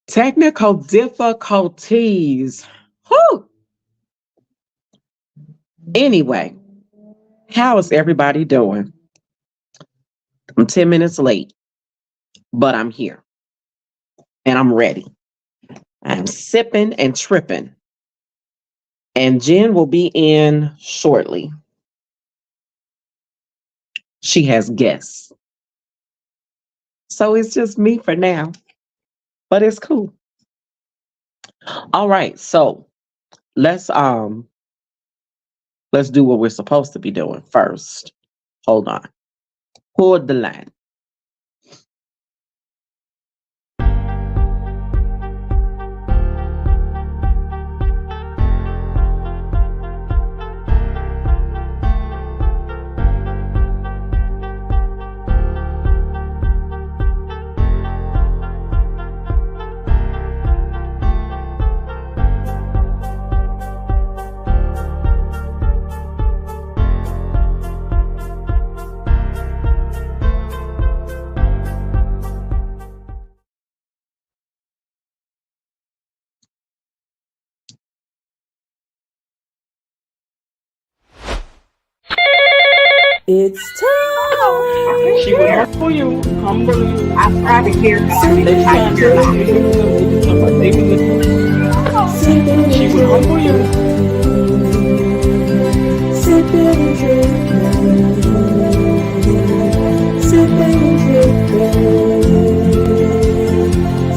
Technical difficulties. Whew. Anyway, how is everybody doing? I'm 10 minutes late, but I'm here and I'm ready. I'm sipping and tripping. And Jenn will be in shortly. She has guests. So it's just me for now, but it's cool. All right, so let's let's do what we're supposed to be doing first. Hold on. Hold the line. It's time. She will humble you, humble you. I tried to hear Sipp'in and trippin'. She will humble you. Sippin' and trippin'. Sippin' and trippin'.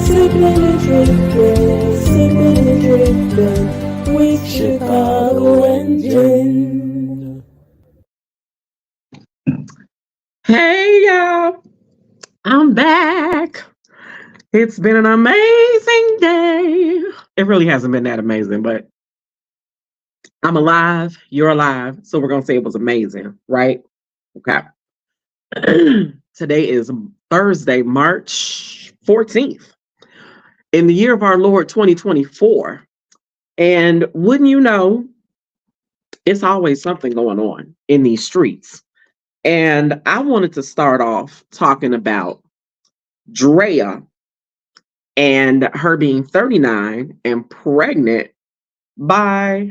Sippin' and trippin'. Sippin' and trippin'. With Shecago and Jenn. Hey y'all, I'm back. It's been an amazing day. It really hasn't been that amazing, but I'm alive, you're alive, so we're gonna say it was amazing, right? Okay. Today is Thursday, March 14th, in the year of our Lord 2024. And wouldn't you know, it's always something going on in these streets. And I wanted to start off talking about Drea and her being 39 and pregnant by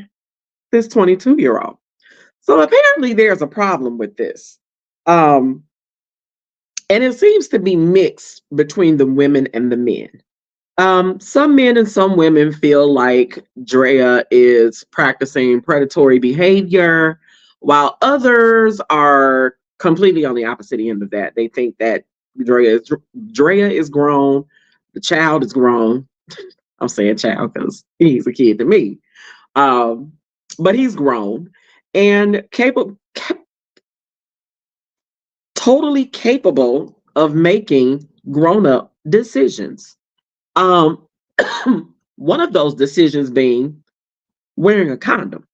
this 22-year-old. So apparently there's a problem with this. And it seems to be mixed between the women and the men. Some men and some women feel like Drea is practicing predatory behavior, while others are completely on the opposite end of that. They think that Drea is grown, the child is grown. I'm saying child because he's a kid to me. But he's grown and totally capable of making grown-up decisions. One of those decisions being wearing a condom.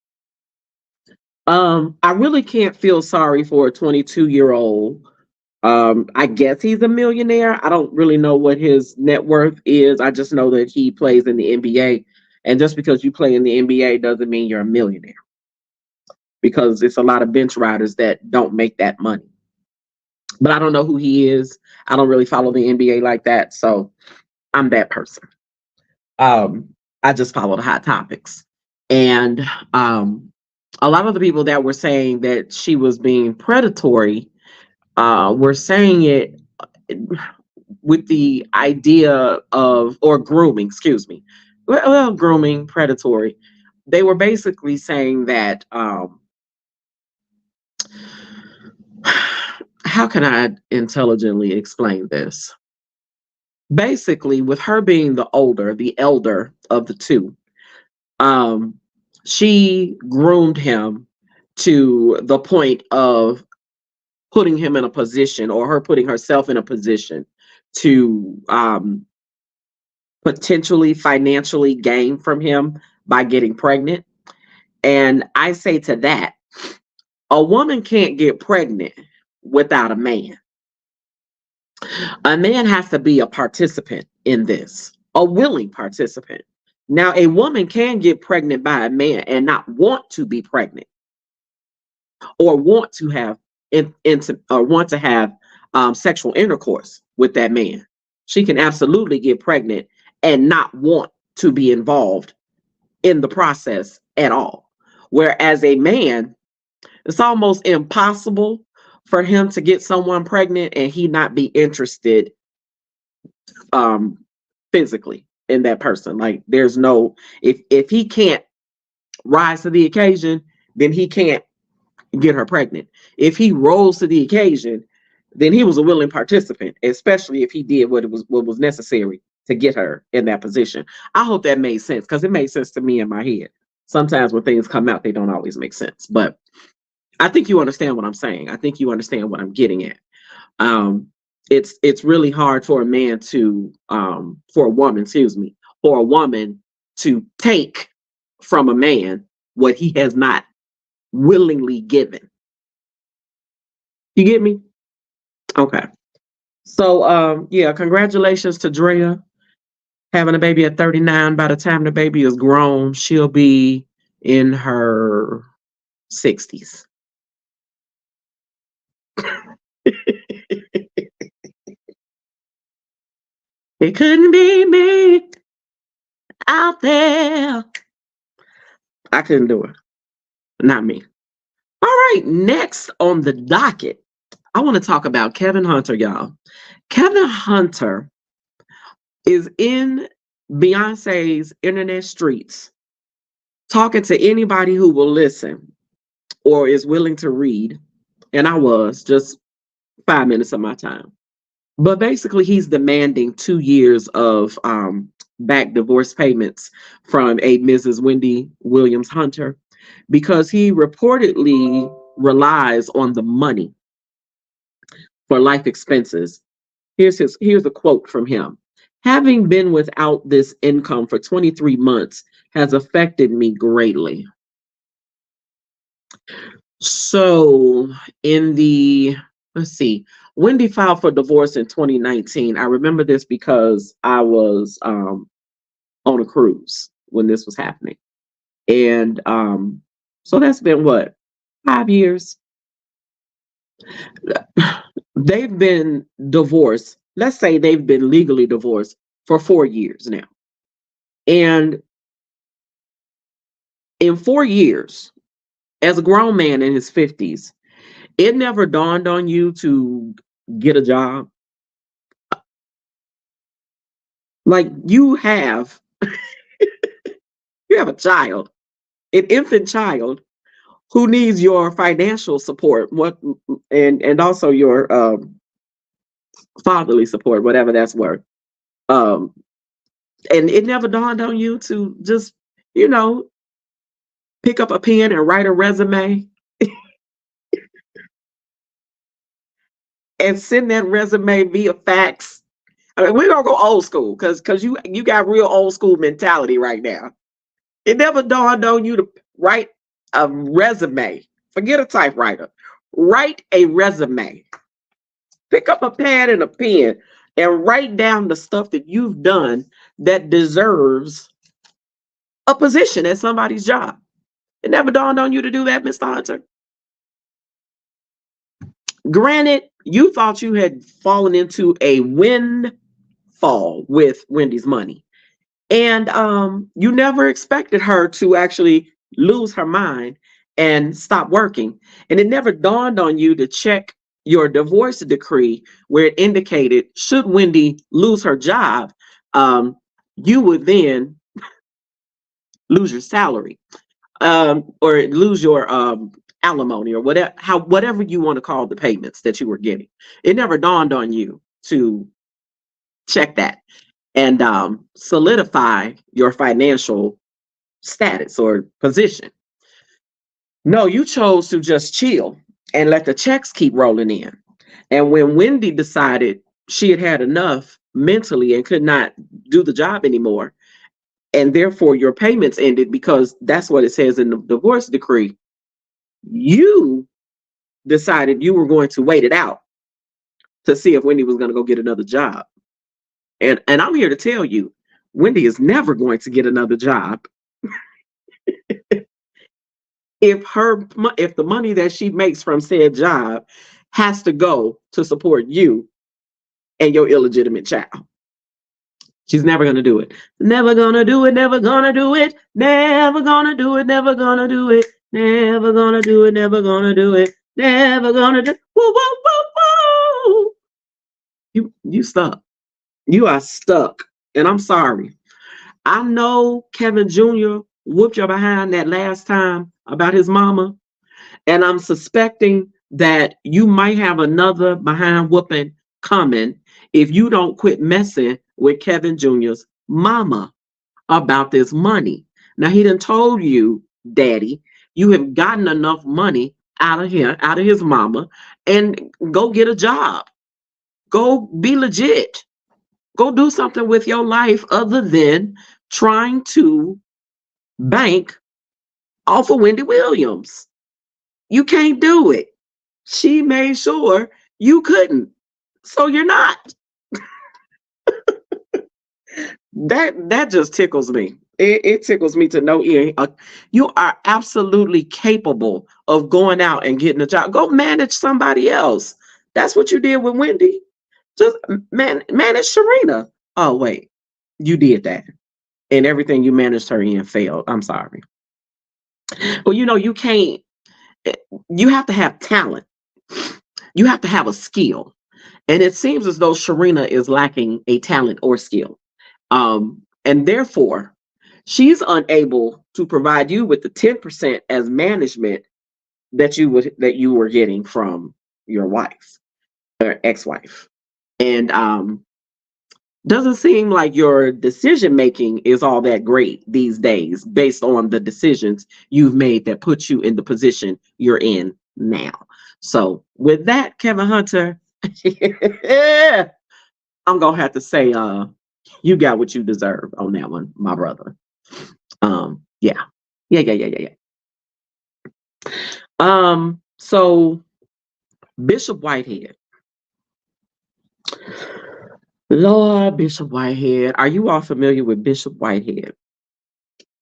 I really can't feel sorry for a 22-year-old. I guess he's a millionaire. I don't really know what his net worth is. I just know that he plays in the NBA. And just because you play in the NBA doesn't mean you're a millionaire. Because it's a lot of bench riders that don't make that money. But I don't know who he is. I don't really follow the NBA like that. So I'm that person. I just follow the hot topics. And a lot of the people that were saying that she was being predatory were saying it with the idea of, or grooming, excuse me. Well, grooming, predatory. They were basically saying that, how can I intelligently explain this? Basically, with her being the elder of the two, she groomed him to the point of putting him in a position, or her putting herself in a position to potentially financially gain from him by getting pregnant. And I say to that, a woman can't get pregnant without a man. A man has to be a participant in this, a willing participant. Now, a woman can get pregnant by a man and not want to be pregnant, or want to have sexual intercourse with that man. She can absolutely get pregnant and not want to be involved in the process at all. Whereas a man, it's almost impossible for him to get someone pregnant and he not be interested um physically in that person. Like there's no, if he can't rise to the occasion, then he can't get her pregnant. If he rose to the occasion, then he was a willing participant, especially if he did what was necessary to get her in that position. I hope that made sense because it made sense to me in my head. Sometimes when things come out, they don't always make sense. But I think you understand what I'm saying. I think you understand what I'm getting at. Um, it's really hard for a man to for a woman, excuse me, for a woman to take from a man what he has not willingly given. You get me? Okay. So yeah, congratulations to Drea having a baby at 39. By the time the baby is grown, she'll be in her 60s. It couldn't be me out there. I couldn't do it. Not me. All right, next on the docket, I want to talk about Kevin Hunter, y'all. Kevin Hunter is in Beyonce's internet streets talking to anybody who will listen or is willing to read. And I was just 5 minutes of my time. But basically, he's demanding 2 years of back divorce payments from a Mrs. Wendy Williams Hunter because he reportedly relies on the money for life expenses. Here's a quote from him. Having been without this income for 23 months has affected me greatly. So let's see, Wendy filed for divorce in 2019. I remember this because I was on a cruise when this was happening. And so that's been what, 5 years? They've been divorced. Let's say they've been legally divorced for 4 years now. And in 4 years, as a grown man in his 50s, it never dawned on you to get a job. Like you have a child, an infant child who needs your financial support, and also your fatherly support, whatever that's worth. And it never dawned on you to just, pick up a pen and write a resume and send that resume via fax. I mean, we're gonna go old school because you got real old school mentality right now. It never dawned on you to write a resume. Forget a typewriter. Write a resume. Pick up a pad and a pen and write down the stuff that you've done that deserves a position at somebody's job. It never dawned on you to do that, Mr. Hunter. Granted, you thought you had fallen into a windfall with Wendy's money. And you never expected her to actually lose her mind and stop working. And it never dawned on you to check your divorce decree where it indicated should Wendy lose her job, you would then lose your salary or lose your alimony or whatever you want to call the payments that you were getting. It never dawned on you to check that and solidify your financial status or position. No, you chose to just chill and let the checks keep rolling in. And when Wendy decided she had had enough mentally and could not do the job anymore, and therefore your payments ended because that's what it says in the divorce decree, you decided you were going to wait it out to see if Wendy was going to go get another job. And I'm here to tell you, Wendy is never going to get another job. If the money that she makes from said job has to go to support you and your illegitimate child. She's never going to do it. Never going to do it. Never going to do it. Never going to do it. Never going to do it. Never going to do it. Never going to do it. Never going to do it. Woo, woo, woo, woo. You stuck. You are stuck. And I'm sorry. I know Kevin Jr. whooped your behind that last time about his mama. And I'm suspecting that you might have another behind whooping coming if you don't quit messing with Kevin Jr.'s mama about this money. Now, he done told you, Daddy, you have gotten enough money out of him, out of his mama, and go get a job. Go be legit. Go do something with your life other than trying to bank off of Wendy Williams. You can't do it. She made sure you couldn't. So you're not. That just tickles me. It tickles me to no end. You are absolutely capable of going out and getting a job. Go manage somebody else. That's what you did with Wendy. Just manage Serena. Oh, wait. You did that. And everything you managed her in failed. I'm sorry. Well, you can't. You have to have talent. You have to have a skill. And it seems as though Serena is lacking a talent or skill. And therefore, she's unable to provide you with the 10% as management that you were getting from your wife or ex-wife. And doesn't seem like your decision making is all that great these days based on the decisions you've made that put you in the position you're in now. So with that, Kevin Hunter, I'm gonna have to say you got what you deserve on that one, my brother. Yeah. So Bishop Whitehead. Lord, Bishop Whitehead. Are you all familiar with Bishop Whitehead?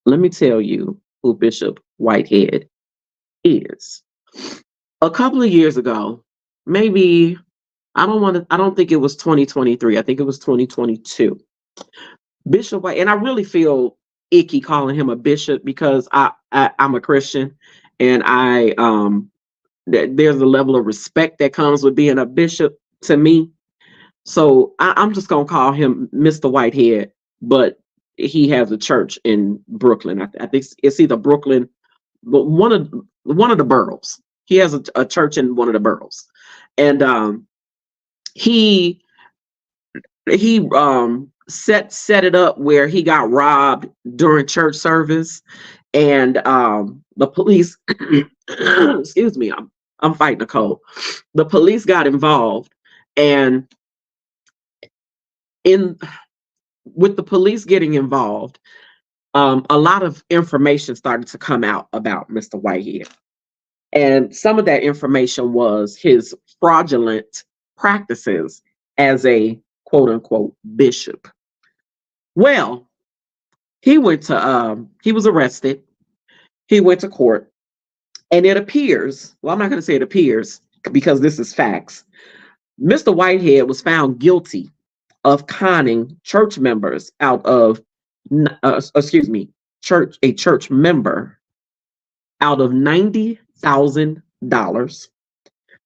Let me tell you who Bishop Whitehead is. A couple of years ago, maybe I don't think it was 2023. I think it was 2022. Bishop White, and I really feel icky calling him a bishop because I'm a Christian, and there's a level of respect that comes with being a bishop to me. So I'm just gonna call him Mr. Whitehead, but he has a church in Brooklyn. I think it's either Brooklyn, but one of the boroughs. He has a church in one of the boroughs, and he set it up where he got robbed during church service, and the police excuse me, I'm fighting a cold. The police got involved, and with the police getting involved, a lot of information started to come out about Mr. Whitehead. And some of that information was his fraudulent practices as a quote unquote bishop. Well, he was arrested. He went to court, and it appears, well, I'm not going to say it appears because this is facts. Mr. Whitehead was found guilty of conning church members out of, church member out of $90,000,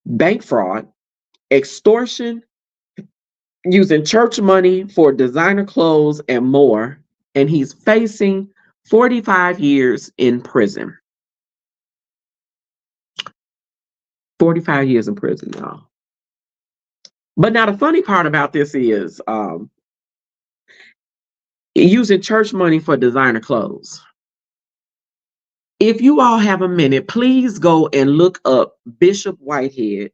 bank fraud, extortion, using church money for designer clothes and more, and he's facing 45 years in prison. 45 years in prison, y'all. But now the funny part about this is using church money for designer clothes. If you all have a minute, please go and look up Bishop Whitehead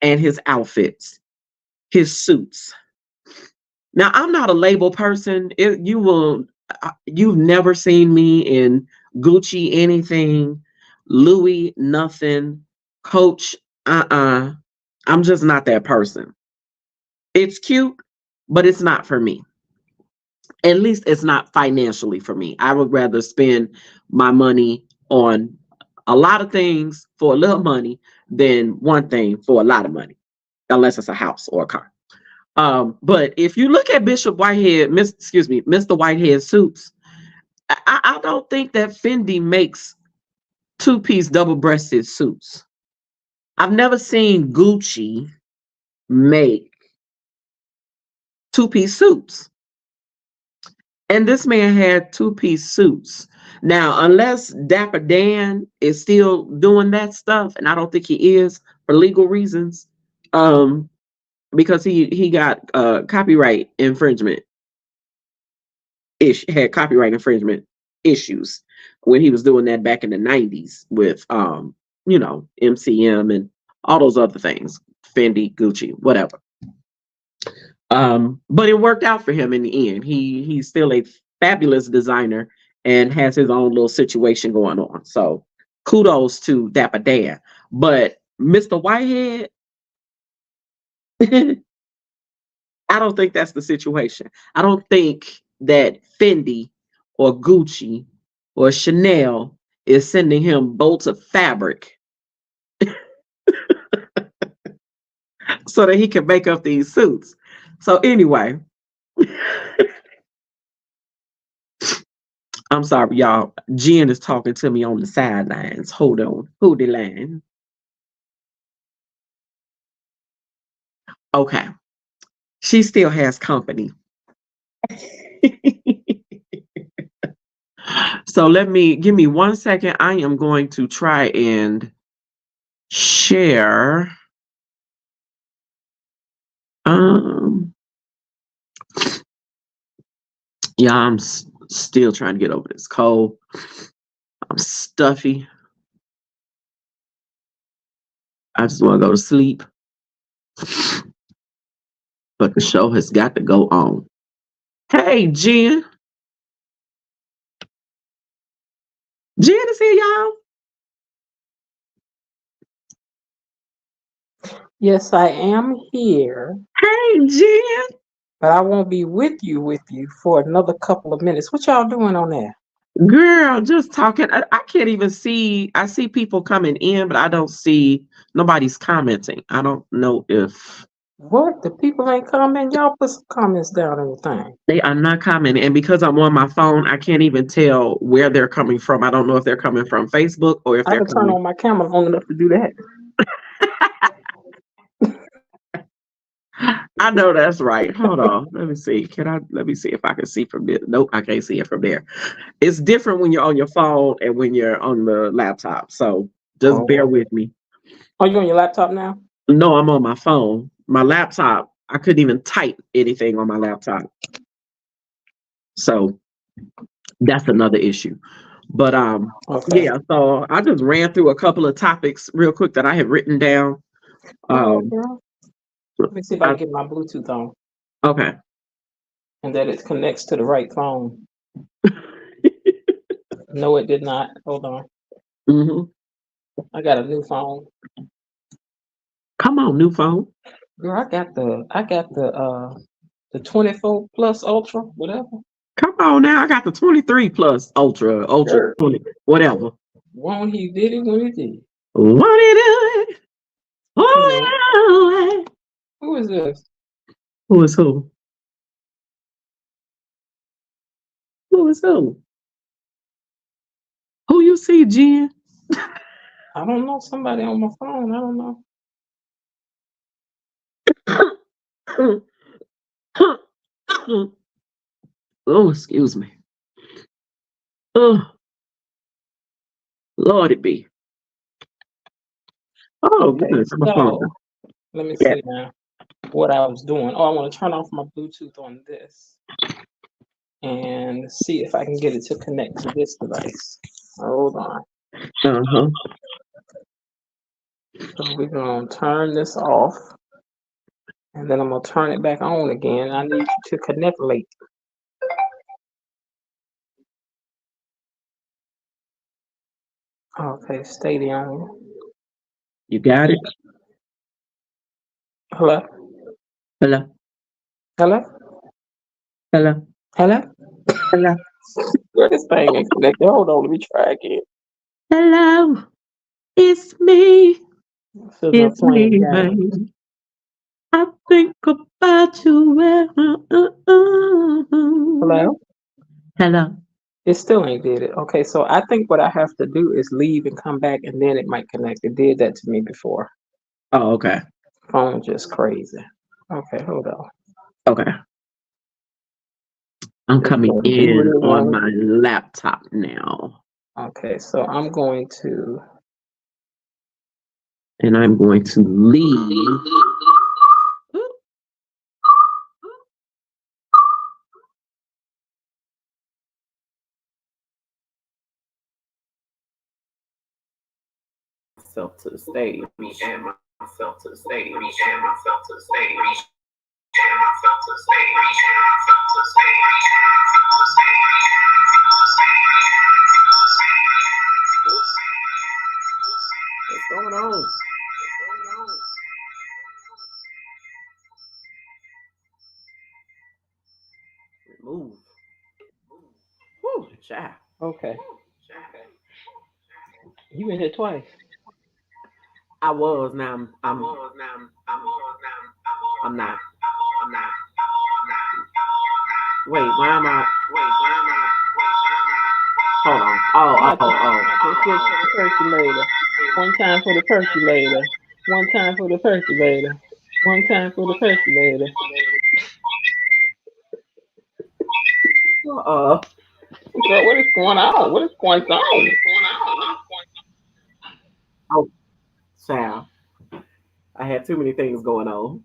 and his outfits, his suits. Now, I'm not a label person. You've never seen me in Gucci anything, Louis nothing, Coach I'm just not that person. It's cute, but it's not for me. At least it's not financially for me. I would rather spend my money on a lot of things for a little money than one thing for a lot of money, unless it's a house or a car. But if you look at Bishop Whitehead, Mr. Whitehead suits, I don't think that Fendi makes two-piece double-breasted suits. I've never seen Gucci make two-piece suits. And this man had two-piece suits. Now, unless Dapper Dan is still doing that stuff, and I don't think he is for legal reasons, because he got copyright infringement had copyright infringement issues when he was doing that back in the 90s with MCM and all those other things, Fendi, Gucci, whatever. But it worked out for him in the end. He's still a fabulous designer and has his own little situation going on. So kudos to Dapper Dan. But Mr. Whitehead, I don't think that's the situation. I don't think that Fendi or Gucci or Chanel is sending him bolts of fabric so that he can make up these suits. So anyway, I'm sorry, y'all. Jenn is talking to me on the sidelines. Hold on. Hold the line. Okay. She still has company. So give me 1 second. I am going to try and share. Yeah, I'm still trying to get over this cold. I'm stuffy. I just want to go to sleep. But the show has got to go on. Hey, Jenn. Jenn is here, y'all. Yes, I am here, Hey, Jenn. but I won't be with you for another couple of minutes. What y'all doing on there? Girl, just talking. I can't even see. I see people coming in, but I don't see nobody's commenting. I don't know if What? The people ain't commenting? Y'all put some comments down in the thing. they are not commenting. And because I'm on my phone, I can't even tell where they're coming from. I don't know if they're coming from Facebook or if I they're can turn coming. on my camera long enough to do that. I know that's right. Hold on. Let me see. Let me see if I can see from there. Nope, I can't see it from there. It's different when you're on your phone and when you're on the laptop. So just bear with me. Are you on your laptop now? No, I'm on my phone. My laptop, I couldn't even type anything on my laptop. So that's another issue. But Okay. yeah, so I just ran through a couple of topics real quick that I had written down. Girl. Let me see if I can get my Bluetooth on Okay. and that it connects to the right phone. No, it did not. Hold on. I got a new phone. Come on, new phone. Girl, I got the 24 plus ultra, whatever. Come on now. I got the 23 plus ultra Sure. 20, whatever. Won't he did it when he did. Won't he do it? Won't he do it? Who is this? Who is who? Who is who? Who you see, Jenn? I don't know. Somebody on my phone. I don't know. Oh, excuse me. Oh, Lord, it be. Oh, Okay, goodness, my so phone. let me Yeah. see now what I was doing. Oh, I want to turn off my Bluetooth on this and see if I can get it to connect to this device. Hold on. Uh-huh. So we're gonna turn this off, and then I'm gonna turn it back on again. I need you to connect late. Okay, stay on. You got it? Hello? Hello? Hello? Hello? Hello? Hello? Girl, this thing ain't connected. Hold on, let me try again. Hello? It's me. Sitting up It's playing me, games. baby. I think about you. Hello? Hello. It still ain't did it. Okay, so I think what I have to do is leave and come back and then it might connect. It did that to me before. Oh, okay. Phone just crazy. Okay, hold on. Okay. I'm coming So do what in it on want. my laptop now. Okay, so I'm going to. And I'm going to leave. Myself to the stage. Me and myself to the stage. Me and myself to the stage. Me and myself to the stage. Me and myself to the stage. What's going on? Move. Whew, child. Okay. You been here twice. I was. Now I'm not. Wait, where am I? Hold on. Let's switch to the percolator. One time for the percolator. One time for the percolator. One time for the percolator. Girl, what is going on? What is going on? Oh, child. I had too many things going on.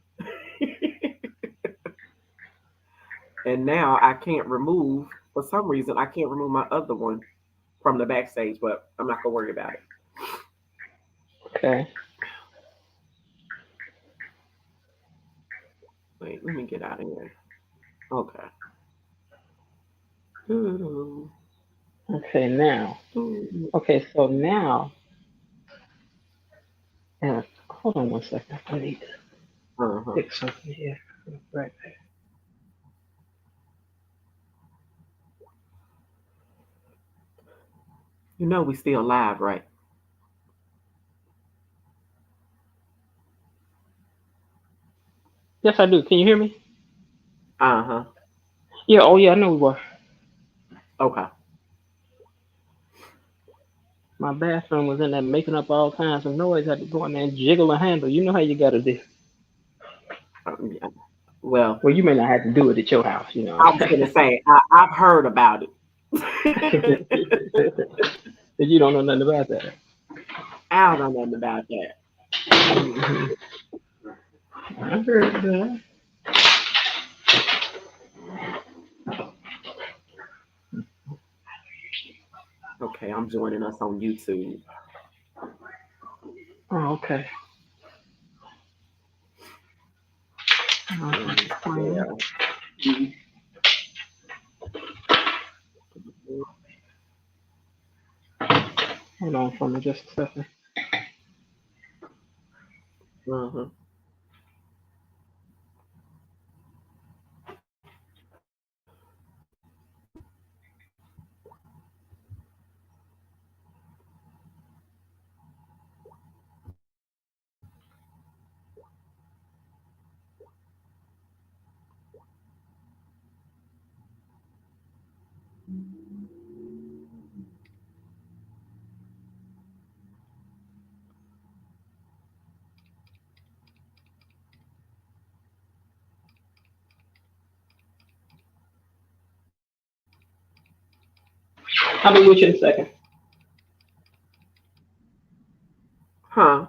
And now I can't remove, for some reason, I can't remove my other one from the backstage, but I'm not going to worry about it. Okay. Wait, let me get out of here. Okay. Doo-doo. Okay, now. Doo-doo. Okay, so now. Hold on one second. I need to Uh-huh. fix something here. Right there. You know we still live, right? Yes, I do. Can you hear me? Uh-huh. Yeah, oh yeah, I know we were. Okay. My bathroom was in there making up all kinds of noise. I had to go in there and jiggle a handle. You know how you gotta do. Yeah. Well, Well, you may not have to do it at your house, you know what I I'm was going to saying? say, I've heard about it. But you don't know nothing about that. I don't know nothing about that. Mhm. I heard that. Okay, I'm joining us on YouTube. Oh, okay. Yeah. Hold on for me just a second. Uh-huh. I'll be with you in a second. Huh?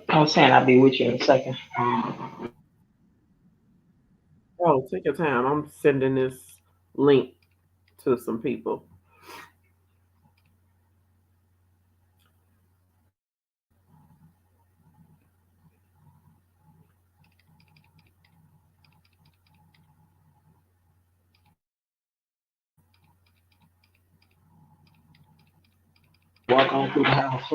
I was saying I'll be with you in a second. Oh, take your time. I'm sending this link to some people. Walk on through the house.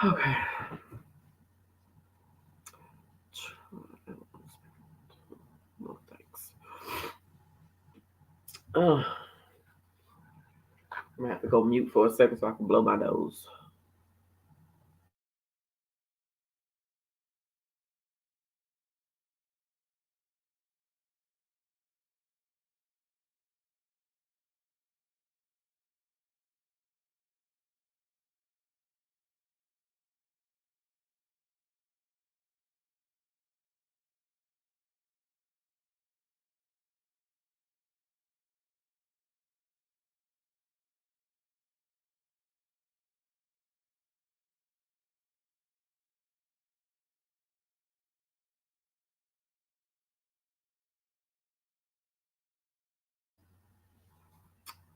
Okay. No thanks. I'm gonna have to go mute for a second so I can blow my nose.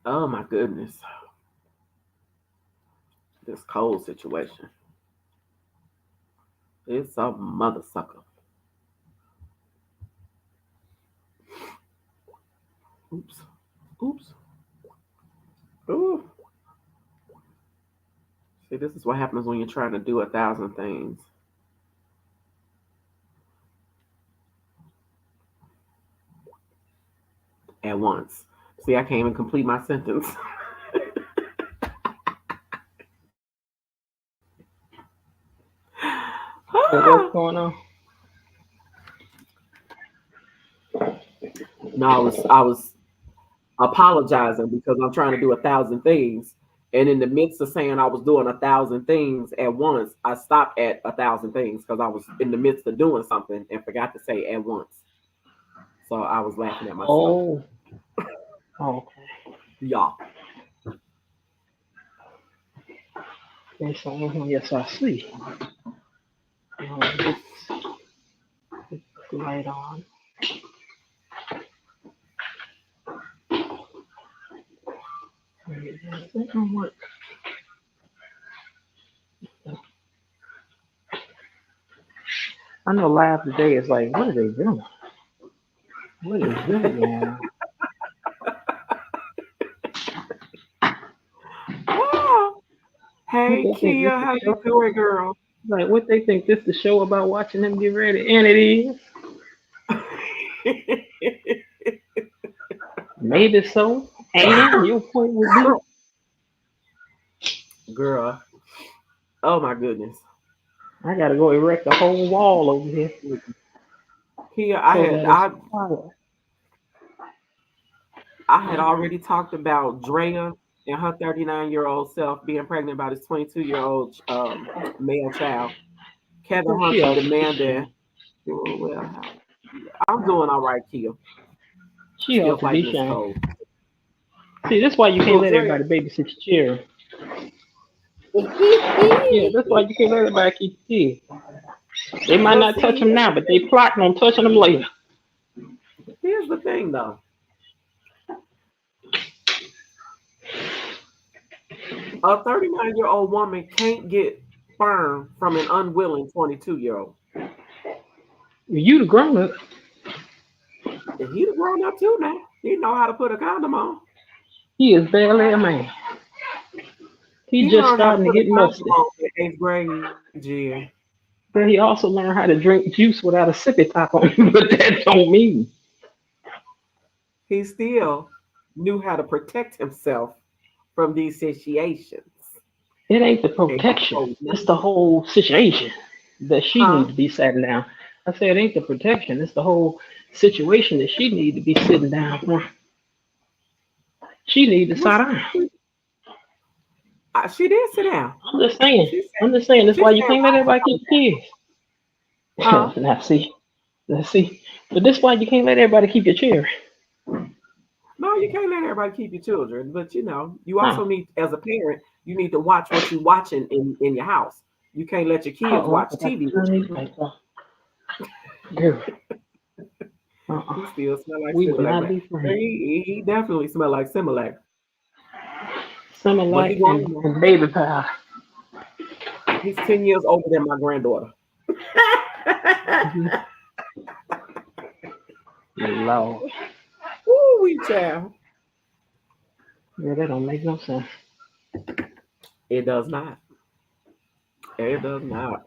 Oh my goodness. This cold situation. It's a mother sucker. Oops. Oops. Ooh. See, this is what happens when you're trying to do 1,000 things at once. See, I can't even complete my sentence. What's going on? No, I was apologizing because I'm trying to do 1,000 things. And in the midst of saying I was doing 1,000 things at once, I stopped at 1,000 things because I was in the midst of doing something and forgot to say at once. So I was laughing at myself. Oh, Y'all. okay. So yes, I see. Get the light on. That don't work. I know live today is like, what are they doing? What is that going on? Hey, What they think Kia, this how the you show? doing, girl? Like, what they think this the show about watching them get ready? And it is. Maybe so. And your point would be, Girl. Oh my goodness. I gotta go erect a whole wall over here Kia, so that it's quiet. I had already talked about Drea and her 39-year-old self being pregnant by this 22-year-old male child. Kevin Well, she Hunter ought to be demanding, shamed. well, I'm doing all right, Kia. She Still ought to be fighting this shamed. cold. See, that's why you can't Who, let Drea? everybody babysit your children. Yeah, that's why you can't let everybody keep your kids. They might But not touch see, them now, but they plotting on touching them later. here's the thing, though. A 39-year-old woman can't get sperm from an unwilling 22-year-old. You the grown up. And he's grown up too now. He know how to put a condom on. He is barely a man. He He just learned how to starting to put a get condom musty. on in 8th grade, Jen. But he also learned how to drink juice without a sippy top on it. But that don't mean He still knew how to protect himself from these situations. it ain't the And he protection. chose not It's the to. whole situation that she need Huh? to be sitting down. I said it ain't the protection. It's the whole situation that she need to be sitting down for. She need to sit Well, down. she did sit down. I'm just saying. She said, I'm just saying. That's she why said, you can't let "Why everybody tell keep me your kids. that?" Huh? Now see. Let's see. But this why you can't let everybody keep your children. No, you can't let everybody keep your children, but you Huh. also need, as a parent, you need to watch what you're watching in your house. You can't let your kids Oh, watch I got to TV with turn you. these lights off. Girl. He Uh-uh. still smell like We will Similac, not but be friends. he definitely smell like Similac. But he Similac grown now. and baby powder. He's 10 years older than my granddaughter. Mm-hmm. Lord. Ooh, we child. Yeah, that don't make no sense. It does not. It does not.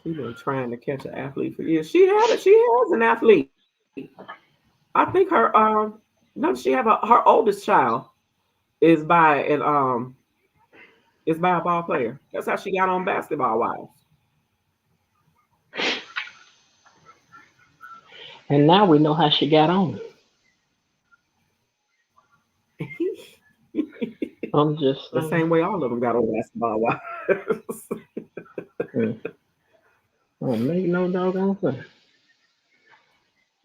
She's been trying to catch an athlete for years. She had it. She has an athlete. I think her no, she have her oldest child is by an is by a ball player. That's how she got on Basketball Wives. And now we know how she got on. I'm just The same way all of them got on Basketball Wives. mm, don't make no doggone sense.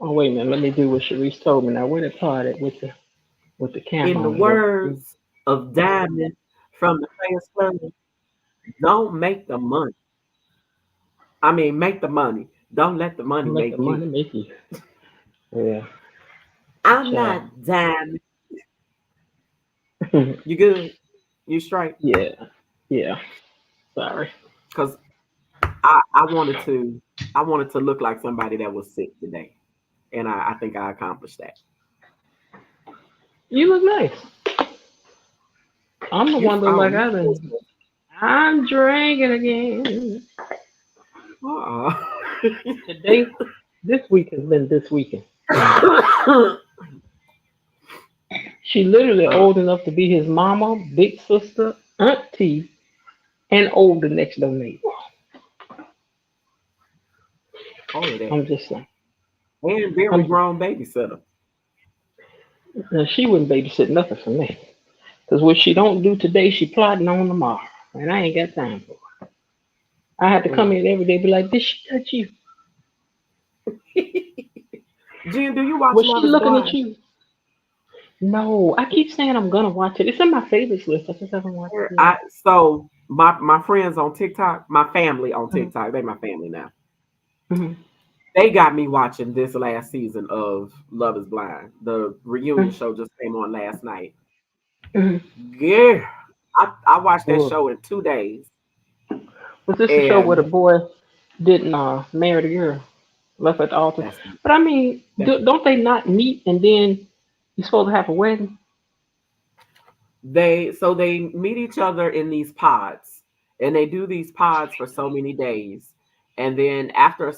Oh wait a minute, let me do what Sharice told me. Now where the part at with the In camera the on it? words of Diamond from the Players Club, don't make the money. I mean, make the money. Don't let the money Let the make you. money make you. Yeah, I'm child. not Diamond. You good? You straight? Yeah, yeah. Sorry. Because I wanted to look like somebody that was sick today, and I think I accomplished that. You look nice. I'm the You one that like you I'm drinking again. uh Today, this week has been this weekend. She literally uh, old enough to be his mama, big sister, auntie, and older next door neighbor. all of that, I'm just saying. and very I'm grown babysitter. now she wouldn't babysit nothing for me. Cause what she don't do today, she plotting on tomorrow. And I ain't got time for it. I had to come Mm. in every day and be like, did she touch you? Jen, do you watch Was she Love Is looking at Blind? you? No. I keep saying I'm gonna watch it. It's in my favorites list. I just haven't watched it yet. So my friends on TikTok, my family on Mhm, TikTok, they my family now. mhm, They got me watching this last season of Love Is Blind. The reunion mhm, show just came on last night. mhm. Yeah, I watched that Well, show in 2 days, was this the show where the and boy didn't marry the girl, left at the altar? that's But I mean, that's don't they not meet and then you're supposed to have a wedding? they meet each other in these pods, and they do these pods for so many days, and then after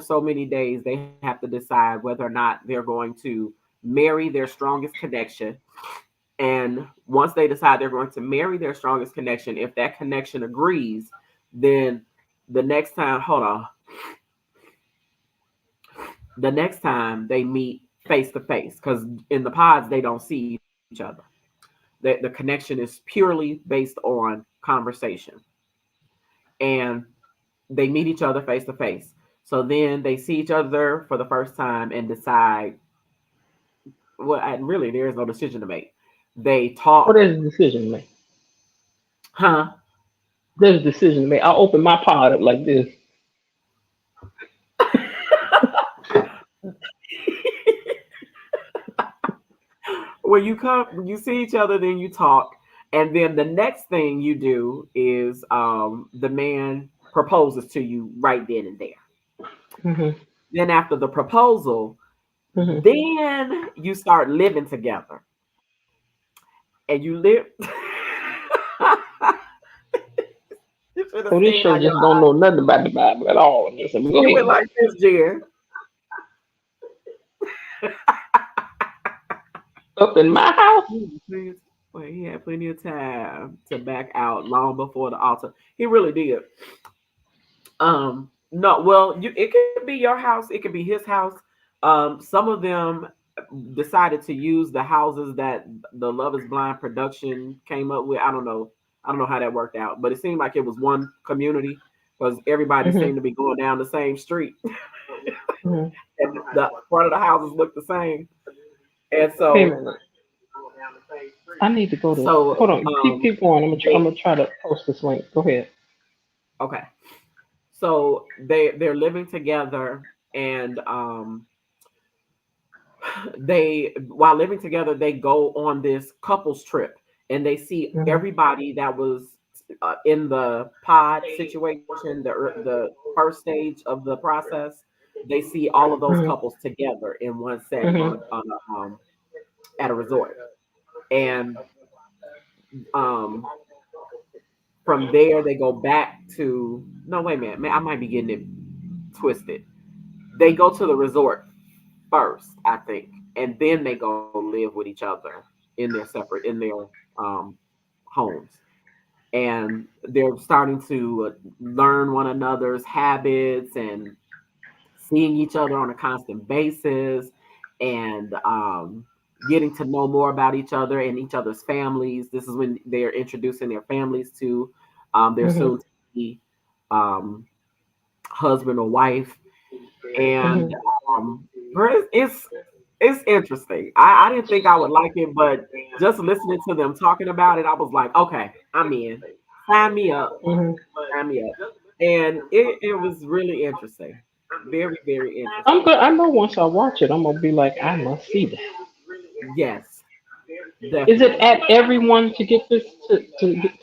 so many days, they have to decide whether or not they're going to marry their strongest connection. And once they decide they're going to marry their strongest connection, if that connection agrees, then the next time, hold on, the next time they meet face to face, because in the pods they don't see each other. The connection is purely based on conversation, and they meet each other face to face. So then they see each other for the first time and decide. Well, and really, there is no decision to make. They Or talk, there's a decision to make. huh? There's a decision to make. I open my pod up like this. When you see each other, then you talk, and then the next thing you do is the man proposes to you right then and there. Hmm. Then after the proposal, Hmm. then you start living together, and you live. You should have So this seen how show your just don't know nothing about the Bible at all. Just go you went ahead. like this, Jen. Up in my house. Please. Well, he had plenty of time to back out long before the altar. He really did. No, well, it could be your house, it could be his house. Some of them decided to use the houses that the Love Is Blind production came up with. I don't know how that worked out, but it seemed like it was one community because everybody Hmm. seemed to be going down the same street, Hmm. and the front of the houses looked the same. And Wait a so, minute. I need to go to. so Hold on. Keep going. I'm they gonna try to post this link. Go ahead. okay. So they're living together, and they while living together they go on this couples trip, and they see Hmm. everybody that was in the pod situation, the first stage of the process. They see all of those Hmm. couples together in one setting Hmm. at a resort, and um from there they go back to no wait a minute, man, I might be getting it twisted. They go to the resort first, I think, and then they go live with each other in their um, homes, and they're starting to learn one another's habits and seeing each other on a constant basis, and getting to know more about each other and each other's families. This is when they're introducing their families to their Mm-hmm. soon to be um, husband or wife, and Mm-hmm. but it's interesting. I didn't think I would like it, but just listening to them talking about it, I was like, okay, I'm in. Sign me up. Mm-hmm. Sign me up. And it was really interesting. Very, very I'm interesting. good. I know once I watch it, I'm gonna be like, I must see that. Yes, Is it definitely. at everyone to get this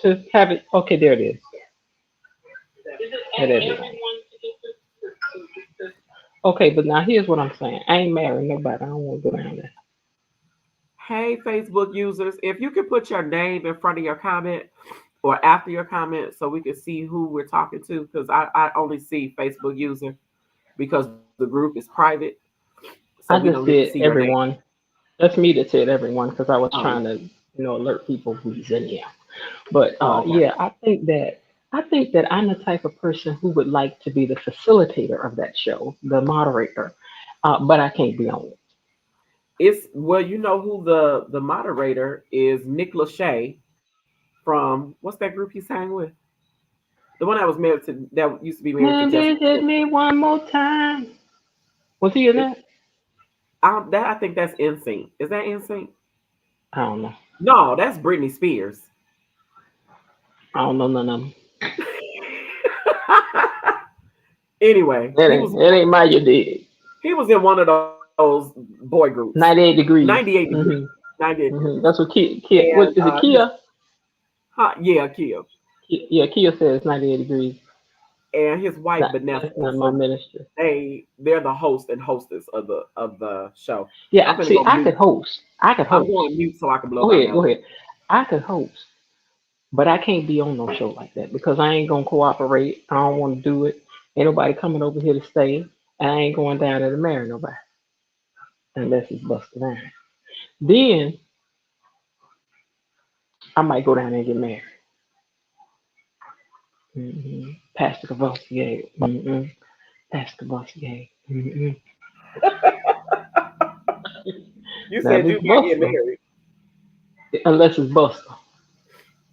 to have it? Okay, there it is. At everyone. Okay, but now here's what I'm saying. I ain't married nobody. I don't want to go down there. Hey, Facebook users, if you could put your name in front of your comment or after your comment so we can see who we're talking to, because I only see Facebook user because the group is private. So we I don't get just to see said your name. everyone. That's me that said everyone because I was Oh, trying to, alert people who's in here. But oh, okay. yeah, I think that I'm the type of person who would like to be the facilitator of that show, the moderator, but I can't be on it. It's well, you know who the moderator is, Nick Lachey from what's that group he sang with? The one that was married to that used to be married to Jessica Maybe hit Simpson. me one more time. Was he in It, that? I think that's NSYNC. Is that NSYNC? I don't know. No, that's Britney Spears. I don't know none of them. Anyway, It ain't, it ain't my you did. he was in one of those boy groups. 98 98 degrees. degrees. hmm 98 degrees. That's what Kia, And what is it, his Kia? yeah, Kia. Yeah, Kia says 98 degrees. And his wife Vanessa. That's not my So ministry. they're the host and hostess of the show. I'm Yeah, gonna see, go I mute. could host. I could I'm host. going mute so I can blow Go my ahead, go nose. ahead. I could host, but I can't be on no show like that because I ain't gonna cooperate. I don't want to do it. Ain't nobody coming over here to stay, and I ain't going down there to marry nobody unless it's busted down. Then I might go down there and get married. Pastor Cavossier. Pastor Cavossier. You Now said this you can't get Buster, married. unless it's Buster.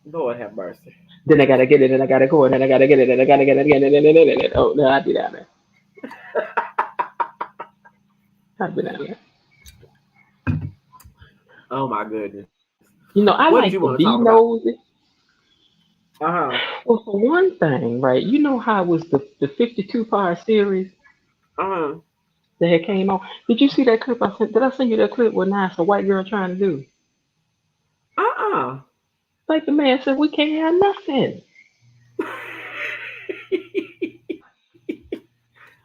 Lord have mercy. Then I gotta get it, and I gotta go, and then I gotta get it, and I gotta get it again, and oh, no, I'd be down there. I'd be down there. Oh my goodness. What I did you want like to to talk be about? nosy. Uh-huh. Well, for one thing, right? You know how it was the 52-part series Uh-huh. that had came on. Did you see that clip I sent? Did I send you that clip where now it's a white girl trying to do? Uh-uh. Like the man said, we can't have nothing.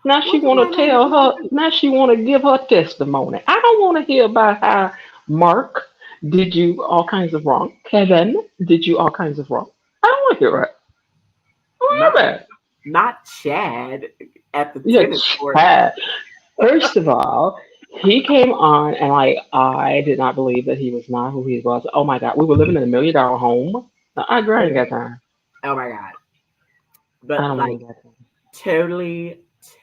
Now What she the want white to lady tell trying to her. do? Now she want to give her testimony. I don't want to hear about how Mark did you all kinds of wrong. Kevin did you all kinds of wrong. I don't want to hear that. I don't want Not to hear that. not Chad at the Yeah, tennis court. Chad. First of all, he came on and like I did not believe that he was not who he was. Oh my God, we were living in $1 million home. I ain't got time. Oh my God. I But don't like even got time. totally,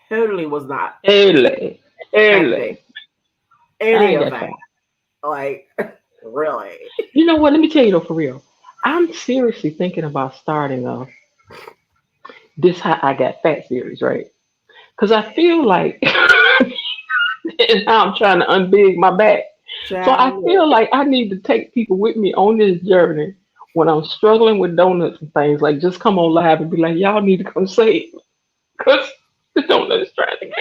totally was not Ele, acting ele. I any ain't of got that. time. Like, really. You know what? Let me tell you though, for real. I'm seriously thinking about starting this "How I Got Fat" series, right? Because I feel like and how I'm trying to unbig my back. So I Child, feel like I need to take people with me on this journey when I'm struggling with donuts and things. Like, just come on live and be like, y'all need to come save me. Because the donut is trying to get.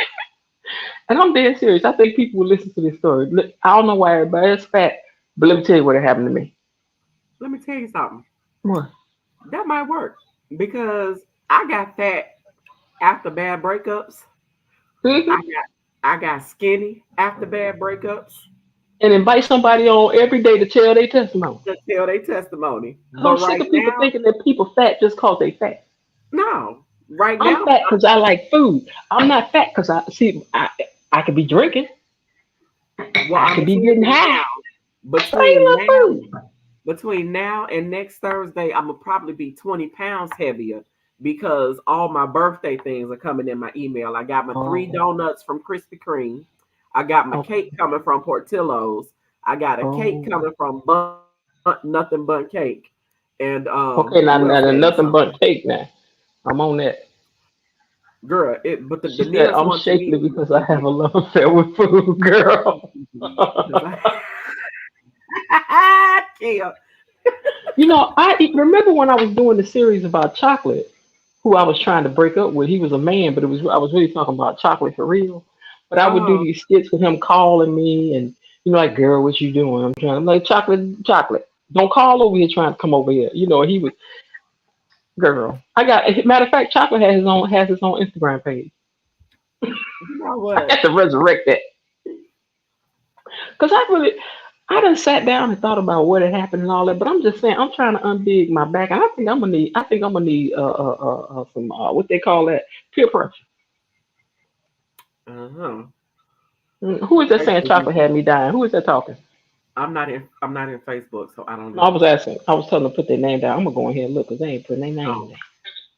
And I'm dead serious. I think people will listen to this story. Look, I don't know why everybody's fat, but let me tell you what happened to me. let me tell you something. What? That might work because I got fat after bad breakups. I Mhm. got I got skinny after bad breakups. and invite somebody on every day to tell their testimony. To tell their testimony. Cause I'm But sick right of people now, thinking that people fat just cause they fat. no. Right I'm now, fat because I like food. I'm not fat because I could be drinking. well, I I'm could gonna be tell getting you high. now, But I between love now food. between now and next Thursday, I'm gonna probably be 20 pounds heavier because all my birthday things are coming in my email. I got my three Oh, donuts from Krispy Kreme. I got my okay. cake coming from Portillo's. I got a cake Oh, coming from Nothing But Cake. And okay. Now, who else gave me nothing something? but cake. Now I'm on that. Girl, but the She said nearest I'm one to me shapely because I have a love affair with food, girl. is Kia. Remember when I was doing the series about chocolate, who I was trying to break up with. He was a man, but I was really talking about chocolate for real. But I would do Oh, these skits with him calling me and like, girl, what you doing? I'm like, chocolate, chocolate. Don't call over here trying to come over here. He was girl. Matter of fact, chocolate has his own Instagram page. you know I what? had to resurrect that. Because I done sat down and thought about what had happened and all that, but I'm just saying I'm trying to unbig my back, and I think I'm gonna need some what they call that, peer pressure. Uh-huh. Who is that saying Facebook, chocolate had me dying? Who is that talking? I'm not in Facebook, so I don't No, I know. was asking. I was telling them to put their name down. I'm gonna go in here and look because they ain't putting their name Oh, down.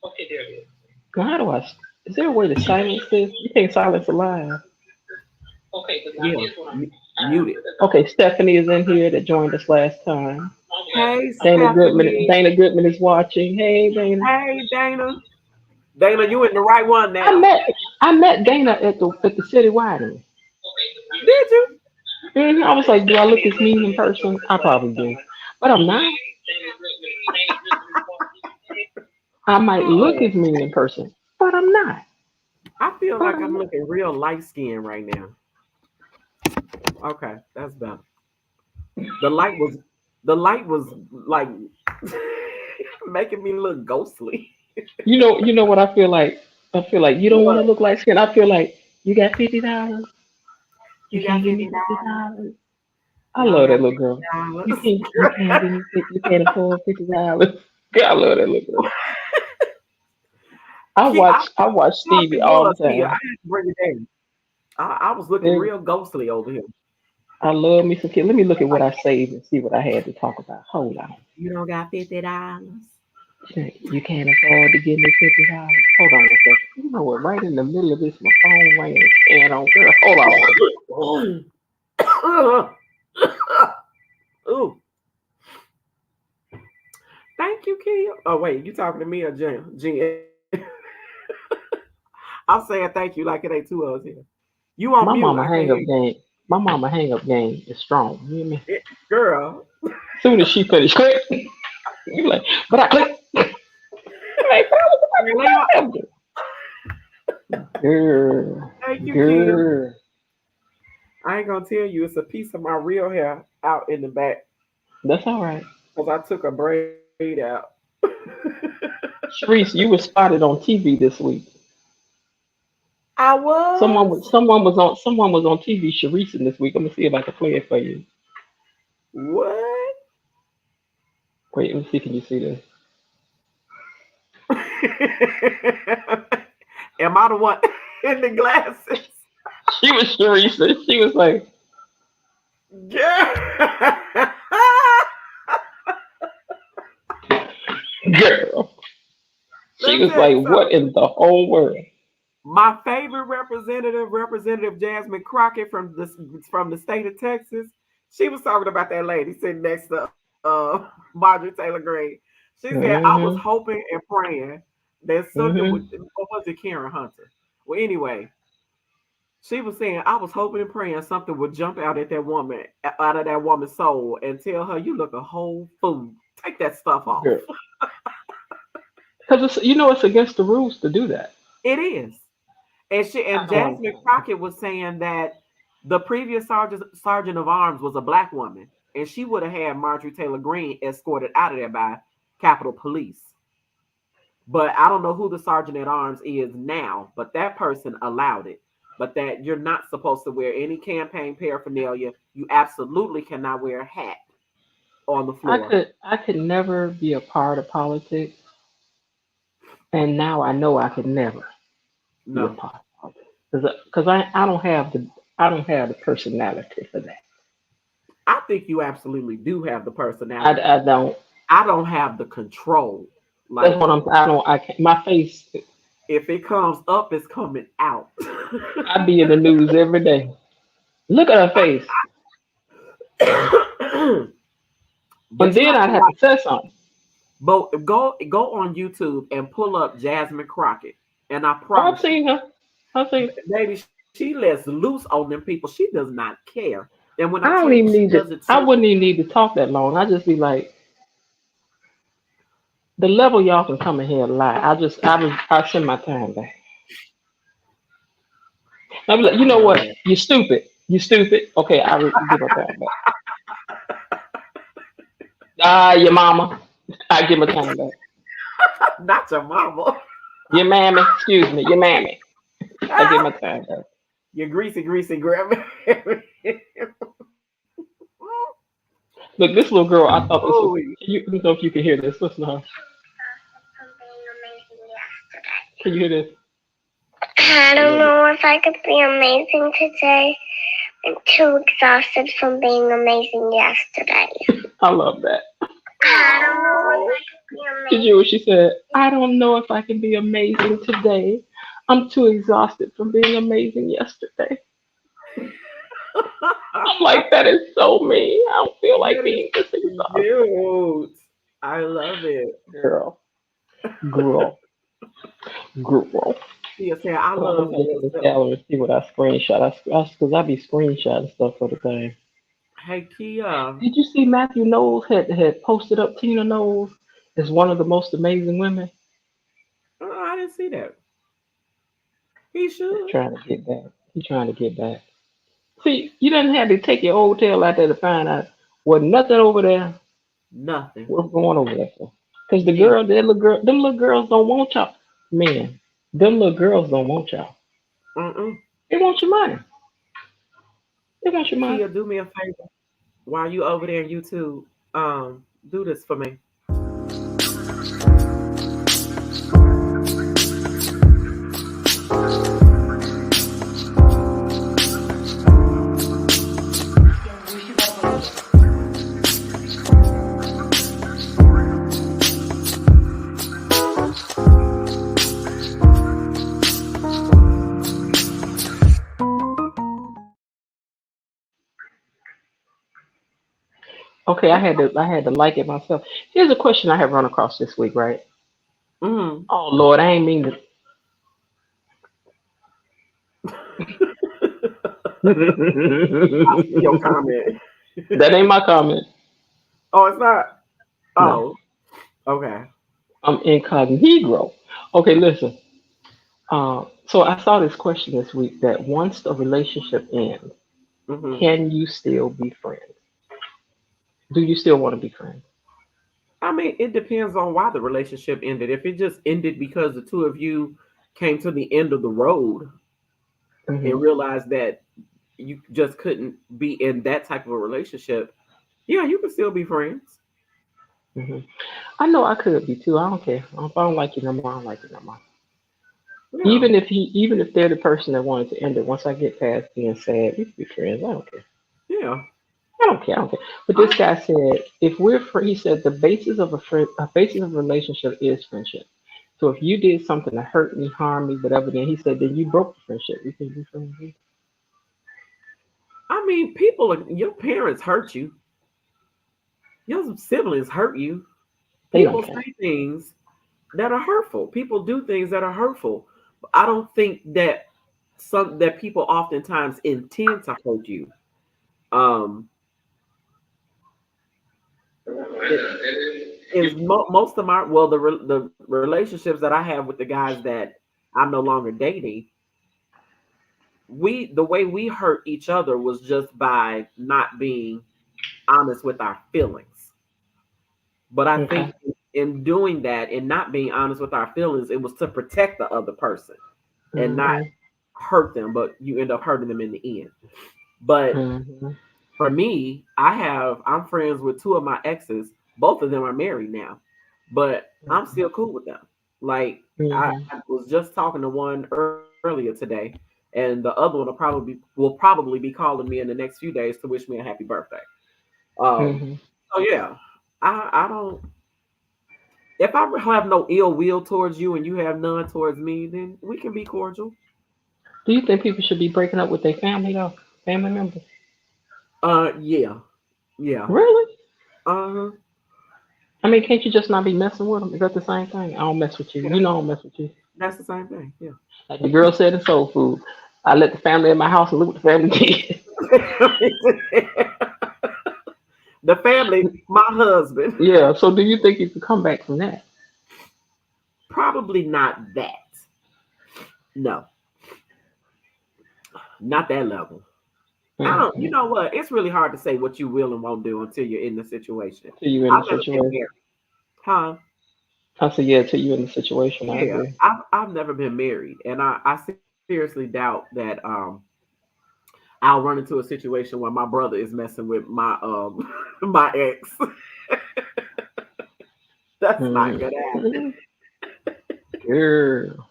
Okay, there it is. Now, how do I? Is there a way to silence this? You can't silence a live. Okay, because now yeah. here's what Mute it. Okay, Stephanie is in here that joined us last time. Hey, Dana Goodman. Stephanie. Dana Goodman is watching. Hey, Dana. Hey, Dana. Dana, you in the right one I now. met I met Dana at the City Winery. Did you? I was like, do I look as mean in person? I probably do, but I'm not. I might look Oh, as mean in person, but I'm not. I feel But like I'm I'm not. looking real light skinned right now. Okay, that's better. The light was, the light was like making me look ghostly. You know what I feel like? I feel like you don't want to What? look like skin. I feel like you got $50. You You got can't give me fifty $50. dollars? I Y'all love got that little girl. You $50? can't you can't give me 50. You can't afford $50. God, I love that little girl. I I watch I watch probably Stevie all the was here. I time. had to bring it down. I was looking There- real ghostly over here. I love me some kid. Let me look at what Like, I saved and see what I had to talk about. Hold on. you don't got $50? You can't afford to give me $50. Hold on a second. You know what? Right in the middle of this, my phone ringing and on. Girl, hold on. Ooh, thank you, Kia. Oh wait, you talking to me or Jen? Jen. I'm saying thank you like it ain't two of us here. You on My mute? mama I can't hang hear up you. game. My mama hang up game is strong. You hear me? Girl. Soon as she finished, click. You like, but I click. Like, Girl, girl, thank you, Kia. girl. I ain't gonna tell you, it's a piece of my real hair out in the back That's all right. because I took a braid out. Sharice, you were spotted on TV this week. I was. Someone was on TV. Sharice in this week. I'm gonna see if I can play it for you. What? Wait, let me see. Can you see this? Am I the one in the glasses? She was Sharice. And she was like, Yeah. girl. She Let me was tell like, you what something. in the whole world? My favorite Representative Jasmine Crockett from the state of Texas, she was talking about that lady sitting next to Marjorie Taylor Greene. She said, "I was Mm-hmm. hoping and praying that something would, Mm-hmm. or was it Karen Hunter? Well, anyway, she was saying, I was hoping and praying something would jump out of that woman's soul, and tell her, you look a whole fool. Take that stuff off. Girl. Because it's against the rules to do that. It is." And I don't Jasmine understand. Crockett was saying that the previous sergeant of arms was a black woman, and she would have had Marjorie Taylor Greene escorted out of there by Capitol Police. But I don't know who the sergeant at arms is now, but that person allowed it. but that you're not supposed to wear any campaign paraphernalia. You absolutely cannot wear a hat on the floor. I could never be a part of politics, and now I know I could never be a No, part of politics because I don't have the personality for that. I think you absolutely do have the personality. I don't. I don't have the control. That's Like what I'm. I don't. I can't. My face. if it comes up, it's coming out. I be in the news every day. Look at her face, and But you then have I to have to watch. say something. But go on YouTube and pull up Jasmine Crockett, and I Oh, I've promise you, seen her. I've seen. baby, she lets loose on them people. She does not care. And when I I tell don't you even she need to. does it I so, wouldn't even need to talk that long. I just be like, the level y'all can come in here and lie. I send my time back. I be like, you I know love what? that. You stupid. You stupid. Okay, give my time back. Ah, your mama. I give my time back. Not your mama. Your mammy. Excuse me. Your mammy. I give my time back. Your greasy grandma. Look, this little girl. I thought this was. Oh, I don't know if you can hear this. Listen to her. Can you hear this? I don't know if I could be amazing today. I'm too exhausted from being amazing yesterday. I love that. I don't know if I could be Did you amazing. hear what she said? I don't know if I can be amazing today. I'm too exhausted from being amazing yesterday. I'm like, that is so me. I don't feel like that is being this exhausted. cute. I love it. Girl, girl, girl. Tia said, I Well, I'm love gonna go to little the stuff. gallery and see what I screenshot. Because I be screenshotting stuff for the thing. Hey, Kia. Did you see Matthew Knowles had posted up Tina Knowles as one of the most amazing women? Oh, I didn't see that. He He's should. trying to get back. He's trying to get back. See, you didn't have to take your old tail out there to find out what nothing over there Nothing. worth going over there for. Because Anything. them little girls don't want y'all. Man, them little girls don't want y'all. Mm-mm. They want your money. They want your money. Kia, do me a favor. While you over there on YouTube, do this for me. Okay, I had to like it myself. Here's a question I have run across this week, right? Mm. Oh Lord, I ain't mean to. I see your That comment. ain't my comment. Oh, it's not. No, Oh, okay. I'm incognito. Okay, listen. So I saw this question this week that once the relationship ends, Hmm. can you still be friends? Do you still want to be friends? I mean, it depends on why the relationship ended. If it just ended because the two of you came to the end of the road and Hmm. realized that you just couldn't be in that type of a relationship, yeah, you can still be friends. Hmm. I know I could be too. I don't care. If I don't like you no more, I don't like you no more. Yeah, Even if they're the person that wanted to end it, once I get past being sad, we can be friends. I don't care. yeah. I don't care. I don't care. But this I, guy said, if we're free, he said the basis of a basis of a relationship is friendship. So if you did something to hurt me, harm me, whatever, then he said, then you broke the friendship. We can be friends. I mean, your parents hurt you, your siblings hurt you. They don't People care. say things that are hurtful. People do things that are hurtful. I don't think that people oftentimes intend to hurt you. Um, it is most of my the relationships that I have with the guys that I'm no longer dating. The way we hurt each other was just by not being honest with our feelings. But I Okay. think in doing that and not being honest with our feelings, it was to protect the other person and not Hmm. hurt them, but you end up hurting them in the end. But Mm-hmm. for me, I'm friends with two of my exes. Both of them are married now, but I'm still cool with them. Like Mm-hmm. I was just talking to one earlier today, and the other one will probably be calling me in the next few days to wish me a happy birthday. Um, Mm-hmm. so yeah, I don't. If I have no ill will towards you and you have none towards me, then we can be cordial. Do you think people should be breaking up with their family though? Family members? Yeah, yeah. Really? Uh, I mean, can't you just not be messing with them? Is that the same thing? I don't mess with you. yeah, You know I don't mess with you. that's the same thing. Like the girl said in Soul Food, I let the family in my house and look what the family did. Yeah. The family, my husband. Yeah. So do you think you could come back from that? Probably not that. No, not that level. I don't. You Mm-hmm. know what? It's really hard to say what you will and won't do until you're in the situation. Till you in the I've never been situation. married, huh? I said, yeah, till you in the situation. I Yeah, agree. I've never been married, and I seriously doubt that I'll run into a situation where my brother is messing with my my ex. That's not gonna happen. Mm-hmm. Girl.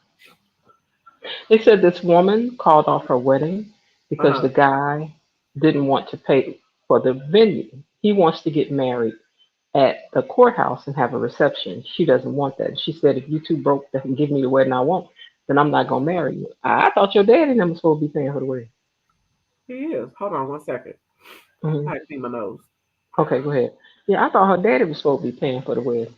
They said this woman called off her wedding because Uh-huh. the guy didn't want to pay for the venue. He wants to get married at the courthouse and have a reception. She doesn't want that. She said, if you too broke to give me the wedding I want, then I'm not gonna marry you. I thought your daddy never supposed to be paying for the wedding. He is. Hold on one second. Hmm. I see my nose. Okay, go ahead. Yeah, I thought her daddy was supposed to be paying for the wedding.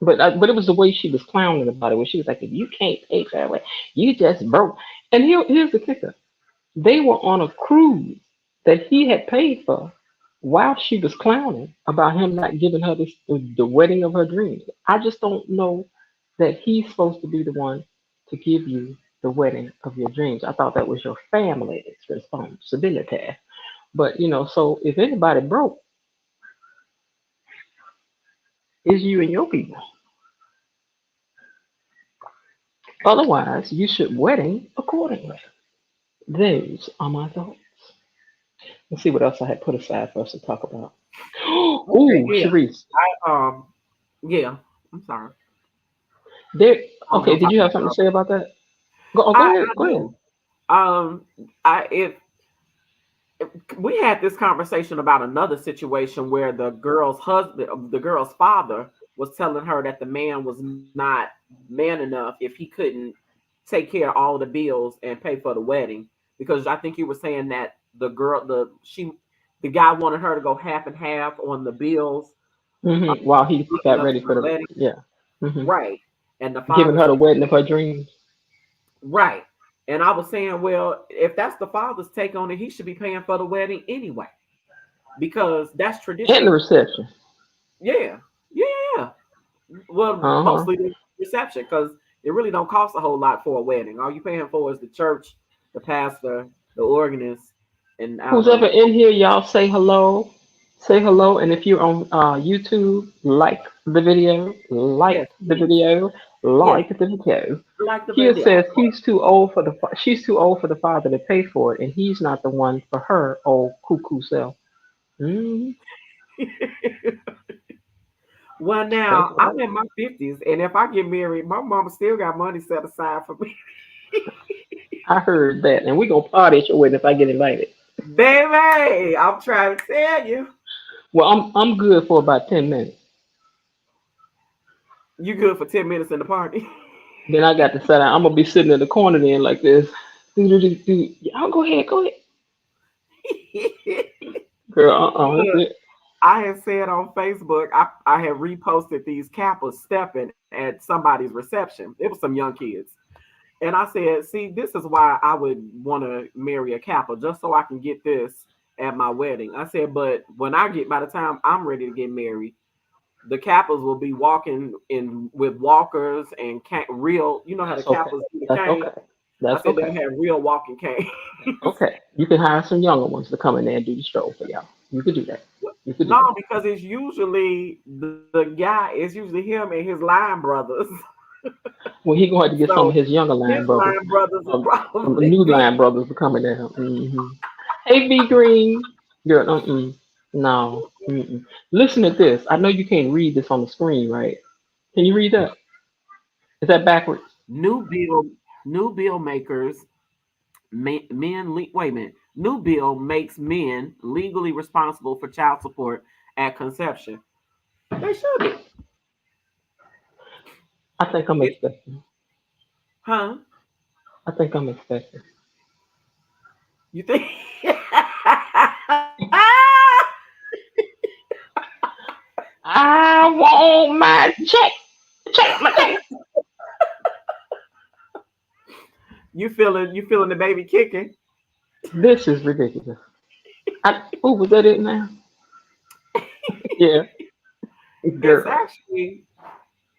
But it was the way she was clowning about it, where she was like, if you can't pay for it, you just broke. And here's the kicker. They were on a cruise that he had paid for while she was clowning about him not giving her the wedding of her dreams. I just don't know that he's supposed to be the one to give you the wedding of your dreams. I thought that was your family's responsibility. But so if anybody broke, it's you and your people. Otherwise, you should wedding accordingly. Those are my thoughts. Let's see what else I had put aside for us to talk about. Okay, Ooh, yeah. Sharice. Yeah. I'm sorry. There. I was Okay, gonna did talk you have about something to say something. about that? Go I ahead. Go ahead. do. Um, I if we had this conversation about another situation where the girl's father was telling her that the man was not man enough if he couldn't take care of all the bills and pay for the wedding. Because I think you were saying that the guy wanted her to go half and half on the bills, While he leading got up ready to for the the wedding. yeah. hmm Right. And the Giving father her said, the wedding of her dreams right. And I was saying, well, if that's the father's take on it, he should be paying for the wedding anyway, because that's and the traditional. reception. Yeah. Yeah. Yeah. Well, Uh huh. mostly the reception, because it really don't cost a whole lot for a wedding. All you paying for is the church, the pastor, the organist, and I don't Who's know. ever in here, y'all say hello. Say hello, and if you're on YouTube, like the video, Yes, please. Yes, like the video. like the Here video. says she's too old for the father to pay for it, and he's not the one for her old cuckoo self. Mm-hmm. Well, Say now I'm what? in my 50s, and if I get married, my mama still got money set aside for me. I heard that, and we gonna party at your wedding if I get invited. Baby, I'm trying to tell you. Well, I'm good for about 10 minutes. You good for 10 minutes in the party. Then I got to sit down. I'm gonna be sitting in the corner then like this. Do do do do. Y'all go ahead, girl. That's Look, it. I had said on Facebook, I had reposted these Kappas stepping at somebody's reception. It was some young kids. And I said, see, this is why I would want to marry a Kappa, just so I can get this at my wedding. I said, but by the time I'm ready to get married, the Kappas will be walking in with walkers and real, you know how the That's okay. Kappas do the That's cane? okay. I That's said, they'll okay. have real walking cane. That's okay. You can hire some younger ones to come in there and do the stroll for y'all. You could do that. You could do No, that. because it's usually the guy, it's usually him and his line brothers. Well, he going to get some So of his younger his line brothers, line brothers will some probably new be. line brothers are coming down. Hey, B Green, girl, no. Listen to this. I know you can't read this on the screen, right? Can you read that? Is that backwards? New bill, new bill makers, wait a minute. New bill makes men legally responsible for child support at conception. They should be. I think I'm It, expecting. huh? I think I'm expecting. You think? I want my check. Check my check. You feeling the baby kicking? This is ridiculous. Oh, was that it now? Yeah, It's girl. actually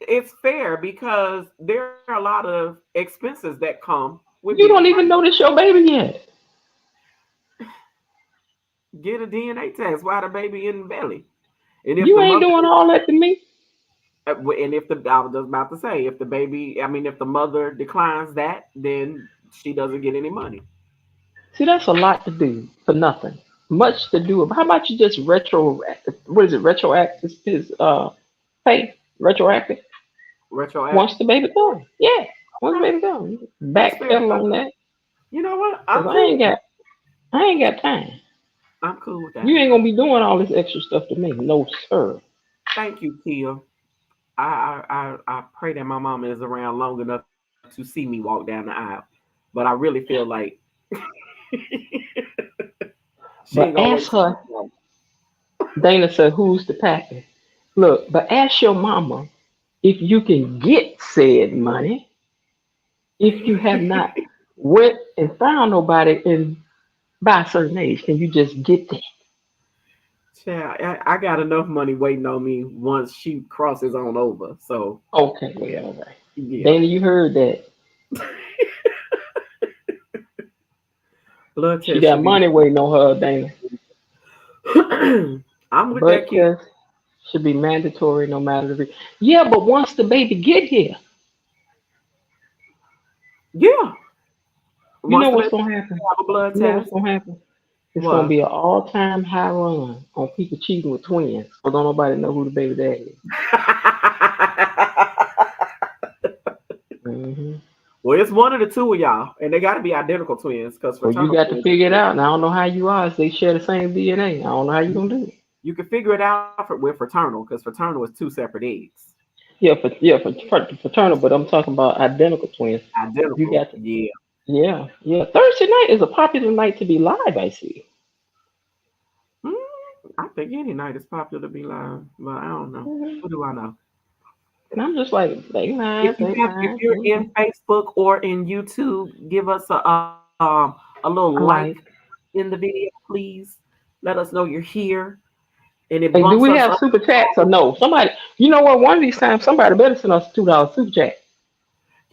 it's fair because there are a lot of expenses that come with You being don't even pregnant. know this your baby yet. Get a DNA test while the baby in the belly, and if You the ain't mother, doing all that to me. and if the I was just about to say, if the baby, I mean, if the mother declines that, then she doesn't get any money. See, that's a lot to do for nothing. Much to do. How about you just what is it? Retroactive his pay. Retroactive. Once Retroactive. the baby gone. Yeah. Once the Okay, baby gone. that's fair Backpedal enough. on that. You know what? Cause I'm cool with that. I ain't got time. I'm cool with that. You ain't gonna be doing all this extra stuff to me. No, sir. Thank you, Kia. I pray that my mama is around long enough to see me walk down the aisle. But I really feel like she ain't But gonna wait ask till I'm her, gone. Dana said, who's the pappy? Look, but ask your mama if you can get said money if you have not went and found nobody in by a certain age. Can you just get that? Child, I got enough money waiting on me once she crosses on over. So Okay, well, all right. yeah, Dana, you heard that. blood She test got should be. money waiting on her, Dana. I'm with that Blood kid. test should be mandatory no matter the Yeah, but once the baby get here, Yeah, you once know the what's baby gonna happen? have a blood You know what's test. gonna happen? It's gonna What? be an all-time high run on people cheating with twins. So don't nobody know who the baby daddy is. hmm Well, it's one of the two of y'all, and they got to be identical twins because Well, you fraternal got to twins. figure it out. And I don't know how you are. If they share the same DNA. I don't know how you You, gonna do it. you can figure it out with fraternal because fraternal is two separate eggs. For fraternal, but I'm talking about identical twins. You Identical, got to. yeah. Yeah. Thursday night is a popular night to be live. I see. Mm, I think any night is popular to be live, but I don't know. hmm What do I know? And I'm just like, late If night, you late have, if night. you're in Facebook or in YouTube, give us a little I like like. in the video, please. Let us know you're here, and it Hey, do bumps we us have up. super chats or no? Somebody, you know what? One of these times, somebody better send us $2 super chat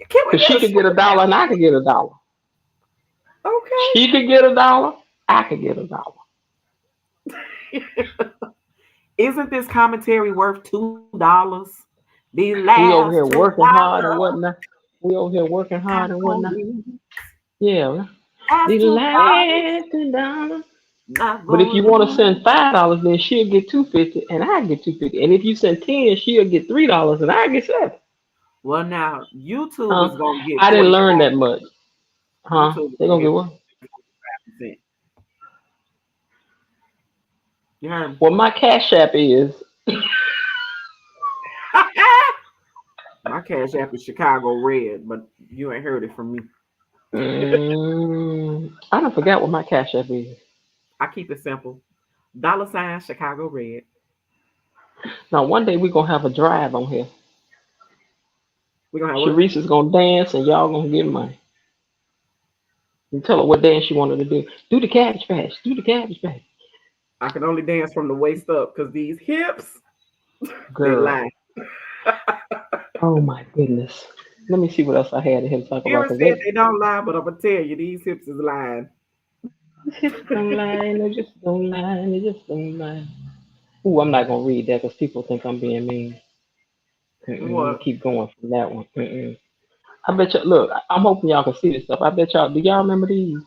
Can we because get she a could get super a dollar and I could get a dollar. chat? She could get a dollar. I could get a dollar. Okay. Isn't this commentary worth $2? These We last over here two working hard and dollars. whatnot. We over here working hard I'm and gonna whatnot. lose. Yeah, the Last $2. last $2. Not But if gonna you want to lose. send $5, then she'll get 250 and I get 250. And if you send 10, she'll get $3 and I get 7. Well, now YouTube is Huh? gonna get I didn't learn 45. that much. Huh? YouTube is They gonna gonna get get what? 45%. You heard me? Well, my cash app is. My cash app is Chicago Red, but you ain't heard it from me. I don't forget what my cash app is. I keep it simple. $ Chicago Red. Now, one day we're gonna have a drive on here. We're gonna have what? Sharice is gonna dance and y'all gonna get money. You tell her what dance you want her to do. Do the cabbage patch. Do the cabbage patch. I can only dance from the waist up because these hips, they Girl. lie. Oh my goodness. Let me see what else I had in here to talk about. Karen Cause said they don't lie, but I'm gonna tell you, these hips is lying. these hips don't lie. They just don't lie. They just don't lie. Ooh, I'm not gonna read that because people think I'm being mean. I'm What? keep going from that one. I bet you. Look, I'm hoping y'all can see this stuff. I bet y'all. Do y'all remember these?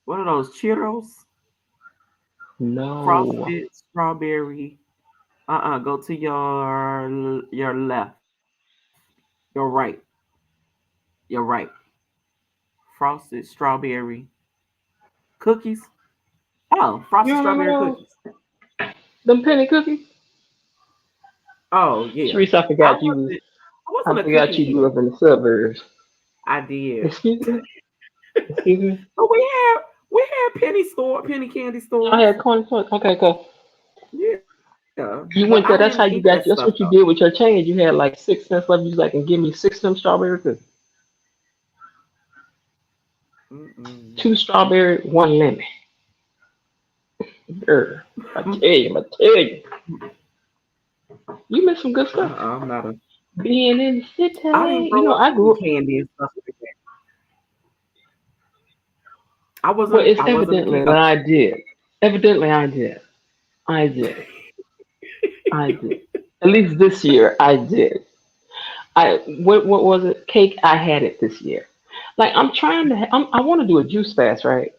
What are those Cheetos? No. Frosted strawberry. Go to your left. Your right. Your right. Frosted strawberry cookies. Oh, You frosted don't remember strawberry those? cookies. Them penny cookies? Oh yeah. Sharice, I I forgot you was. wasn't. I wasn't I a forgot cookie you grew eater. up in the suburbs. I did. Excuse me. Excuse me. But we had penny candy Y'all stores. had corn flakes. Okay, cause Yeah. But I you didn't went there. eat That's that how you stuff got. though. That's what you did with your change. You had like 6 cents left. You was like, and give me 6 of them strawberry cookies. Mm-mm. 2 strawberry, 1 lemon. Girl, I tell you, you missed some good stuff. I'm not a. Being in the I didn't city, grow up I grew eating up. candy and stuff like that. I Well, wasn't. it's I wasn't a evidently kid. that I did. Evidently, I did. I did. I did. At least this year, I did. What was it? Cake. I had it this year. Like I'm trying to. I want to do a juice fast, right?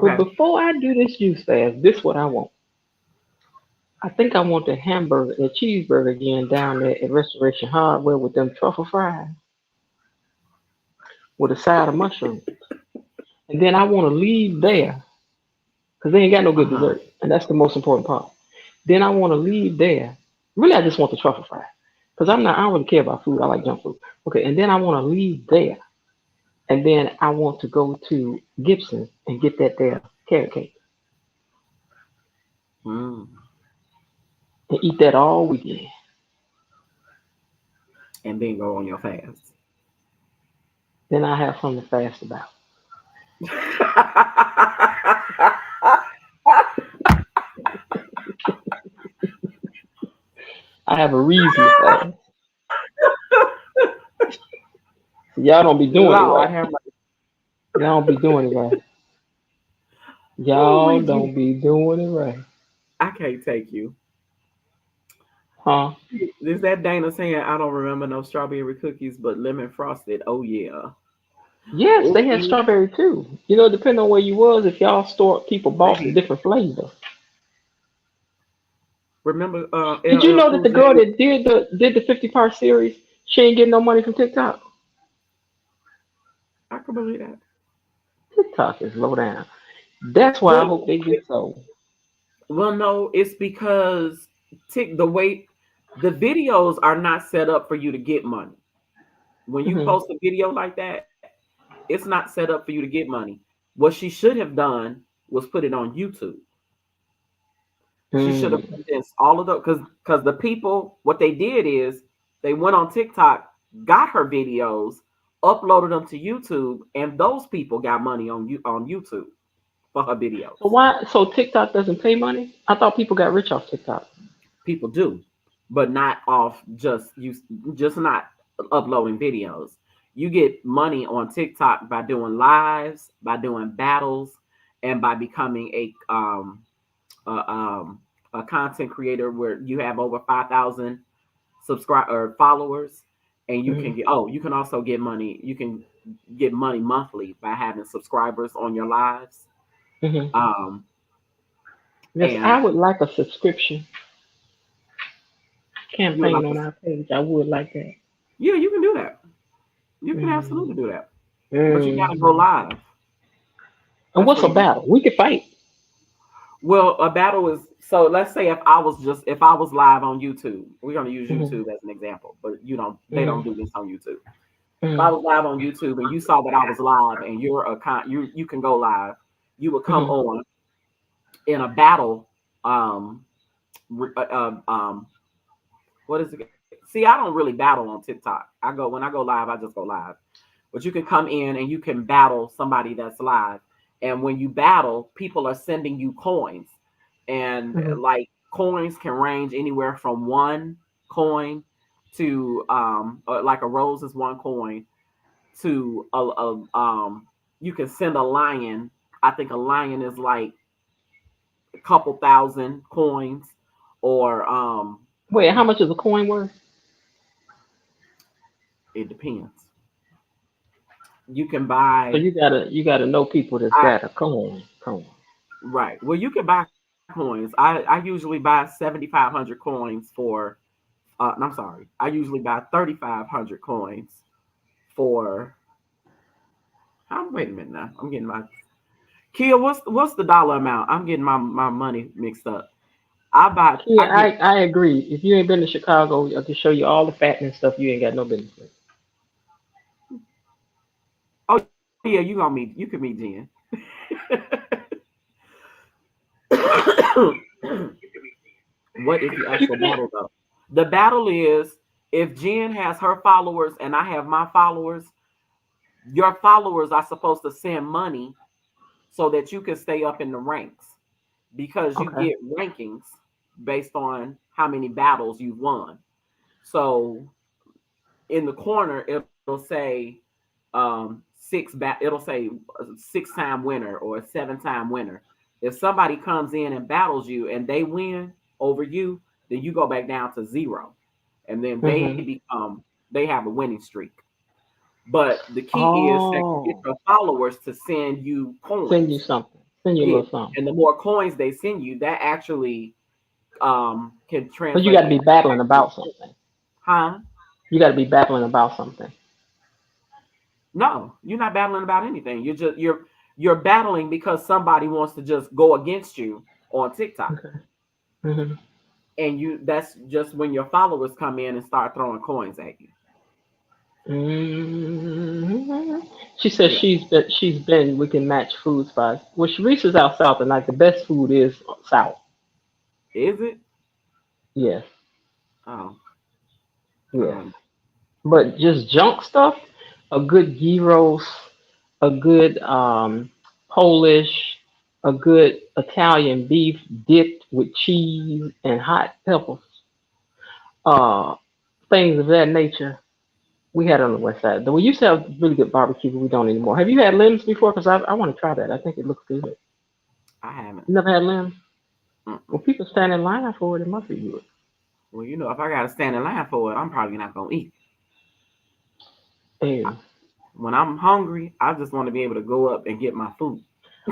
But Okay. before I do this juice fast, this what I want. I think I want the hamburger, the cheeseburger again down there at Restoration Hardware with them truffle fries with a side of mushroom. And then I want to leave there because they ain't got no Uh good huh. dessert, and that's the most important part. Then I want to leave there. Really, I just want the truffle fry because I'm not. I don't really care about food. I like junk food. Okay, and then I want to leave there, and then I want to go to Gibson and get that there carrot cake Mm. and eat that all weekend. And then go on your fast. Then I have something to fast about. I have a reason to fast. So y'all don't be doing it Lord right. have mercy. Y'all don't be doing it right. Oh, Y'all don't be doing it right. I can't take you. Huh? Is that Dana saying I don't remember no strawberry cookies, but lemon frosted? Oh yeah. Yes, Oh they had yeah, strawberry too. Depending on where you was, if y'all store people bought the baby. different flavors. Remember Did you LL know that Cool the J? girl that did the 50-part series, she ain't getting no money from TikTok? I can believe that. TikTok is low down. That's why I Well, hope they get sold. well, no, it's because the way the videos are not set up for you to get money. When you Hmm. post a video like that, it's not set up for you to get money. What she should have done was put it on YouTube. She should have Mm. condensed all of the because the people what they did is they went on TikTok, got her videos, uploaded them to YouTube, and those people got money on YouTube for her So videos. why? So TikTok doesn't pay money? I thought people got rich off TikTok. People do, but not off just not uploading videos. You get money on TikTok by doing lives, by doing battles, and by becoming a, a content creator where you have over 5,000 subscribe or followers, and you can Hmm. get you can also get money. You can get money monthly by having subscribers on your lives. Hmm. Um, Yes, I and would like a subscription you would campaign like to, on our page. I would like that. yeah, you can do that. You can Mm. absolutely do that, but you got to go Hmm. live. And That's what's where a you. battle? We could fight. Well, a battle is so. Let's say if I was live on YouTube, we're gonna use Hmm. YouTube as an example, but they don't Hmm. do this on YouTube. If I Hmm. was live on YouTube and you saw that I was live and you can go live, you would come Hmm. on in a battle. Um, re- what is it? See, I don't really battle on TikTok. When I go live, I just go live. But you can come in and you can battle somebody that's live. And when you battle, people are sending you coins. And Hmm. like coins can range anywhere from 1 coin to like a rose is 1 coin to you can send a lion. I think a lion is like a couple thousand coins or Wait, how much is a coin worth? It depends. You can So buy you gotta know people that's I got a coin. right. Well, you can buy coins. I usually buy 7,500 coins for. I'm sorry. I usually buy 3,500 coins for. Wait a minute now. I'm getting my Kia. What's the dollar amount? I'm getting my money mixed up. Yeah, I get. I agree. If you ain't been to Chicago, I can show you all the fattening stuff you ain't got no business with. Oh yeah, you can meet Jen. What is the You actual can. battle though? The battle is if Jen has her followers and I have my followers, your followers are supposed to send money so that you can stay up in the ranks because you Okay. get rankings based on how many battles you've won. So in the corner, it'll say it'll say a 6-time winner or a 7-time winner. If somebody comes in and battles you and they win over you, then you go back down to 0. And then Mhm. they have a winning streak. But the key is that you get Oh, your followers to send you send you coins. something. Send you a Yeah. little something. And the more coins they send you, that actually can But you got translate to be into battling actual, about something. huh? You got to be battling about something. No, you're not battling about anything. You're battling because somebody wants to just go against you on TikTok. Okay. Mhm. And that's just when your followers come in and start throwing coins at you. Mhm. She says Yeah. she's been. We can match food spots. Well, Sharice is out south, and like the best food is south. Is it? Yes, Oh, I yes. don't know. But just junk stuff. A good gyros, a good Polish, a good Italian beef dipped with cheese and hot peppers. Uh, things of that nature. We had on the west side. Though we used to have really good barbecue, but we don't anymore. Have you had limbs before? Because I want to try that. I think it looks good. I haven't. You never had limbs? Well, Mm-mm. people stand in line for it. It must be good. Well, if I got to stand in line for it, I'm probably not going to eat. Hey, When I'm hungry, I just want to be able to go up and get my food.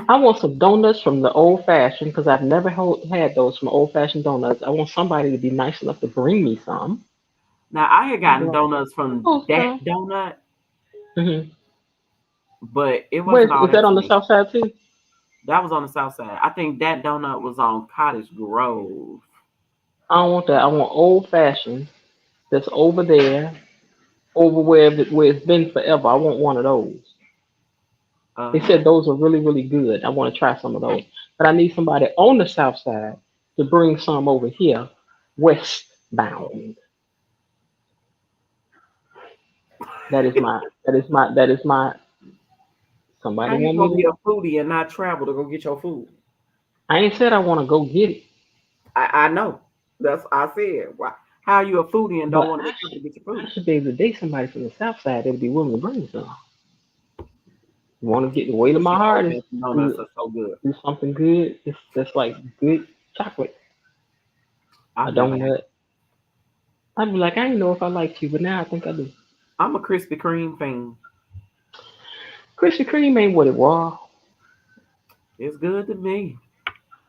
I want some donuts from the old fashioned because I've never had those from old fashioned donuts. I want somebody to be nice enough to bring me some. Now, I had I'd be gotten like, donuts from oh, that sir. donut, Mm-hmm. but it Where wasn't all is that that to on the me. south side too? That was on the south side. I think that donut was on Cottage Grove. I don't want that. I want old fashioned that's over there, over where it's been forever. I want one of those. They Uh, said those are really, really good. I want to try some of those. But I need somebody on the south side to bring some over here, westbound. That is my how somebody you want me gonna be to a foodie and not travel to go get your food? I ain't said I want to go get it, I know. That's I said. Why? How you a foodie and don't but want to I travel to should get your I food? should be able to date somebody from the south side that'll be willing to bring some. Want to get the weight of But my you know, heart is Old donuts do, are so good. do something good. It's that's like good chocolate. A I've never had. donut. I'd be like, I didn't know if I liked you, but now I think I do. I'm a Krispy Kreme fan. Krispy Kreme ain't what it was. It's good to me.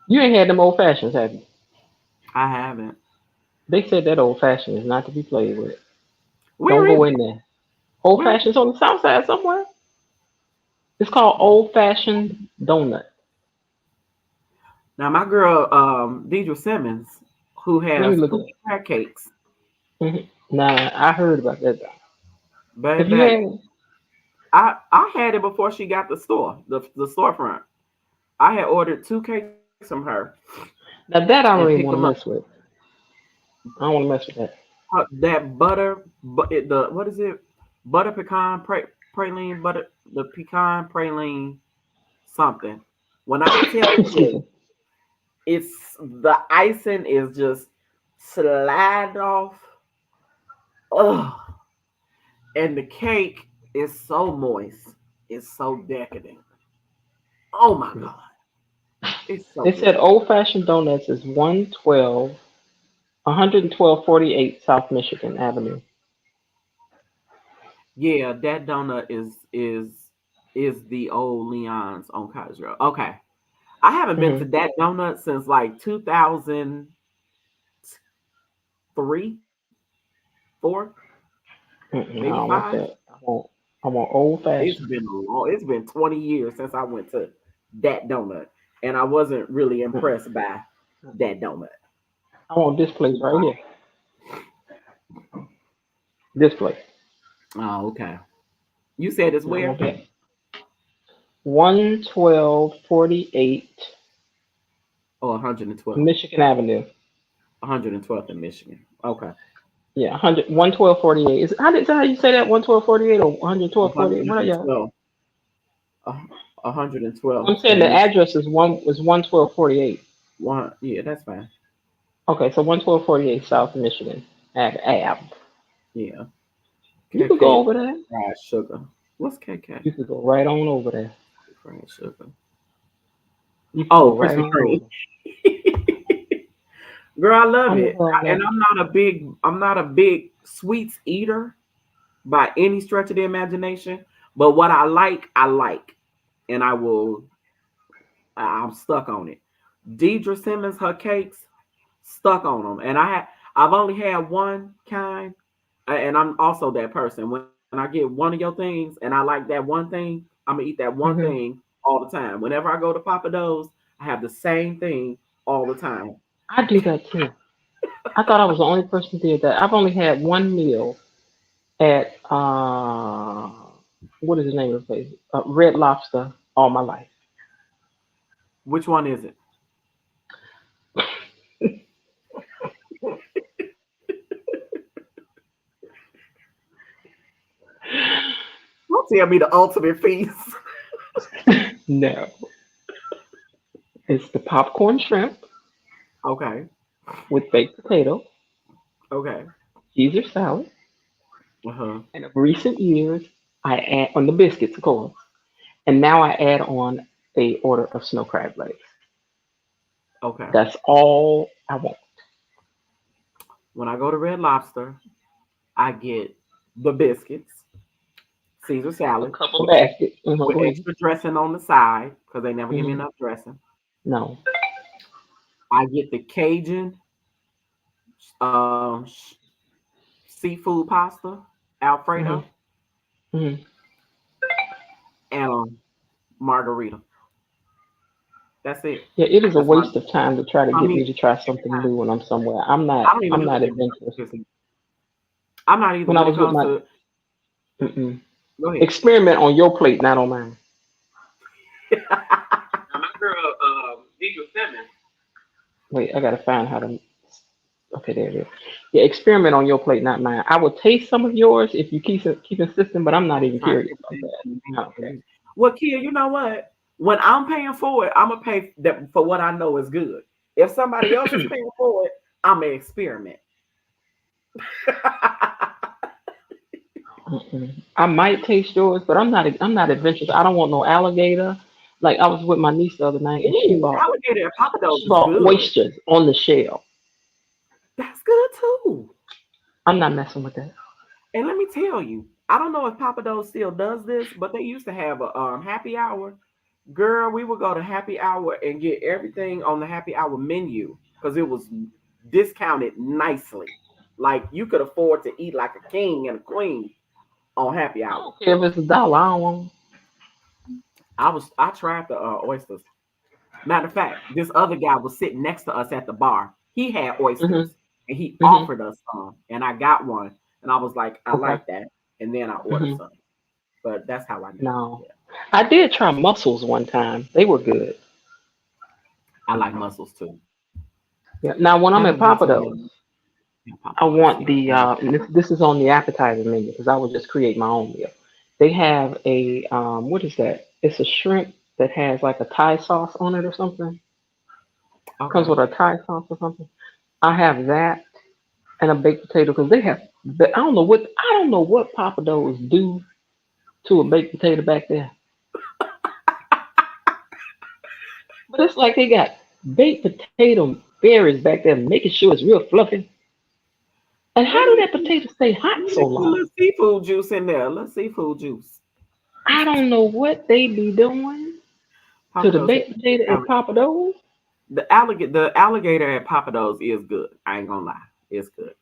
You ain't had them old fashions, have you? I haven't. They said that old fashioned is not to be played with. Where Don't is go it? in there. Old Where? fashioned's on the south side somewhere. It's called old fashioned donut. Now my girl, Deidre Simmons, who Let me has look it two up. crab cakes, Nah, I heard about that. Have you baby. had? I had it before she got the storefront. I had ordered 2 cakes from her Now and that I picked don't them even up. want to mess with. I don't want to mess with that. That butter, but the what is it? Butter pecan praline butter, the pecan praline something. When I tell Excuse you, me. it's the icing is just slide off. Ugh, and the cake is so moist. It's so decadent. Oh my god, it's so They said good. old fashioned donuts is 112, 11248 South Michigan Avenue. Yeah, that donut is the old Leon's on Cottage Road. Okay. I haven't been to Mm-hmm. that donut since like 2003, 4, Mm-mm, I maybe don't want 5. that. I want old It's fashioned. been a long, it's been 20 years since I went to that donut. And I wasn't really Mm-mm. impressed by that donut. I want this place right here. This place. Oh, okay. You said it's I want where? that. 11248 Oh, 112. Michigan Avenue. 112th in Michigan. Okay. Yeah, 100, 11248. Is that how you say that? 11248 or 11248? What are y'all? 112. Uh, 112th I'm saying in the Michigan. address is 11248. Yeah, that's fine. Okay, so 11248 South Michigan Ave. Yeah. You could go KK over there. fried sugar. What's KK? You could go right on over there. Fried sugar. You could Oh, go right Krispy on Kreme. over. Girl, I I love know it. where I And love it. I'm not a big sweets eater by any stretch of the imagination. But what I like. And I'm stuck on it. Deidre Simmons, her cakes, stuck on them. And I've only had one kind. And I'm also that person. When I get one of your things and I like that one thing, I'm gonna eat that one Hmm. thing all the time. Whenever I go to Papa Do's, I have the same thing all the time. I do that too. I thought I was the only person who did that. I've only had one meal at what is the name of the place? Red Lobster all my life. Which one is it? Don't tell me the ultimate feast. No, it's the popcorn shrimp Okay. with baked potato, Okay. Caesar salad, Uh-huh. and of recent years I add on the biscuits, of course, and now I add on a order of snow crab legs. Okay. That's all I want. When I go to Red Lobster, I get the biscuits, Caesar A salad couple baskets. with Go ahead. extra dressing on the side because they never give me Hmm. enough dressing. No. I get the Cajun um, sh- seafood pasta, Hmm. Alfredo, Hmm. and margarita. That's it. Yeah, it is a That's my waste of time to try to my get me meal to try every something time. new when I'm somewhere. I'm I not. don't even I'm do not it every adventurous. time. I'm not either When I when it was with comes my to. mm-mm. Go ahead. Experiment on your plate, not on mine. Now my girl, Deidre Simmons. Wait, I gotta find how to. Okay, there it is. Yeah, experiment on your plate, not mine. I will taste some of yours if you keep insisting, but I'm not even Trying to curious get about things that. on I don't care. me. Well, Kia, you know what? When I'm paying for it, I'm gonna pay that for what I know is good. If somebody else is paying for it, I'm gonna experiment. Mm-mm. I might taste yours, but I'm not. I'm not adventurous. I don't want no alligator. Like I was with my niece the other night, and Ooh, alligator at Papa Do's she is bought good. oysters on the shell. That's good too. I'm not messing with that. And let me tell you, I don't know if Papa Do's still does this, but they used to have a happy hour. Girl, we would go to happy hour and get everything on the happy hour menu because it was discounted nicely. Like you could afford to eat like a king and a queen on happy I hour. don't care if it's $1. I don't want. I tried the oysters. Matter of fact, this other guy was sitting next to us at the bar. He had Hmm. oysters and he Hmm. offered us some, and I got one, and I was like, I Okay. like that, and then I ordered Hmm. some. But that's how I know. No, Yeah, I did try mussels one time. They were good. I like mussels too. Yeah. Now when I'm at Haven't been Papa to many Do's, Papa I Do's want yet. the and this is on the appetizer menu because I would just create my own meal. They have a what is that? It's a shrimp that has like a Thai sauce on it or something. Comes Okay. with a Thai sauce or something. I have that and a baked potato because they have. I don't know what Papa Do's do to a baked potato back there, but it's like they got baked potato berries back there, making sure it's real fluffy. And how do Let that potato stay hot me so put a long? little seafood juice in there. A little seafood juice. I don't know what they be doing to Papa the Do's. baked potato at Papa Do's. The alligator at Papa Do's is good. I ain't gonna lie. It's good.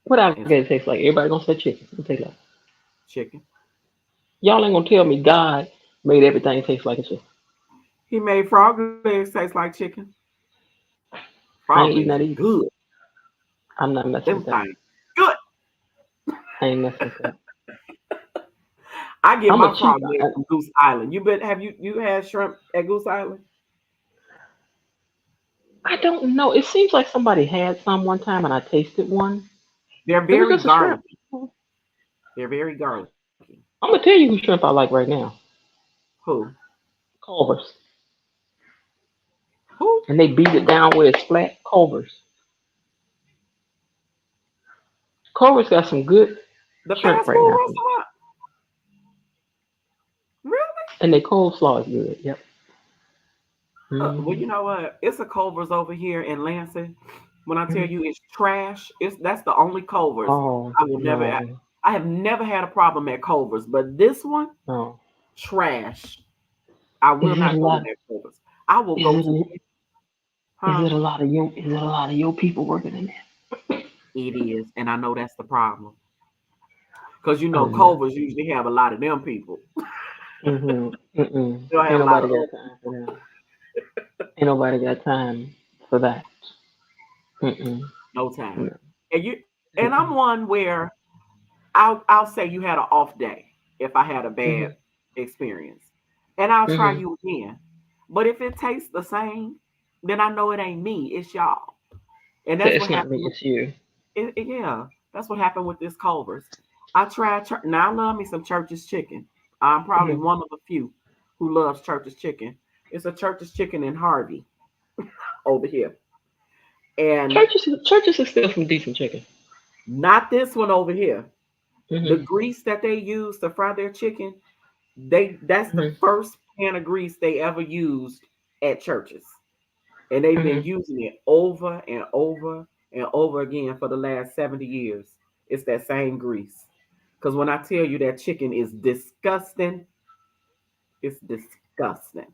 What It's alligator taste like? Everybody gonna say chicken. What taste like? chicken. Y'all ain't gonna tell me God made everything taste like a chicken. He made frog legs taste like chicken. Frog I ain't legs eating are that either. good. I'm not messing Them with that. things good. I ain't messing with that. I get I'm a my cheap. frog legs from Goose Island. You had shrimp at Goose Island? I don't know. It seems like somebody had some one time and I tasted one. They're It was very just a shrimp. garlicky. They're very garlicky. I'm gonna tell you who shrimp I like right now. Who? Culver's. Who? And they beat it down where it's flat. Culver's. Culver's got some good The shrimp fast right food now. restaurant? Really? And their coleslaw is good. Yep. Well, Hmm. you know what? It's a Culver's over here in Lansing. When I tell Hmm. you it's trash, that's the only Culver's Oh I will never. no, I have never had a problem at Culver's, but this one, no. trash. I will Is it a not go to lot? that Culver's. I will Is go it to, a, is huh? it a lot of yo? Is it a lot of yo people working in there? It is, and I know that's the problem because Oh yeah. Culver's usually have a lot of them people. Mhm. Mm. They don't Ain't have a lot nobody of got us. time for that. Ain't nobody got time for that. Mm. No time. No. And I'm Mm. one where I'll say you had an off day if I had a bad Mhm. experience, and I'll try Mhm. you again. But if it tastes the same, then I know it ain't me, it's y'all. And So that's it's what not me. happened with It's you. yeah, that's what happened with this Culver's. I tried now. I love me some Church's chicken. I'm probably Mhm. one of the few who loves Church's chicken. It's a Church's chicken in Harvey over here, and Churches is still some decent chicken. not this one over here. The Mhm. grease that they use to fry their chicken, that's the Mhm. first pan of grease they ever used at Church's. And they've been Mhm. using it over and over and over again for the last 70 years. It's that same grease. Because when I tell you that chicken is disgusting, it's disgusting.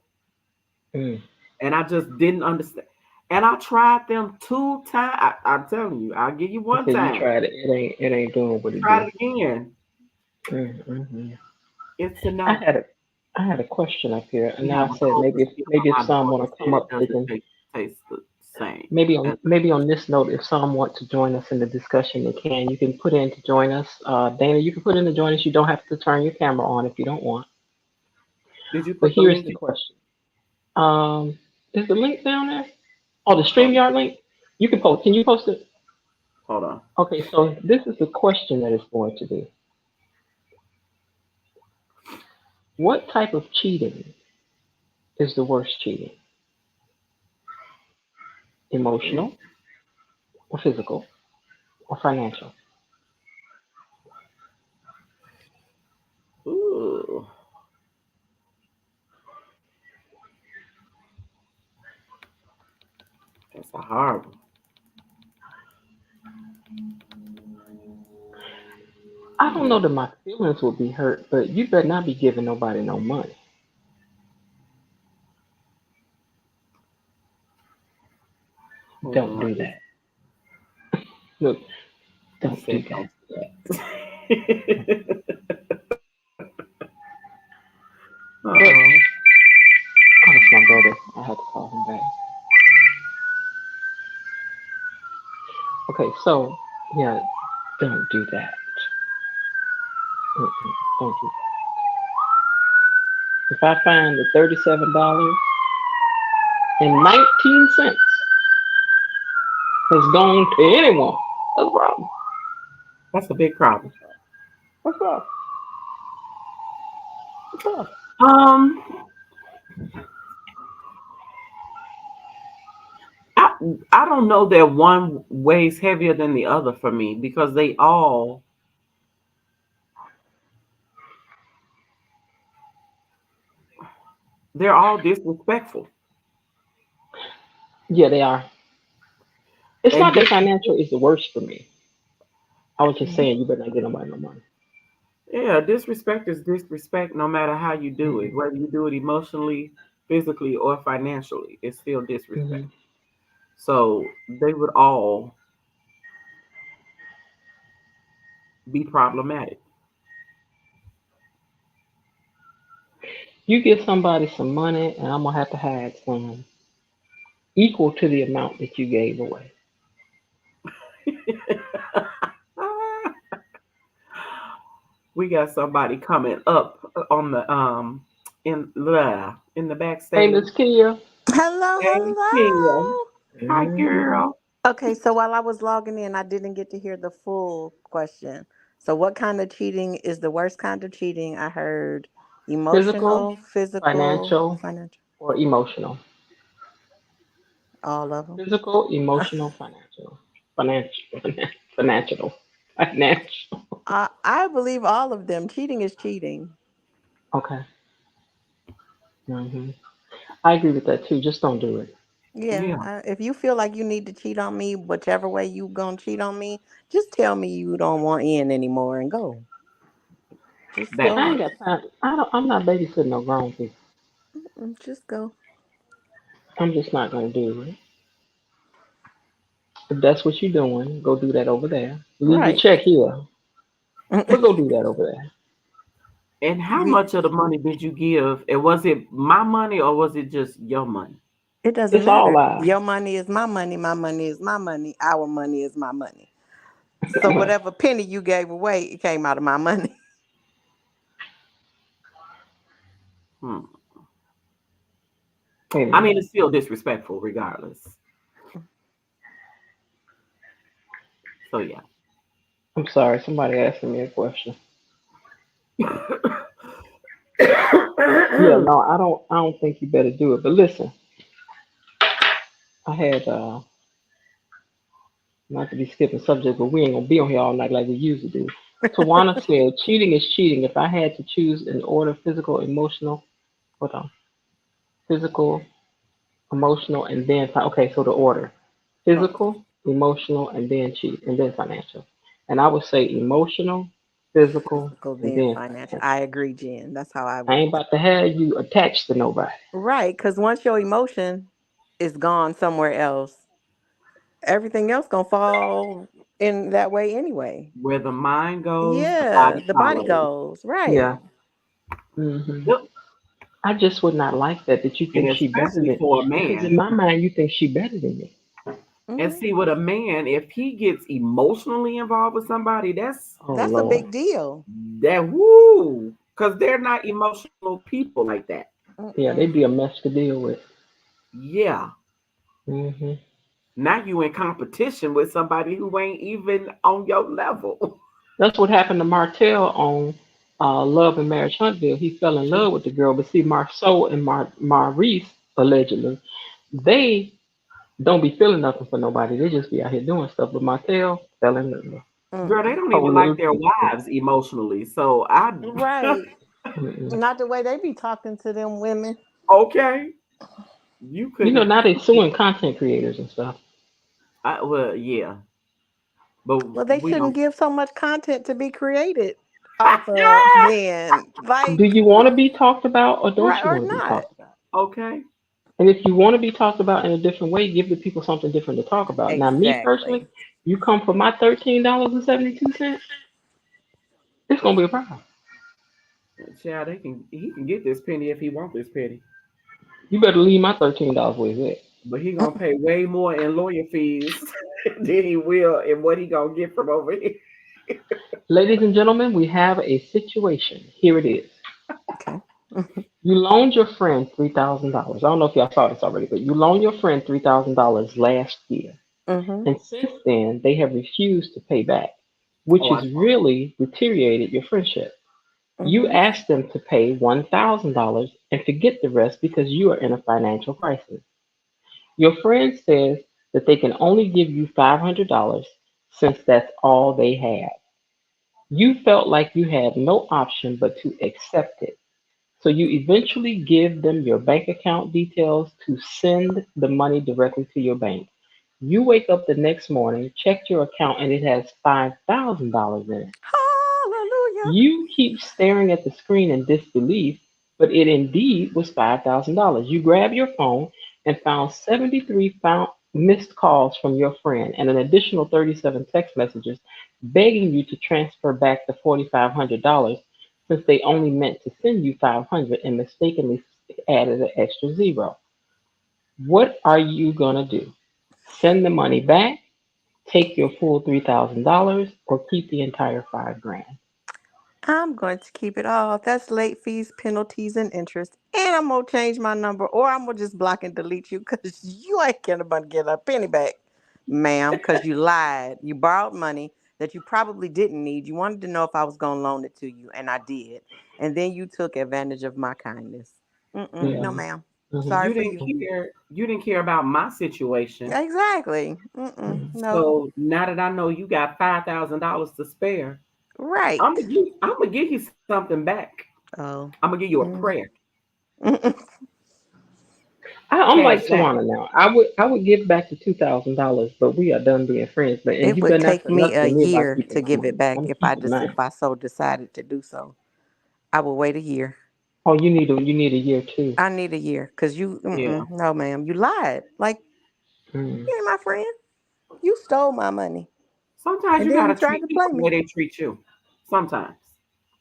Mm. And I just didn't understand. And I tried them 2 times. I'm telling you, I'll give you one So you time. tried it. It ain't doing what it Try do. it again. Mm. It's a I no. had a I had a question up here, and We now have I a said cold maybe if my some daughter want to said come it up, they doesn't can. taste the same. And Maybe on this note, if some want to join us in the discussion, they can. You can put in to join us. Dana, you can put in to join us. You don't have to turn your camera on if you don't want. did you But put the here's link the in? question. Is the link down there? Oh, the Hold StreamYard link? You can post. Can you post it? hold on. Okay, so this is the question that it's going to be. What type of cheating is the worst cheating? Emotional or physical or financial? Ooh, that's a hard one. I don't know that my feelings will be hurt, but you better not be giving nobody no money. Don't Hold do on. that. Look, He don't do said that. don't do that. But Uh-oh. oh, that's my brother. I had to call him back. Okay, so yeah, don't do that. Don't do that. If I find the $37.19 has gone to anyone, that's a problem. That's a big problem. That's a problem. That's a problem. Um, I I don't know that one weighs heavier than the other for me because they're all disrespectful. Yeah, they are. It's And not that this financial is the worst for me. I was just saying you better not get nobody no money. Yeah, disrespect is disrespect no matter how you do it. Mm-mm. Whether you do it emotionally, physically, or financially, it's still disrespect. Hmm. So they would all be problematic. You give somebody some money, and I'm gonna have to have some equal to the amount that you gave away. We got somebody coming up on the in the Hey, Miss backstage. Kia. Hello, Hey Kim. hello. Hi Hmm. girl. Okay, so while I was logging in, I didn't get to hear the full question. So, what kind of cheating is the worst kind of cheating? I heard Physical, emotional, physical, financial, financial, or emotional. all of them. Physical, emotional, financial, financial, financial. I believe all of them. Cheating is cheating. Okay. Hmm. I agree with that too. Just don't do it. Yeah, Yeah, if you feel like you need to cheat on me, whichever way you gonna cheat on me, just tell me you don't want in anymore and go. Just that I go. ain't part. got time. I don't. I'm not babysitting no grown people. Just go. I'm just not gonna do it. If that's what you're doing, go do that over there. Leave your Right. check here, but go do that over there. And how We. much of the money did you give? And was it my money or was it just your money? It doesn't It's all matter. lies. Your money is my money is my money, our money is my money. So whatever penny you gave away, it came out of my money. Hmm. I mean, Anyway, it's still disrespectful regardless. So yeah. I'm sorry. Somebody asking me a question. Yeah, no, I don't. I don't think you better do it. But listen, I had not to be skipping subject, but we ain't gonna be on here all night like we used to do. Tawana said, "Cheating is cheating. If I had to choose an order, physical, emotional, hold on, physical, emotional, and then okay, so the order, Oh, physical, emotional, and then cheat, and then financial. And I would say emotional, physical, physical and then then financial. financial. I agree, Jen. That's how I I would. ain't about to have you attached to nobody. Right, because once your emotion is gone somewhere else, everything else gonna fall in that way anyway. Where the mind goes, the Yeah, body the body follows. goes. Right. Yeah. Hmm. Yep. I just would not like that. That you And think she better especially than, for a because in man. my mind you think she better than me. And Hmm. see, with a man, if he gets emotionally involved with somebody, that's Oh That's a Lord. big deal. that woo. Because they're not emotional people like that. Yeah, they'd Mm-mm. be a mess to deal with. Yeah. Hmm. Now you in competition with somebody who ain't even on your level. That's what happened to Martell on Love and Marriage Huntville. He fell in love with the girl, but see, Marceau and Maurice allegedly, they don't be feeling nothing for nobody. They just be out here doing stuff. But Martell fell in love. Girl, they Mm-mm. don't Poor even little like their T. wives emotionally. So I Right. Mm-mm. Not the way they be talking to them women. okay. You You know, couldn't now they suing content creators and stuff. well, yeah. But Well, they we shouldn't don't give so much content to be created off of then. Do Like, you want to be talked about or don't right you or want to be not. talked about? okay. And if you want to be talked about in a different way, give the people something different to talk about. Now, me personally, Exactly. you come for my $13.72, it's gonna be a problem. Child, he can get this penny if he want this penny. You better leave my $13 where it's at. But he gonna pay way more in lawyer fees than he will in what he gonna get from over here. Ladies and gentlemen, we have a situation. Here it is. Okay. You loaned your friend $3,000. I don't know if y'all saw this already, but you loaned your friend $3,000 last year. Mm-hmm. And since then, they have refused to pay back, which Oh, I has really deteriorated your friendship. You Mm-hmm. ask them to pay $1,000 and forget the rest because you are in a financial crisis. Your friend says that they can only give you $500 since that's all they have. You felt like you had no option but to accept it. So you eventually give them your bank account details to send the money directly to your bank. You wake up the next morning, check your account, and it has $5,000 in it. Hallelujah. You keep staring at the screen in disbelief, but it indeed was $5,000. You grab your phone and found 73 missed calls from your friend and an additional 37 text messages begging you to transfer back the $4,500 since they only meant to send you 500 and mistakenly added an extra zero. What are you gonna do? Send the money back, take your full $3,000, or keep the entire 5 grand? I'm going to keep it all. That's late fees, penalties, and interest. And I'm going to change my number or I'm going to just block and delete you because you ain't going to get a penny back, ma'am, because you lied. You borrowed money that you probably didn't need. You wanted to know if I was going to loan it to you, and I did. And then you took advantage of my kindness. No, Yeah. ma'am. Mhm. Sorry You for didn't you. care. You didn't care about my situation. Exactly. Mhm. No. So now that I know you got $5,000 to spare, Right. I'm gonna give you something back. Oh. I'm gonna give you a Mm. prayer. I'm like Cash that. Tawana now. I would give back the $2,000, but we are done being friends. But and It you would better not take say me nothing a to me about year keeping to my give it money. back I'm if keeping mine. I so decided to do so. I will wait a year. Oh, you need a year too. I need a year because you, Yeah. no, ma'am, you lied. Like, Mm. you ain't my friend. You stole my money Sometimes and you then you gotta tried treat to play people the me. way they treat you. Sometimes.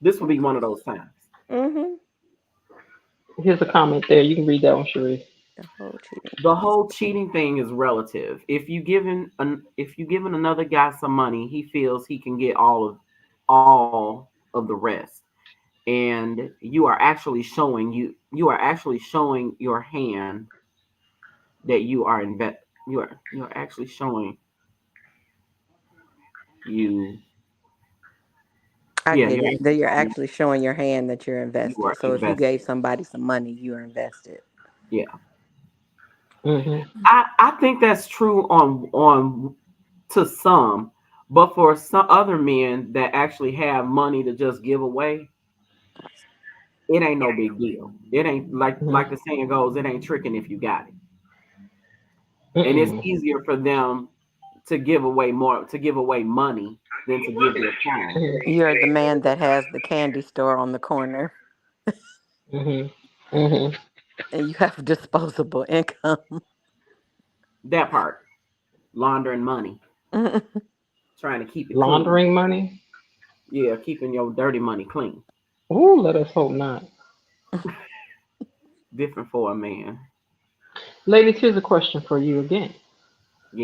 This will be one of those times. Mm-hmm. Here's a comment there. You can read that one, Sheree. The whole cheating The thing is whole cheating thing is relative. If you giving another guy some money, he feels he can get all of the rest. And you are actually showing your hand that you are actually showing you I yeah, get you're it. That actually you're showing actually showing your hand that you're you invested. are So if you gave invested. somebody some money, you're invested. Yeah. Hmm. I think that's true on to some, but for some other men that actually have money to just give away, it ain't no big deal. It ain't like Hmm. the saying goes, it ain't tricking if you got it. And it's Mm-mm. easier for them to give away money than to give their time. You're the man that has the candy store on the corner Hmm. Hmm. and you have disposable income. That part, laundering money, trying to keep it clean. Laundering money? Yeah, keeping your dirty money clean. Ooh, let us hope not. Different for a man. Ladies, here's a question for you again.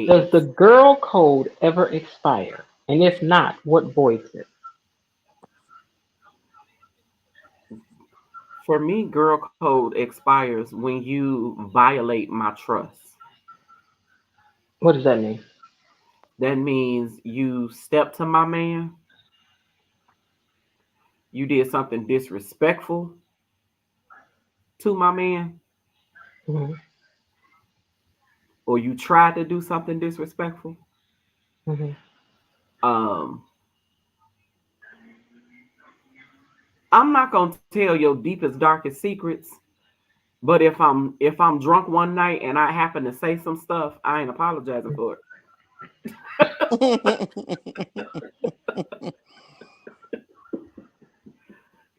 Does the Yes. girl code ever expire? And if not, what voids it? For me, girl code expires when you violate my trust. What does that mean? That means you stepped to my man, you did something disrespectful to my man, Hmm. or you tried to do something disrespectful. Hmm. Um, I'm not gonna tell your deepest, darkest secrets, but if I'm drunk one night and I happen to say some stuff, I ain't apologizing for it.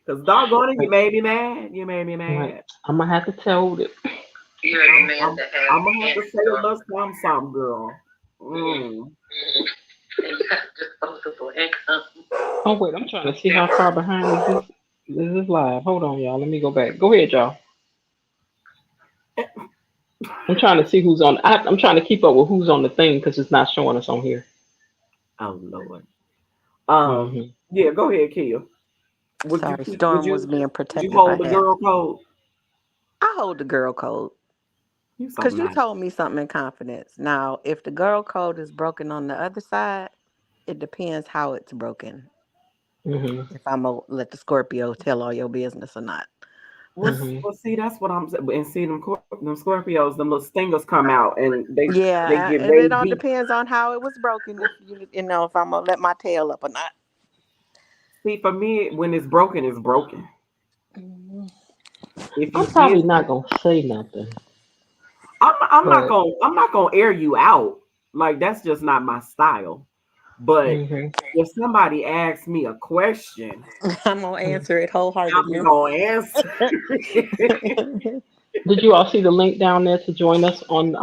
Cause doggone it, you made me mad. You made me Right. mad. I'm gonna have to tell it. You're the man I'm that has I'm the gonna have to candy say a store. little something, girl. Mm. And you have disposable income. Oh wait, I'm trying to see how far behind is this live. Hold on, y'all. Let me go back. Go ahead, y'all. I'm trying to see who's on. I'm trying to keep up with who's on the thing because it's not showing us on here. Oh Lord. Hmm. Yeah, go ahead, Kia. Would you Sorry, keep? Would Storm was you? being Would you protected by hold the hat. girl code? I hold the girl code You so because you nice. told me something in confidence. Now, if the girl code is broken on the other side, it depends how it's broken. Hmm. If I'm gonna let the Scorpio tell all your business or not. Hmm. Well, see, that's what I'm saying. And see, them Scorpios, them little stingers come out, and they Yeah, get and way it all deep. depends on how it was broken. If you know, if I'm gonna let my tail up or not. See, for me, when it's broken, it's broken. Mhm. If I'm you probably did, not gonna say nothing, I'm not but gonna air you out, Like that's just not my style. But Mm-hmm. if somebody asks me a question, I'm gonna answer it I'm wholeheartedly. gonna answer it. Did you all see the link down there to join us on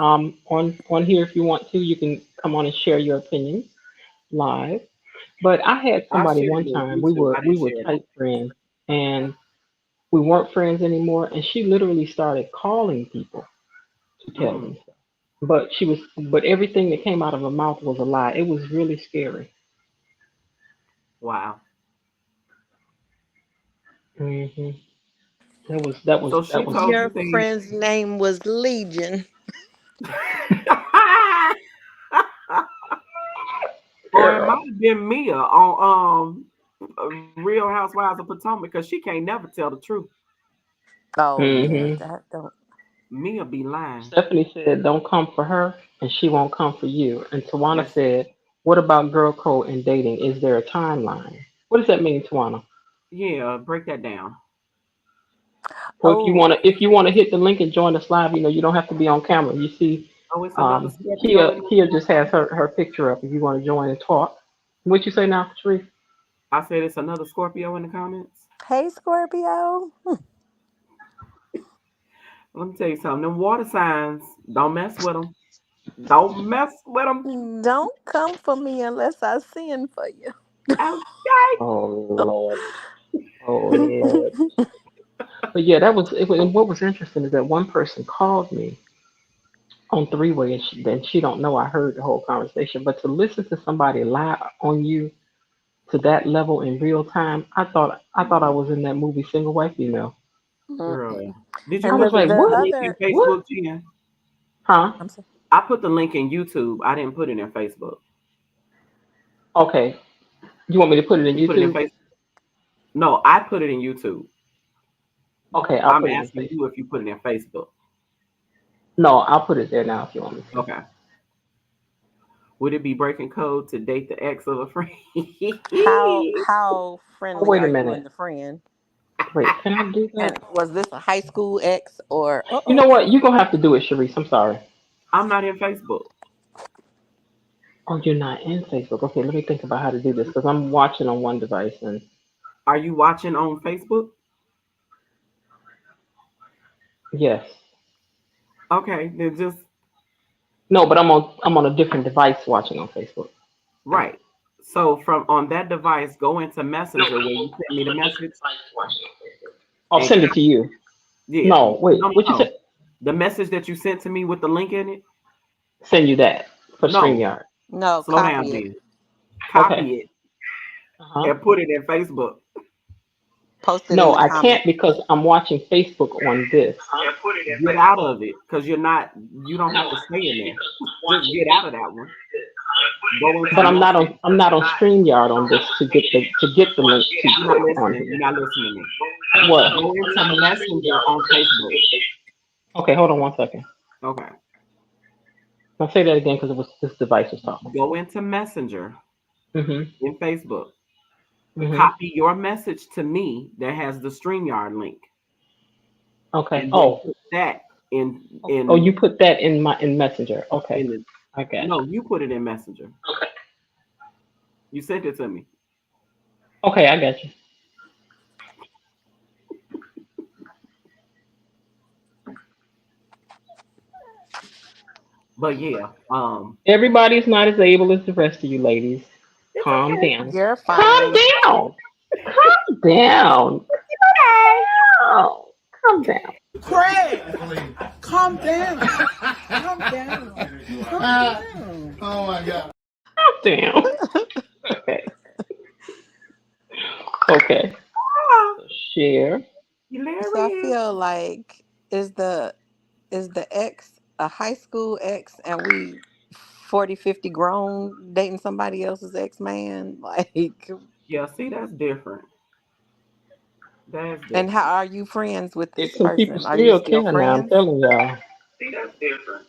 here? If you want to, you can come on and share your opinions live. But I had I somebody shared one it on time. We YouTube. were I we didn't were share it on. tight friends, and we weren't friends anymore. And she literally started calling people to tell Mm, them stuff. But everything that came out of her mouth was a lie. It was really scary. wow. Hmm. That was So that she was told you Your things. friend's name was Legion. Or it girl. might have been Mia on Real Housewives of Potomac because she can't never tell the truth. Oh yeah, Hmm. that don't. Mia be lying. Stephanie said, "Don't come for her, and she won't come for you." And Tawana Yes, said, "What about girl code and dating? Is there a timeline?" What does that mean, Tawana? yeah. Break that down. Well, Oh, if you wanna hit the link and join us live, you don't have to be on camera. You see, Oh, it's another Scorpio Kia in the. Kia just has her picture up. If you want to join and talk, what you say now, Sheree? I said it's another Scorpio in the comments. hey Scorpio. Let me tell you something. Them water signs, don't mess with them. Don't mess with them. Don't come for me unless I sin for you. Okay. Oh Lord, oh Lord. But yeah, that was it. And what was interesting is that one person called me on three way, and she don't know I heard the whole conversation. But to listen to somebody lie on you to that level in real time, I thought I was in that movie Single White Female. Mm-mm. Girl. Did you I And was put like, the the what? link in other, What? Facebook, Jen? Huh? I'm sorry. I put the link in YouTube. I didn't put it in Facebook. Okay. You want me to put it in You put it in YouTube? Facebook? No, I put it in YouTube. Okay, I'll I'm put it in asking you Facebook. if you put it in Facebook. No, I'll put it there now if you want me to. Okay. Would it be breaking code to date the ex of a friend? How Oh, friendly wait a are you and minute. the friend? Wait, can I do And that? was this a high school ex or? You know what? You're gonna have to do it, Sharice. I'm sorry. I'm not in Facebook. Oh, you're not in Facebook. Okay, let me think about how to do this because I'm watching on one device and Are you watching on Facebook? yes. Okay, then just No, but I'm on a different device watching on Facebook. right. So from on that device, go into No, Messenger but where I'm you on, sent me I'm the on a different message device watching on Facebook. I'll and send it to you. yeah, No, wait. no, What you no. said? The message that you sent to me with the link in it. Send you that for No, StreamYard. No, slow down, copy it. then. Okay. Copy it Uh-huh. and put it in Facebook. Post it in No, the I can't comments. because I'm watching Facebook on this. And put it in Get out of it because you're not. You don't have to stay in there. Just get out of that one. Go into But I'm not on Messenger. I'm not on StreamYard on this to get the link to You're not on listening. here. You're not listening to me. What? Go into Messenger on Facebook. Okay, hold on one second. Okay. I'll say that again because it was this device was talking. Go into Messenger Mhm. in Facebook. Mhm. Copy your message to me that has the StreamYard link, Okay. and then Oh. put that in Oh, in you put that in Messenger. Okay. in the. I got No, you. you put it in Messenger. Okay. You sent it to me. Okay, I got you. But yeah, Everybody's not as able as the rest of you ladies. it's Calm okay. down. You're Calm fine. down. Calm down. Calm Calm down. Craig, calm down. Calm down. Calm down. Calm down. Okay. Okay. Ah, So share. So I hilarious. feel like is the is the ex a high school ex and we 40, 50 grown dating somebody else's ex man? Like, Yeah, see, that's different. That's and how different. are you friends with this Some people person? Are you still still care now. I'm friends? telling y'all. See, that's different.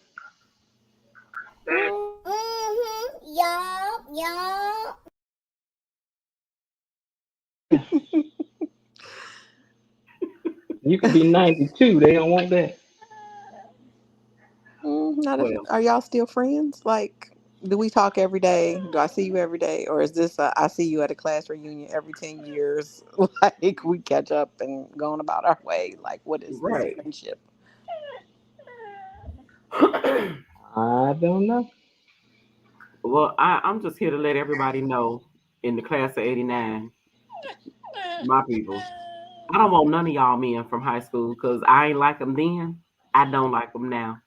That Mm-hmm. Yup, yup. You could be 92. They don't want that. Not if well, are y'all still friends? Like, Do we talk every day? Do I see you every day, or is this I see you at a class reunion every 10 years? Like we catch up and going about our way. Like what is this Right. friendship? I don't know. Well, I'm just here to let everybody know in the class of '89, my people. I don't want none of y'all men from high school because I ain't like them then. I don't like them now.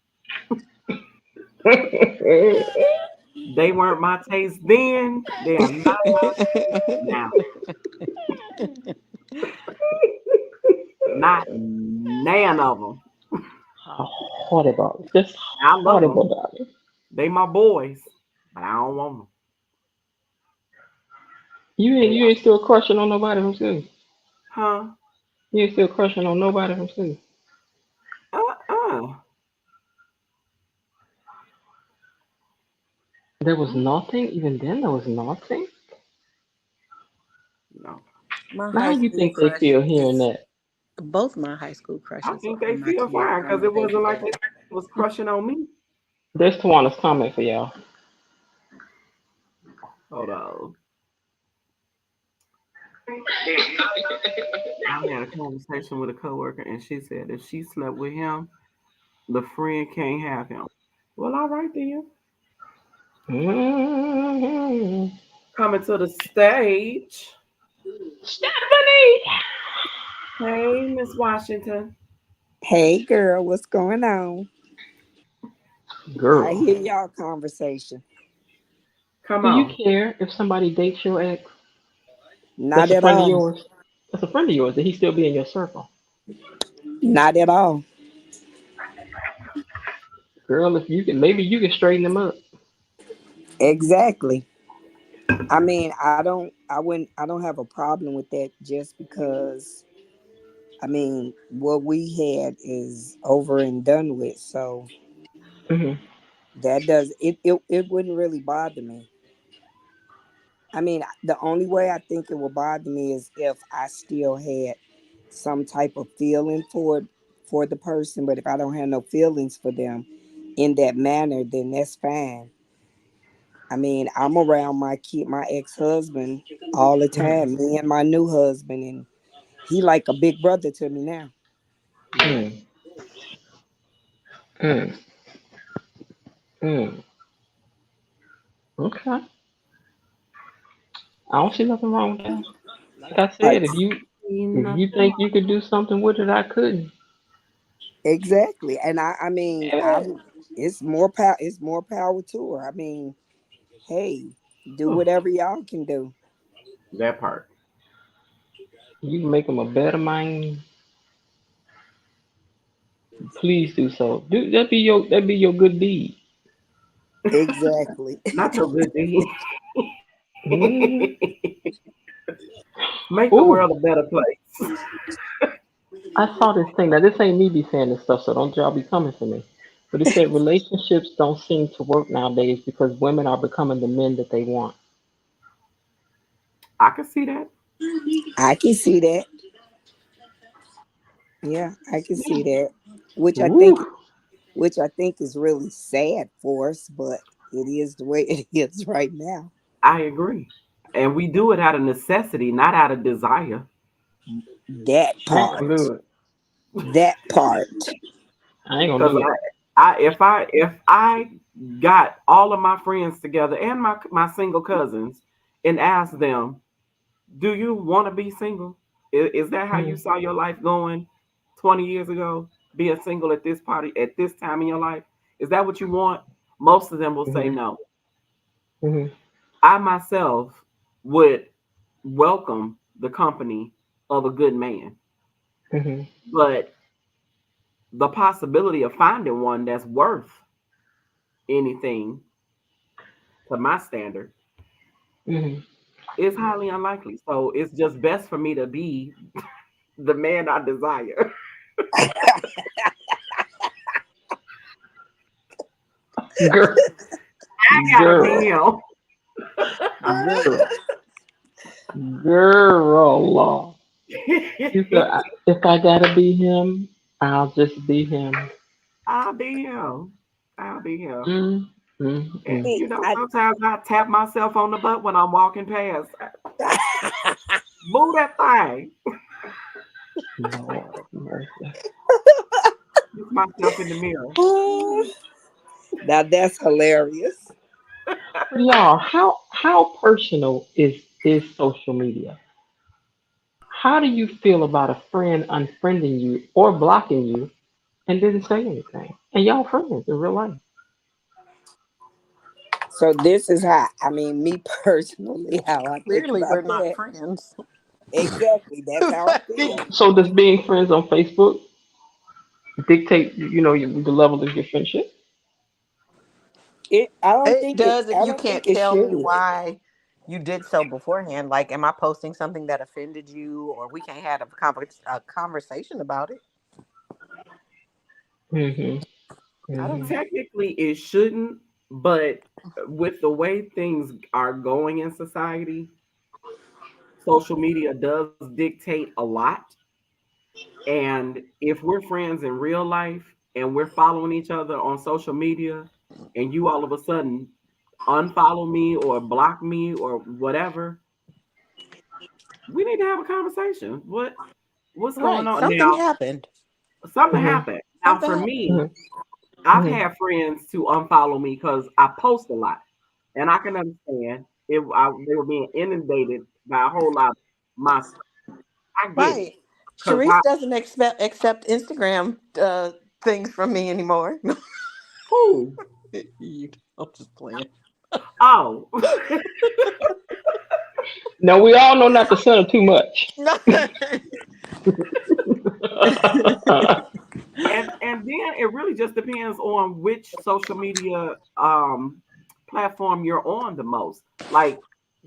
They weren't my taste then. They are not now. Not none of them. How horrible. Just I love them. horrible, darling. They my boys, but I don't want them. You ain't still crushing on nobody from school. Huh? You ain't still crushing on nobody from school. Uh-uh. There was nothing. Even then, there was nothing. No. My Now, high how you school think they feel hearing crushes. that? Both my high school I crushes think are they in my feel fine are because my it baby wasn't like daddy. they was crushing on me. There's Tawana's comment for y'all. Hold on. I had a conversation with a coworker and she said if she slept with him, the friend can't have him. Well, all right then. Mm-hmm. Coming to the stage. Stephanie, Hey, Miss Washington. Hey, girl, what's going on? I girl, hear y'all conversation. Come do you on. care if somebody dates your ex? Not That's a at friend of all. yours. That's a friend of yours. That he still be in your circle, Not at all. girl. If you can, maybe you can straighten them up. Exactly. I mean, I don't have a problem with that just because, I mean, what we had is over and done with. So Hmm. it wouldn't really bother me. I mean, the only way I think it would bother me is if I still had some type of feeling for the person, but if I don't have no feelings for them in that manner, then that's fine. I mean, I'm around my ex-husband all the Mm, time, me and my new husband, and he like a big brother to me now. Right. mm, mm, mm. Okay, I don't see nothing wrong with that. Like I Like said, if you Nothing. think you could do something with it, I couldn't. exactly, and I mean, Yeah. it's more power to her. I mean, hey, do Oh, whatever y'all can do. that part. You can make them a better man. Please do so. Do that be your good deed. Exactly. Not your good deed. Mm. Make the Ooh, world a better place. I saw this thing. Now this ain't me be saying this stuff, so don't y'all be coming for me. But it said relationships don't seem to work nowadays because women are becoming the men that they want. I can see that. I can see that. Yeah, I can see that. Which I think Ooh. which I think is really sad for us, but it is the way it is right now. I agree. And we do it out of necessity, not out of desire. That I ain't gonna part. do it. That part. I ain't gonna Because do it. if I got all of my friends together and my single cousins and asked them, "Do you want to be single? Is that how you Mm-hmm. saw your life going 20 years ago? Being single at this party at this time in your life? Is that what you want?" Most of them will say Mm-hmm. no. Mm-hmm. I myself would welcome the company of a good man, Mm-hmm. but the possibility of finding one that's worth anything to my standard Mm-hmm. is highly unlikely. So it's just best for me to be the man I desire. Girl, I gotta be girl, him. girl, girl. You said, if I gotta be him, I'll just be him. I'll be him. I'll be him. Mm. Mm-mm. And See, sometimes I tap myself on the butt when I'm walking past. Move that thing. Lord have mercy. Look myself in the mirror. now that's hilarious. But y'all, how personal is social media? How do you feel about a friend unfriending you or blocking you and didn't say anything? And y'all friends in real life. So this is how I mean, me personally, how I think Clearly, we're about not that. friends. Exactly, that's how I feel. So does being friends on Facebook dictate, the level of your friendship? I don't It think it. does if I you don't can't think it tell me should. why you did so beforehand. Like, am I posting something that offended you, or we can't have a conversation about it? Mm-hmm. I don't Mm-hmm. know. Technically, it shouldn't, but with the way things are going in society, social media does dictate a lot. And if we're friends in real life and we're following each other on social media, and you all of a sudden unfollow me or block me or whatever, we need to have a conversation. What's going Right. on Something now? happened. Something Mm-hmm. happened. Now, Something for happened. me, Mm-hmm. I've Mm-hmm. had friends to unfollow me because I post a lot, and I can understand if they were being inundated by a whole lot of my stuff. I get it Right. because Sharice doesn't accept Instagram things from me anymore. who? I'm just playing. Oh, Now we all know not to send them too much. and then it really just depends on which social media platform you're on the most. Like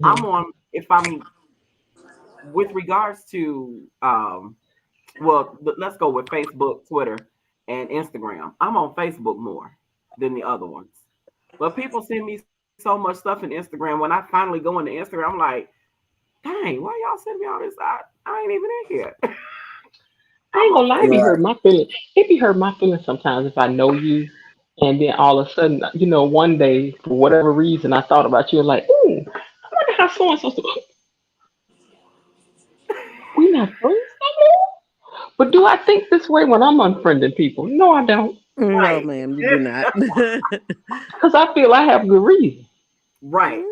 I'm on if I'm with regards to well, let's go with Facebook, Twitter, and Instagram. I'm on Facebook more than the other ones. But people send me so much stuff in Instagram. When I finally go into Instagram, I'm like, dang, why y'all send me all this? I ain't even in here. I I'm ain't on gonna lie, it be Facebook. Right. hurt my feelings. It be hurt my feelings sometimes if I know you, and then all of a sudden, one day for whatever reason, I thought about you and like, ooh, I wonder how so and so. We not friends no more. But do I think this way when I'm unfriending people? No, I don't, No, Right. ma'am, you do not. because I feel I have good reason. Right.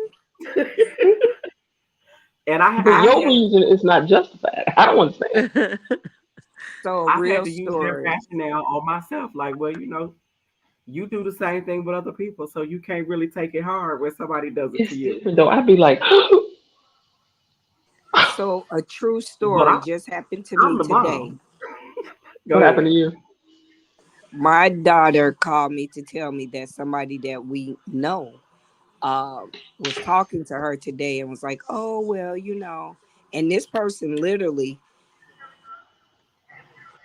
And But I've your had reason is not justified. I don't understand. So a I've had real to use their story. rationale on myself. Like, well, you do the same thing with other people, so you can't really take it hard when somebody does it to It's you. different though. I'd be like, So a true But story just happened to I'm me the today. mom. Go what happened to ahead. you? My daughter called me to tell me that somebody that we know was talking to her today and was like, "Oh well, and this person literally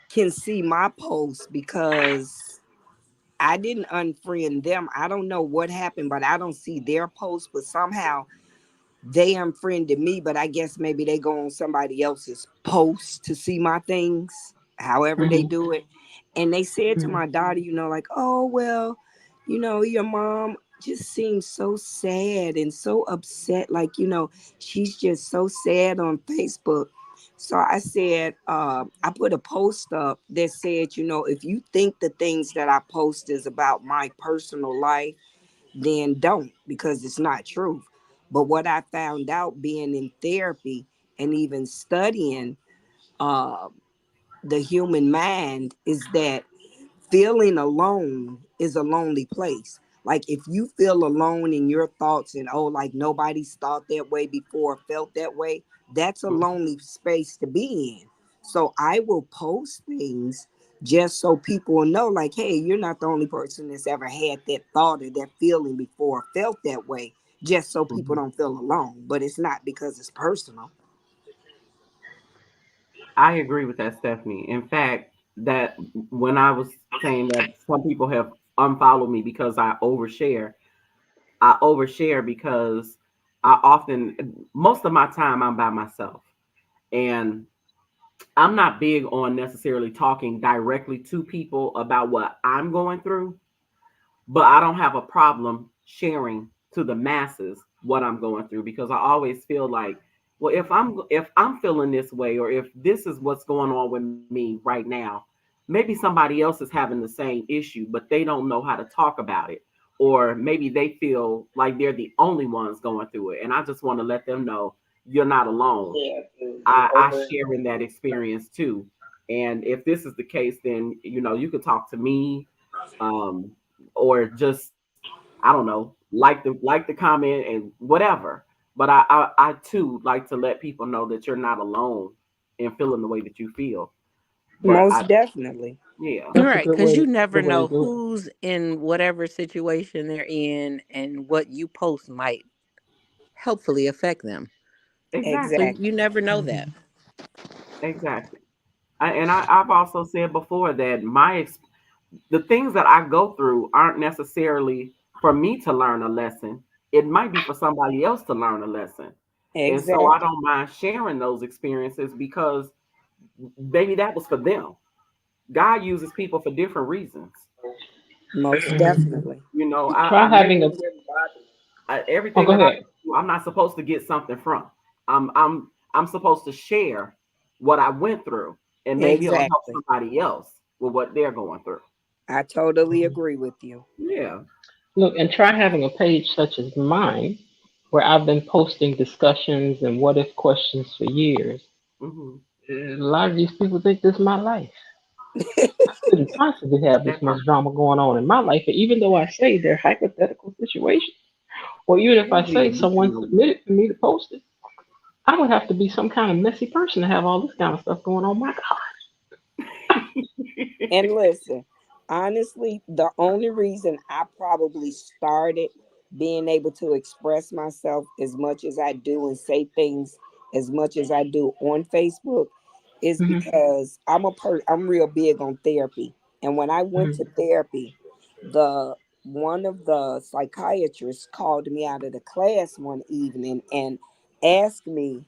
can see my post because I didn't unfriend them. I don't know what happened, but I don't see their post. But somehow they unfriended me. But I guess maybe they go on somebody else's post to see my things, however they Hmm. do it. And they said to Hmm. my daughter, like, oh, well, your mom just seems so sad and so upset. Like, she's just so sad on Facebook. So I said, I put a post up that said, if you think the things that I post is about my personal life, then don't, because it's not true. But what I found out being in therapy and even studying uh, the human mind is that feeling alone is a lonely place. Like if you feel alone in your thoughts and oh, like nobody's thought that way before, felt that way, that's a lonely space to be in. So I will post things just so people will know, like, hey, you're not the only person that's ever had that thought or that feeling before, felt that way, just so people Mhm. don't feel alone. But it's not because it's personal. I agree with that, Stephanie. In fact, that when I was saying that some people have unfollowed me because I overshare because most of my time, I'm by myself. And I'm not big on necessarily talking directly to people about what I'm going through, but I don't have a problem sharing to the masses what I'm going through, because I always feel like, well, if I'm feeling this way, or if this is what's going on with me right now, maybe somebody else is having the same issue, but they don't know how to talk about it, or maybe they feel like they're the only ones going through it, and I just want to let them know you're not alone. I share in that experience too. And if this is the case, then you could talk to me, um, or just, I don't know, like the comment and whatever. But I too like to let people know that you're not alone in feeling the way that you feel. But Most definitely. yeah, That's a Right, good because you way. never Good way to know do it. who's in whatever situation they're in and what you post might helpfully affect them. So exactly, you Exactly. never know that. Hmm. exactly. I've also said before that the things that I go through aren't necessarily for me to learn a lesson. It might be for somebody else to learn a lesson. And so I Exactly. don't mind sharing those experiences, because maybe that was for them. God uses people for different reasons. Most Hmm. definitely. Try having a. Oh, Everything go that I ahead. do, I'm not supposed to get something from. I'm supposed to share what I went through, and maybe it'll help Exactly. somebody else with what they're going through. I totally Mhm. agree with you. Yeah. Look, and try having a page such as mine, where I've been posting discussions and what if questions for years. Hmm. A lot of these people think this is my life. I couldn't possibly have this That much part. drama going on in my life. And even though I say they're hypothetical situations, or even if They I don't say even mention someone no. submitted for me to post it, I would have to be some kind of messy person to have all this kind of stuff going on. My And listen, honestly, the only reason I probably started being able to express myself as much as I do and say things as much as I do on Facebook is God. because I'm real big on therapy. And when I went to Hmm. therapy, the one of the psychiatrists called me out of the class one evening and asked me,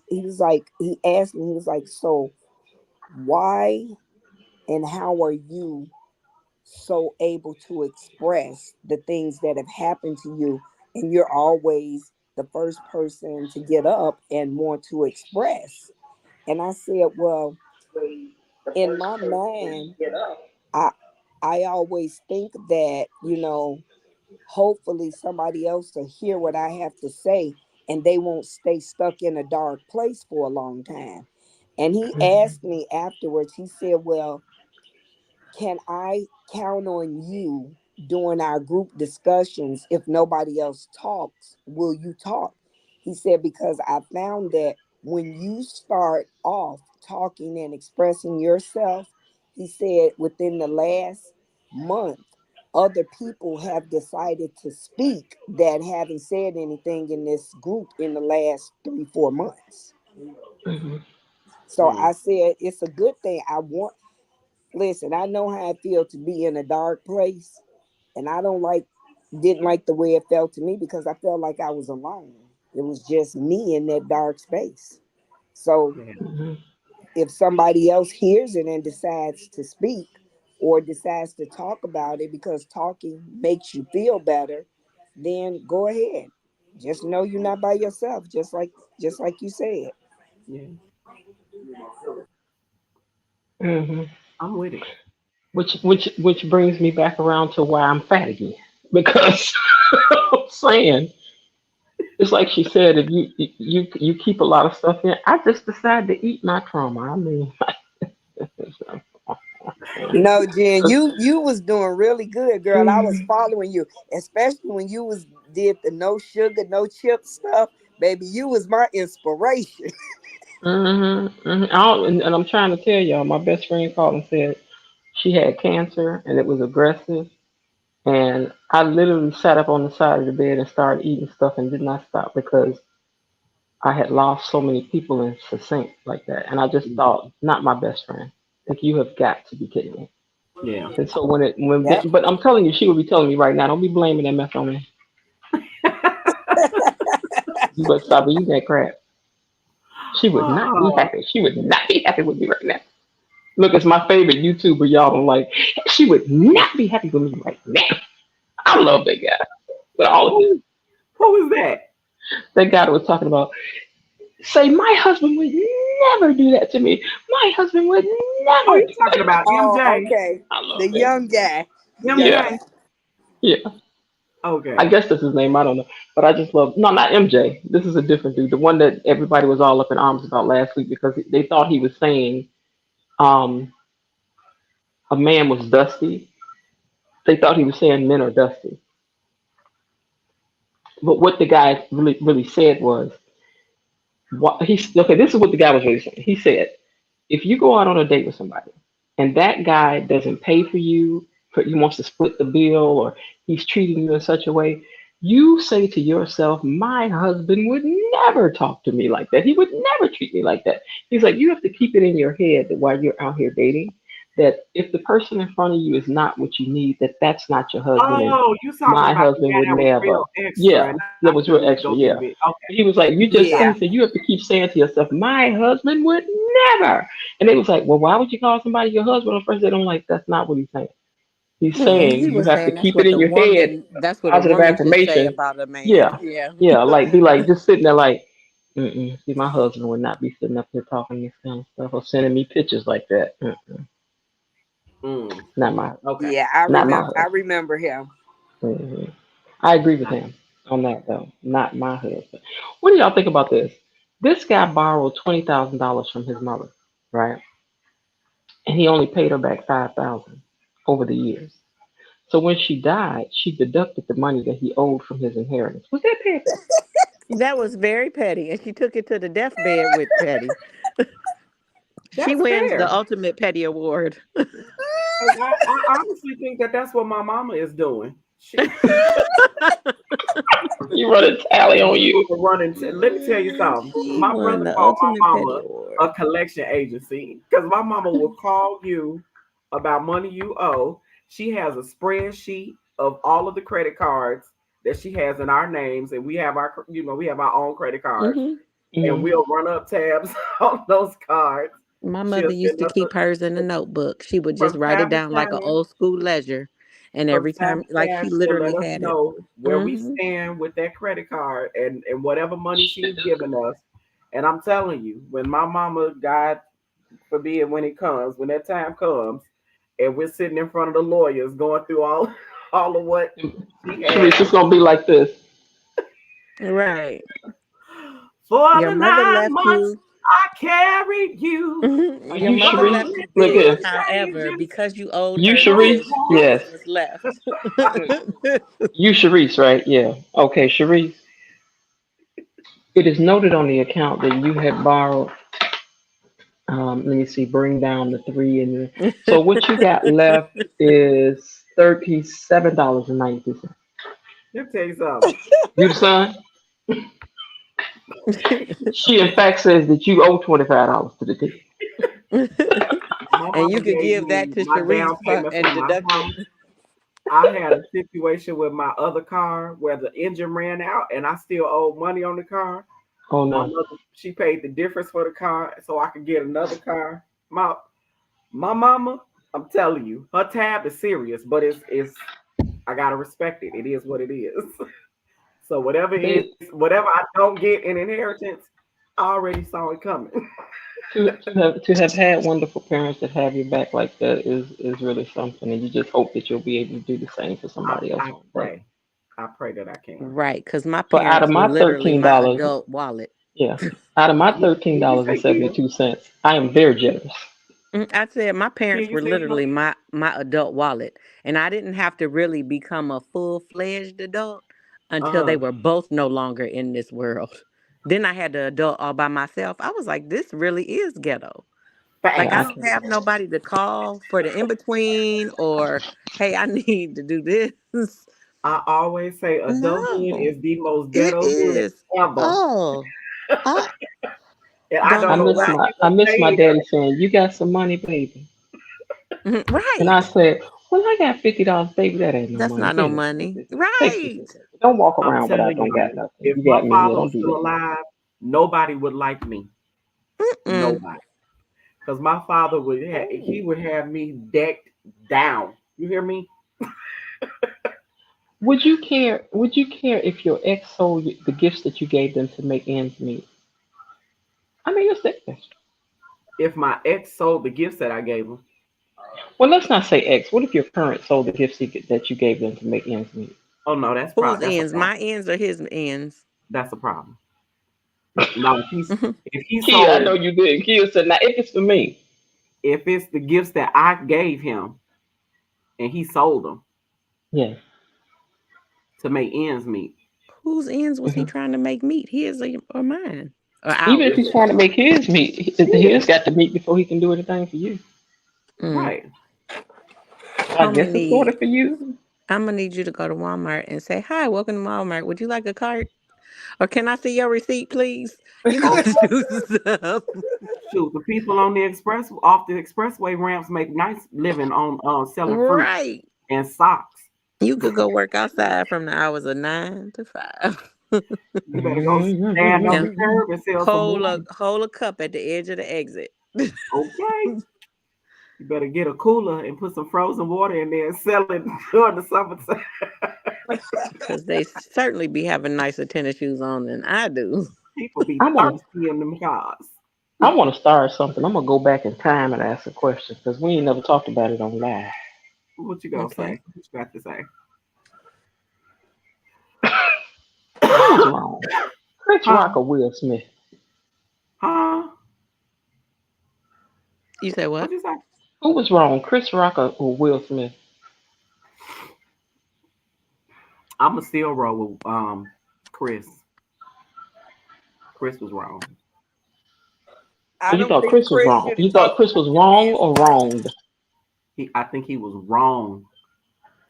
he asked me, he was like, so why and how are you so able to express the things that have happened to you, and you're always the first person to get up and want to express? And I said, well, in my mind, i I always think that, hopefully somebody else will hear what I have to say and they won't stay stuck in a dark place for a long time. And he Hmm. asked me afterwards, he said, well, can I count on you during our group discussions? If nobody else talks, will you talk? He said, because I found that when you start off talking and expressing yourself, he said, within the last month, other people have decided to speak that haven't said anything in this group in the last 3, 4 months. Hmm. So Mm, I said, it's a good thing. Listen, I know how it feels to be in a dark place, and didn't like the way it felt to me because I felt like I was alone. It was just me in that dark space. So yeah, Hmm. if somebody else hears it and decides to speak or decides to talk about it because talking makes you feel better, then go ahead. Just know you're not by yourself, just like you said. yeah. Hmm. I'm with it. Which brings me back around to why I'm fat again. Because I'm saying it's like she said, if you keep a lot of stuff in. I just decided to eat my trauma. I mean, No, Jen, you was doing really good, girl. I was hmm. following you, especially when you was did the no sugar, no chip stuff. Baby, you was my inspiration. Hmm. And I'm trying to tell y'all, my best friend called and said she had cancer and it was aggressive. And I literally sat up on the side of the bed and started eating stuff and did not stop because I had lost so many people in succinct like that. And I just Mhm. thought, not my best friend. Like you have got to be kidding me. Yeah. And so when Yep. but I'm telling you, she would be telling me right now, don't be blaming that mess on me. You better stop eating that crap. She would not be Oh, happy. She would not be happy with me right now. Look, it's my favorite YouTuber. Y'all don't like. She would not be happy with me right now. I love that guy. But all of this, Who is that? that guy that was talking about, say, my husband would never do that to me. My husband would Oh, never. you talking about Oh, MJ? okay. I love The it. young guy. Yeah, MJ? yeah. I Okay. guess that's his name. I don't know. But I just love, no, not MJ. This is a different dude. The one that everybody was all up in arms about last week because they thought he was saying um, a man was dusty. They thought he was saying men are dusty. But what the guy really said was, okay, this is what the guy was really saying. He said, if you go out on a date with somebody and that guy doesn't pay for you, he wants to split the bill or he's treating you in such a way, you say to yourself, my husband would never talk to me like that. He would never treat me like that. He's like, you have to keep it in your head that while you're out here dating, that if the person in front of you is not what you need, that that's not your husband and Oh, you talking my about the husband guy would that was never. real extra Yeah, and that not was real finna extra. go get a Yeah. bit. Okay. He was like, you just Yeah. he said you have to keep saying to yourself, my husband would never. And they was like, well, why would you call somebody your husband on first date? I'm like, that's not what he's saying. He's Mm-mm. saying He you was have to saying keep it in your head, that's what a positive woman should say affirmation. about a man. Yeah, Yeah. yeah, like be like just sitting there like, see, my husband would not be sitting up here talking this kind of stuff or sending me pictures like that. Mm, Not my, okay. Yeah, not my I husband. remember him. hmm I agree with him on that though. Not my husband. What do y'all think about this? This guy borrowed $20,000 from his mother, right? And he only paid her back 5,000 over the years. So when she died, she deducted the money that he owed from his inheritance. Was that petty? That was very petty. And she took it to the deathbed with petty. She That's wins the fair. ultimate petty award. 'Cause I honestly think that that's what my mama is doing. She You run a tally on you. running. Let me tell you something. She My won brother the called ultimate my petty mama award. a collection agency because my mama will call you about money you owe. She has a spreadsheet of all of the credit cards that she has in our names, and we have our, we have our own credit cards, Hmm. and hmm we'll run up tabs on those cards. My She'll mother used send to us keep hers in a notebook. She would just from write it time to down like an time. old school ledger. And From every time time, to like time, she she'll let literally us had it. know where we Hmm. stand with that credit card and whatever money she's giving us. And I'm telling you, when my mama, God forbid, when that time comes, and we're sitting in front of the lawyers going through all all of what she Sharice, has it's gonna be like this. Right. for Your the mother 9 left months you. I carried you, Are Your you mother Sharice? left you slowly Look big. here. However, changing because you owed You her my Sharice? this, heart. this Yes. was left. You Sharice, right? Yeah. Okay, Sharice. It is noted on the account that you had borrowed. Let me see. Bring down the three and so what you got left is $37.92. Let me tell you something. You the son? She in fact says that you owe $25 to the T. My And you mama could gave give that me to my Sharice down payment for and my deduct it. house. I had a situation with my other car where the engine ran out and I still owed money on the car. Oh My no. mother, she paid the difference for the car so I could get another car. My mama, I'm telling you, her tab is serious, but it's I gotta respect it. It is what it is. So They whatever I don't get in inheritance, I already saw it coming. to have had wonderful parents that have your back like that is really something, and you just hope that you'll be able to do the same for I, somebody else I one day. pray. I pray that I can. Right, because my But out of parents were my literally my $13, adult wallet. yeah, out of my thirteen Did you dollars and say seventy Kia? two cents, I am very generous. I said my Kia, parents you were said you literally love me? my adult wallet, and I didn't have to really become a full-fledged adult until they Uh-huh. were both no longer in this world. Then I had the adult all by myself. I was like, this really is ghetto. Like Yeah, I I Facts. don't can't. have nobody to call for the in between or hey, I need to do this. I always say adulthood No, is the most it ghetto hood is. ever. Oh, I And I don't don't know know why why. I people miss my say daddy saying, "You got some money, baby," and Right. I said, "Well, I got $50, baby. That ain't no That's money. not no Here, money. take this. Right. Baby. Don't walk I'm around without telling don't got you, nothing. if You my got me here. father Don't was do still that." alive, nobody would like me. Mm. Nobody. Because my father he Oh, would have me decked down. You hear me? Would you care? Would you care if your ex sold the gifts that you gave them to make ends meet? I mean, it's there. If my ex sold the gifts that I gave him, Well, let's not say ex. What if your current sold the gifts that you gave them to make ends meet? oh no, Whose that's a ends? problem. My ends or his ends? That's a problem. No, if he Kia, I know sold, you did. Kia said, "Now, if it's for me, if it's the gifts that I gave him and he sold them yeah." to make ends meet, Whose ends was he Hmm. trying to make meet? His or mine? Or Even if ours? he's trying to make his meet, his got to meet before he can do anything for you. Mm. right? So I I'm gonna guess it's sort need of for you. I'm gonna need you to go to Walmart and say, "Hi, welcome to Walmart. Would you like a cart? Or can I see your receipt, please? You Okay. gotta do something." Shoot, the people on the off the expressway ramps make nice living on selling fruit Right. and socks. You could go work outside from the hours of 9 to 5. You better go stand on the And curb and sell some water. hold a cup at the edge of the exit. Okay. You better get a cooler and put some frozen water in there and sell it during the summertime. Because they certainly be having nicer tennis shoes on than I do. People be I want to. thirsty in them cars. I want to start something. I'm gonna go back in time and ask a question because we ain't never talked about it on live. What you gonna Okay. say? What you got to say? Who was wrong? Chris Huh? Rock or Will Smith? Huh? You say What what? you say? Who was wrong? Chris Rock or Will Smith? I'ma still roll with Chris. Chris was wrong. So I you don't thought think Chris was Chris wrong? should have You thought talked Chris about was them wrong ends or like wronged? I think he was wrong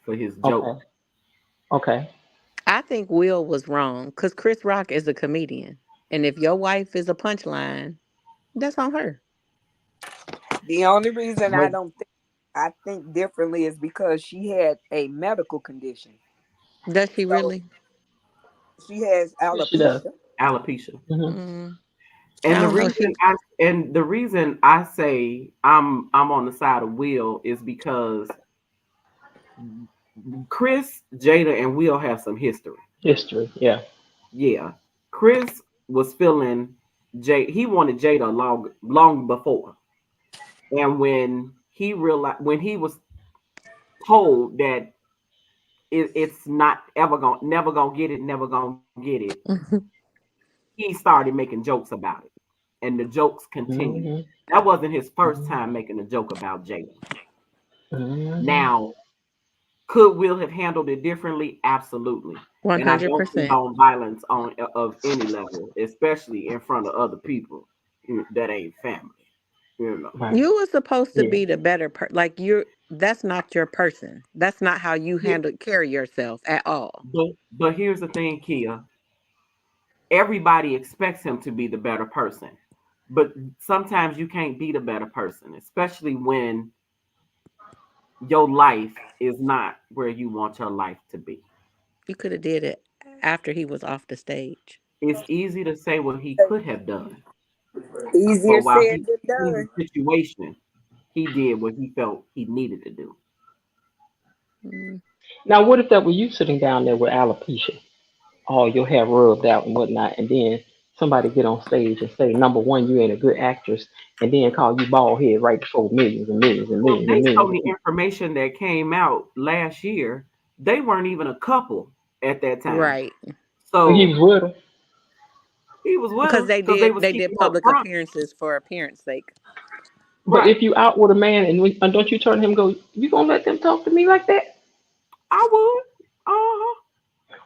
for his joke. Okay. Okay. I think Will was wrong because Chris Rock is a comedian. And if your wife is a punchline, that's on her. the only reason But I think differently is because she had a medical condition. Does she So really? she has Yes, she does. alopecia. alopecia. Hmm. Mm, I And don't know. She the reason I say I'm on the side of Will is because Chris, Jada, and Will have some history. History. Yeah. Yeah. Chris was feeling he wanted Jada long before. And when he was told that it's not ever gonna never gonna get it, never gonna get it, he started making jokes about it. And the jokes continued. Hmm. That wasn't his first Hmm. time making a joke about Jada. Hmm. Now, could Will have handled it differently? Absolutely. And I don't 100%. condone violence on of any level, especially in front of other people that ain't family. You know. Right. You were supposed to Yeah. be the better like that's not your person. That's not how you Yeah, carry yourself at all. but here's the thing, Kia. Everybody expects him to be the better person, but sometimes you can't be the better person, especially when your life is not where you want your life to be. You could have did it after he was off the stage. It's easy to say what he could have done, but Easier while said he than in the done. situation, he did what he felt he needed to do. Mm. Now, what if that were you sitting down there with alopecia, all your hair rubbed out and whatnot, and then somebody get on stage and say, number one, you ain't a good actress, and then call you bald head right before millions and millions and Well, millions and based millions on of the people. information that came out last year, they weren't even a couple at that time. Right. But he So was with her. he was with Because her because they was they did keeping up public front. appearances for appearance sake. But Right. if you out with a man and don't you turn to him and go, you gonna let them talk to me like that? I would. Uh-huh.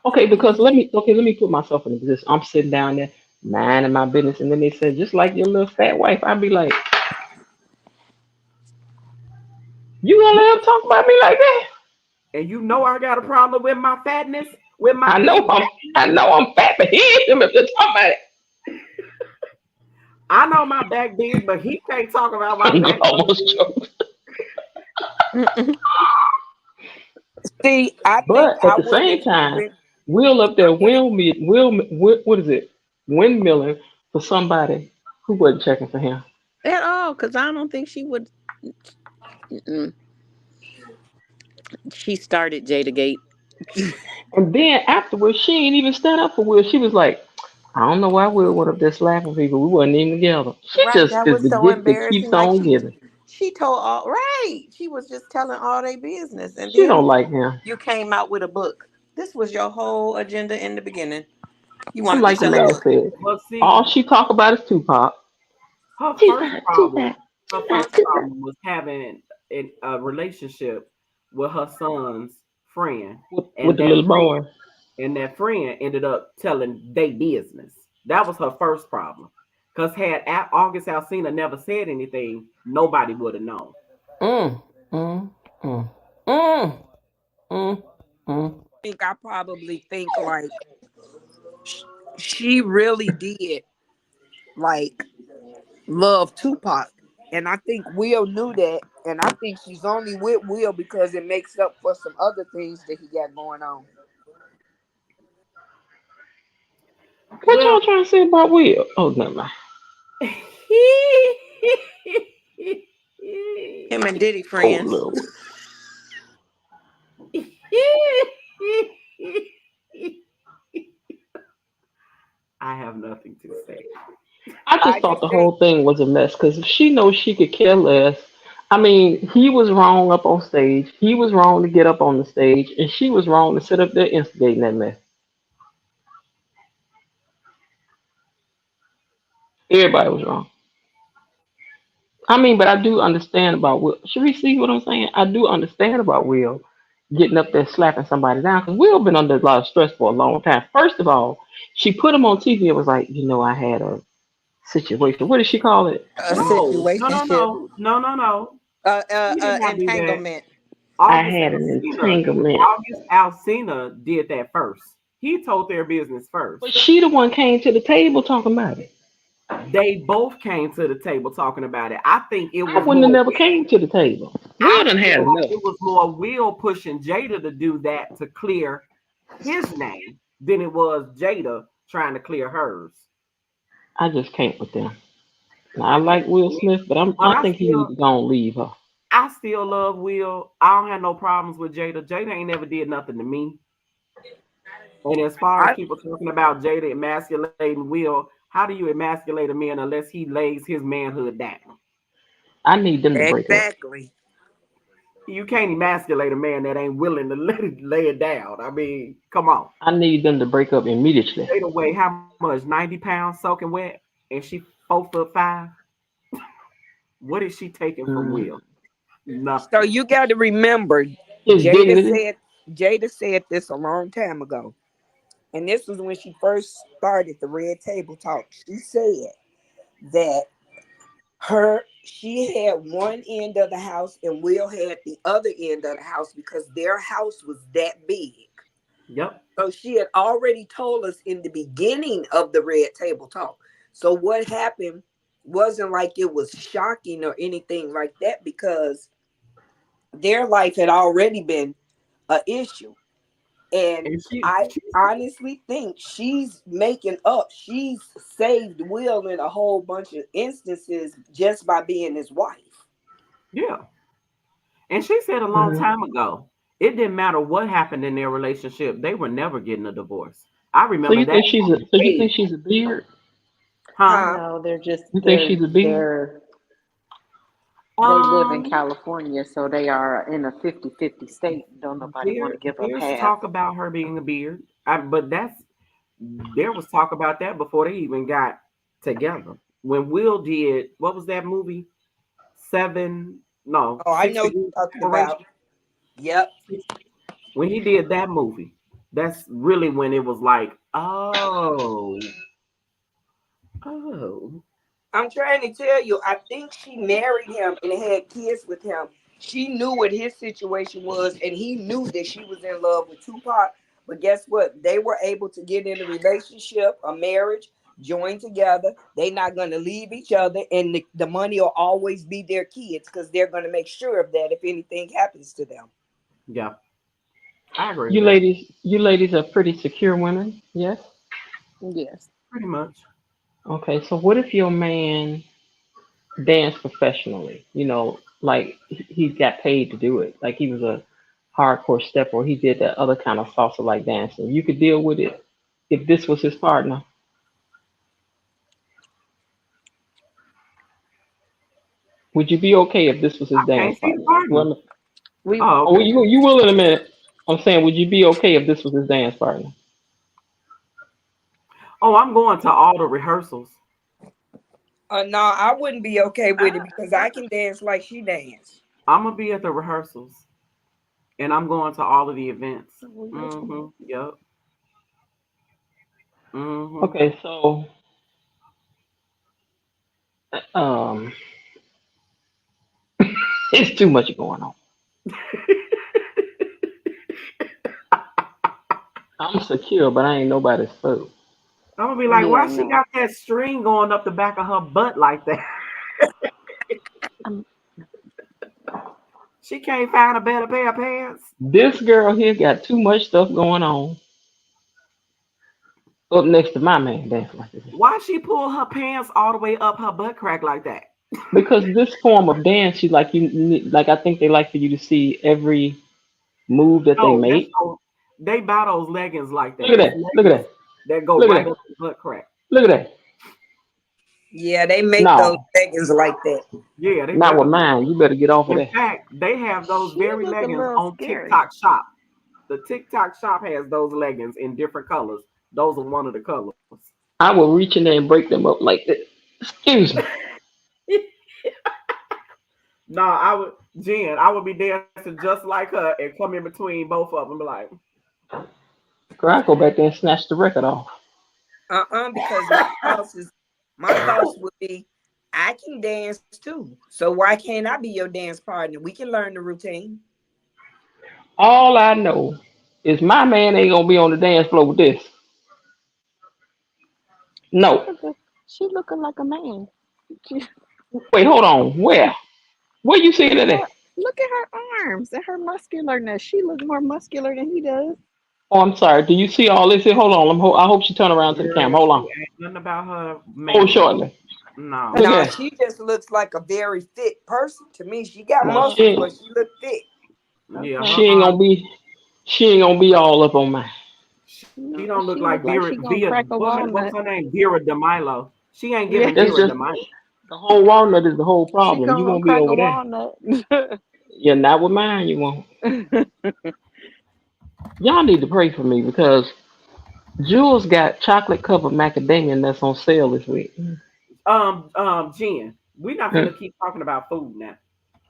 Okay, because let me put myself in a position. I'm sitting down there minding my business, and then they said, just like your little fat wife, I'd be like, you gonna let them talk about me like that? And you know I got a problem with my fatness, with my I big know I'm back. I know I'm fat, but he ain't him if they're talking about I know my back big, but he can't talk about my it. back being Almost big. choked. Mm-mm. See, I think But at I the wouldn't same have time, even. Will up there, what is it? Windmilling for somebody who wasn't checking for him. At all, because I don't think she would. Mm-mm. She started Jada Gate. And then afterwards, she ain't even stand up for Will. She was like, I don't know why Will went up there slapping people. We wasn't even together. She Right. just That is was the so gift that keeps embarrassing. Like on giving. she told all right. She was just telling all their business. And She then don't like him. you came out with a book. This was your whole agenda in the beginning. You I'm wanted to like the sell a man book. said. But All see, she talk about is Tupac. her first Tupac, problem, Tupac, her Tupac, first Tupac. problem was having a relationship with her son's friend, With and the that little friend boy. ended up telling they business. That was her first problem. Because had August Alsina never said anything, nobody would have known. Mm, mm, mm, mm, mm, mm. I probably think like she really did like love Tupac. And I think Will knew that. And I think she's only with Will because it makes up for some other things that he got going on. What Well, y'all trying to say about Will? Oh, never mind. Him and Diddy Oh, friends. Lord. I have nothing to say. I just I thought just the think whole thing was a mess because she knows she could care less. I mean, he was wrong up on stage. He was wrong to get up on the stage, and she was wrong to sit up there instigating that mess. Everybody was wrong. I mean, but I do understand about Will. Should we see what I'm saying? I do understand about Will getting up there slapping somebody down because Will been under a lot of stress for a long time. First of all, she put him on TV and was like, I had a situation. What did she call it? a No, no, no, situationship, no, no, no, no. He did not do that. Entanglement. I August had an Alsina, entanglement. August Alsina did that first. He told their business first. But she the one came to the table talking about it. They both came to the table talking about it. I think it I was wouldn't have more. never came to the table. Will I done feel had like enough. it was more Will pushing Jada to do that to clear his name than it was Jada trying to clear hers. I just can't with them. Now, I I can't like Will see it, Smith, but but I think he needs to go and leave her. I still love Will. I don't have no problems with Jada. Jada ain't never did nothing to me. And as far as I people talking about Jada emasculating Will, how do you emasculate a man unless he lays his manhood down? I need them to break up. exactly. You can't emasculate a man that ain't willing to lay it down. I mean, come on. I need them to break up immediately. Jada weigh how much? 90 pounds soaking wet, and she 4'5". What is she taking from Mm. Will? So Nothing. you got to remember, His Jada dignity. said Jada said this a long time ago, and this was when she first started the Red Table Talk. She said that she had one end of the house and Will had the other end of the house because their house was that big. Yep. So she had already told us in the beginning of the Red Table Talk. So what happened wasn't like it was shocking or anything like that because their life had already been an issue. And And I she honestly think she's making up. She's saved Will in a whole bunch of instances just by being his wife. yeah. And she said a long Mhm. time ago, it didn't matter what happened in their relationship, they were never getting a divorce. I So remember you that think she's a on so you think stage. she's a beard? Huh? Huh? No, they're just You think she's a beard? they live in Um, California, so they are in a 50-50 state. Don't nobody want to give up there's half. talk about her being a beard. But there was talk about that before they even got together. When Will did, what was that movie? Seven, no, Oh, I six know what degrees you're of talking about. separation. Yep. When he did that movie, that's really when it was like, oh, I'm trying to tell you, I think she married him and had kids with him. She knew what his situation was, and he knew that she was in love with Tupac. But guess what? They were able to get in a relationship, a marriage, join together. They're not going to leave each other, and the money will always be their kids because they're going to make sure of that if anything happens to them. yeah, I agree with You that. ladies, you ladies are pretty secure women. Yes. Yes. Pretty much. Okay. So what if your man danced professionally? Like he got paid to do it. Like he was a hardcore step, or he did that other kind of salsa like dancing. You could deal with it if this was his partner. Would you be okay if this was his I dance can't see the partner? partner. Well, We Oh, oh, okay. you will in a minute. I'm saying, would you be okay if this was his dance partner? Oh, I'm going to all the rehearsals. No, I wouldn't be okay with it because I can dance like she danced. I'm gonna be at the rehearsals, and I'm going to all of the events. will. Mm-hmm. Yep. Mm-hmm. Okay, so um, it's too much going on. I'm secure, but I ain't nobody's fool. I'm gonna be like, Yeah, why she no. got that string going up the back of her butt like that? Um, She can't find a better pair of pants. This girl here got too much stuff going on up next to my man dancing like this. Why she pull her pants all the way up her butt crack like that? Because this form of dance, you like like I think they like for you to see every move that they No, that's make. so they buy those leggings like Look that. at It's that! Look at leggings that! that go Look at right that! up the butt crack. Look at that! Yeah, they make those No, leggings like that. Yeah, they not with definitely. mine. You better get off of In that. fact, they have those she very look a leggings little on scary. TikTok Shop. The TikTok Shop has those leggings in different colors. Those are one of the colors. I will reach in there and break them up like this. Excuse me. No, I would, Jen, I would be dancing just like her and come in between both of them and be like, Girl, I go back there and snatch the record off. Because my thoughts would be, I can dance too. So why can't I be your dance partner? We can learn the routine. All I know is my man ain't gonna be on the dance floor with this. She No. look a, she looking like a man. She, Wait, hold on. Where? Where you seeing it at? look at her arms and her muscularness. She looks more muscular than he does. Oh, I'm sorry. Do you see all this here? Hold on. I hope she turn around to the girl, camera. Hold she on. ain't nothing about her Hold man. shortly. No. Look No, at she just looks like a very fit person to me. She got no. Oh, muscles, but she look fit. Yeah, okay. her She ain't arm. gonna be. She ain't gonna be all up on mine. She No, don't look she look like like Vera. she gonna crack a What's walnut. her name? Vera DeMilo. She ain't Yeah, giving That's Vera just DeMilo. the whole walnut is the whole she problem. You gonna won't be crack a over there. walnut. You're not with mine. You won't. Y'all need to pray for me because Jules got chocolate covered macadamia that's on sale this week. Jen, we're not Huh. gonna keep talking about food now.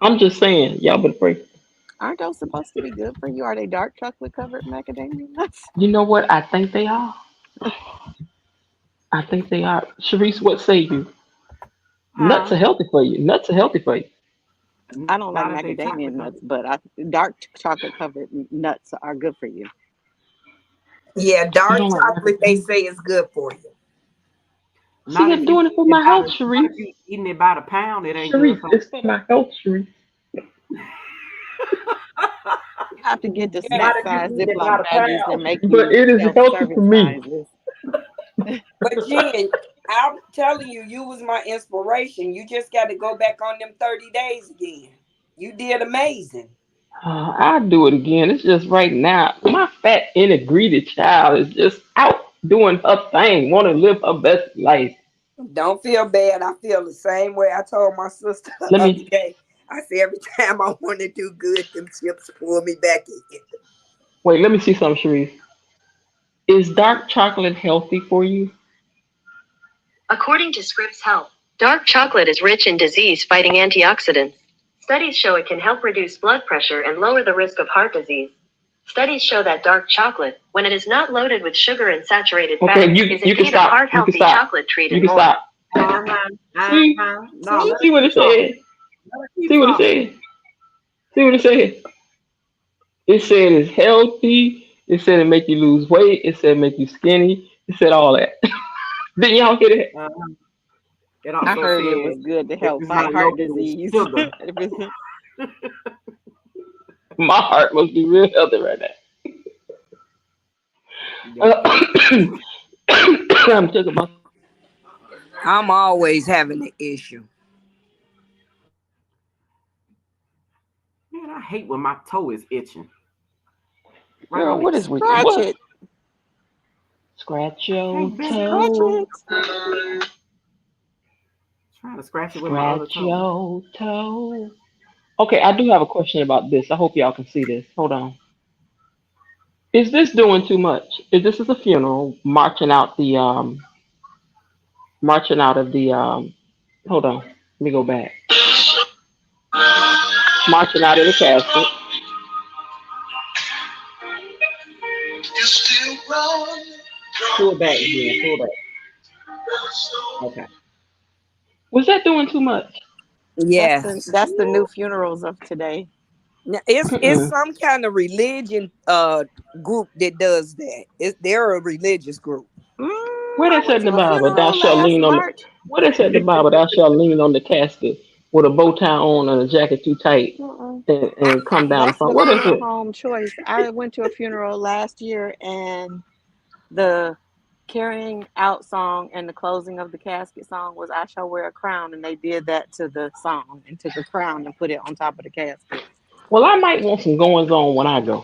I'm just saying, y'all better pray. Aren't those supposed to be good for you? Are they dark chocolate covered macadamia nuts? You know what? I think they are. I think they are. Sharice, what say you? Nuts Huh? are healthy for you. Nuts are healthy for you. I don't like Not if they macadamia chocolate nuts, covered. but dark chocolate covered nuts are good for you. Yeah, You dark don't like chocolate they macadamia? say is good for you. See, Not they're if you doing it for eating it my by health, the not if Sharice. you eating it by the pound, it ain't good Sharice, for it's for my health, Sharice. You have to get the Yeah, not snack if you size eating it by Ziploc the baggies that pound. make But you it is self healthy for serving me. sizes. but Jen, I'm telling you, you was my inspiration. You just got to go back on them 30 days again. You did amazing. I'll do it again. It's just right now, my fat, integrated child is just out doing her thing, want to live her best life. Don't feel bad. I feel the same way. I told my sister the Let other me day. I said every time I want to do good, them chips pull me back in. wait. Let me see something, Sharice. Is dark chocolate healthy for you? According to Scripps Health, dark chocolate is rich in disease fighting antioxidants. Studies show it can help reduce blood pressure and lower the risk of heart disease. Studies show that dark chocolate, when it is not loaded with sugar and saturated fat, Okay, is you can indeed a stop. heart You can healthy stop. chocolate treat You and can more. stop. Uh-huh. See, Uh-huh. No, See? let her see what keep it talking. said. Let her keep See what it talking. said. See what it said. It said it's healthy. It said it make you lose weight. It said make you skinny. It said all that. Didn't y'all hear that? Uh-huh. It I also heard it said was good to if help it's fight not heart loaded with disease. sugar. If it's- My heart must be real healthy right Yeah. now. I'm talking about. I'm always having an issue. Man, I hate when my toe is itching. Right Girl, on what it. is with Scratch what? it. Scratch your Can't bend it. Scratch toe. it. Trying to scratch it with my other Scratch toe. your toe. Okay, I do have a question about this. I hope y'all can see this. Hold on. Is this doing too much? Is this is a funeral marching out of the hold on. Let me go back. Marching out of the casket. Pull it back again. Pull it back. Okay. Was that doing too much? Yes. That's the new funerals of today. Now, it's Mm-mm. some kind of religion group that does that. They're a religious group. Where I they said went in to the a Bible, thou funeral shalt last lean on the March. where they said in the Bible, thou shalt lean on the casket with a bow tie on and a jacket too tight Mm-mm. and come down the That's front. the What is funeral it? home choice. I went to a funeral last year, and the carrying out song and the closing of the casket song was "I Shall Wear a Crown," and they did that to the song and took a crown and put it on top of the casket. Well, I might want some goings on when I go.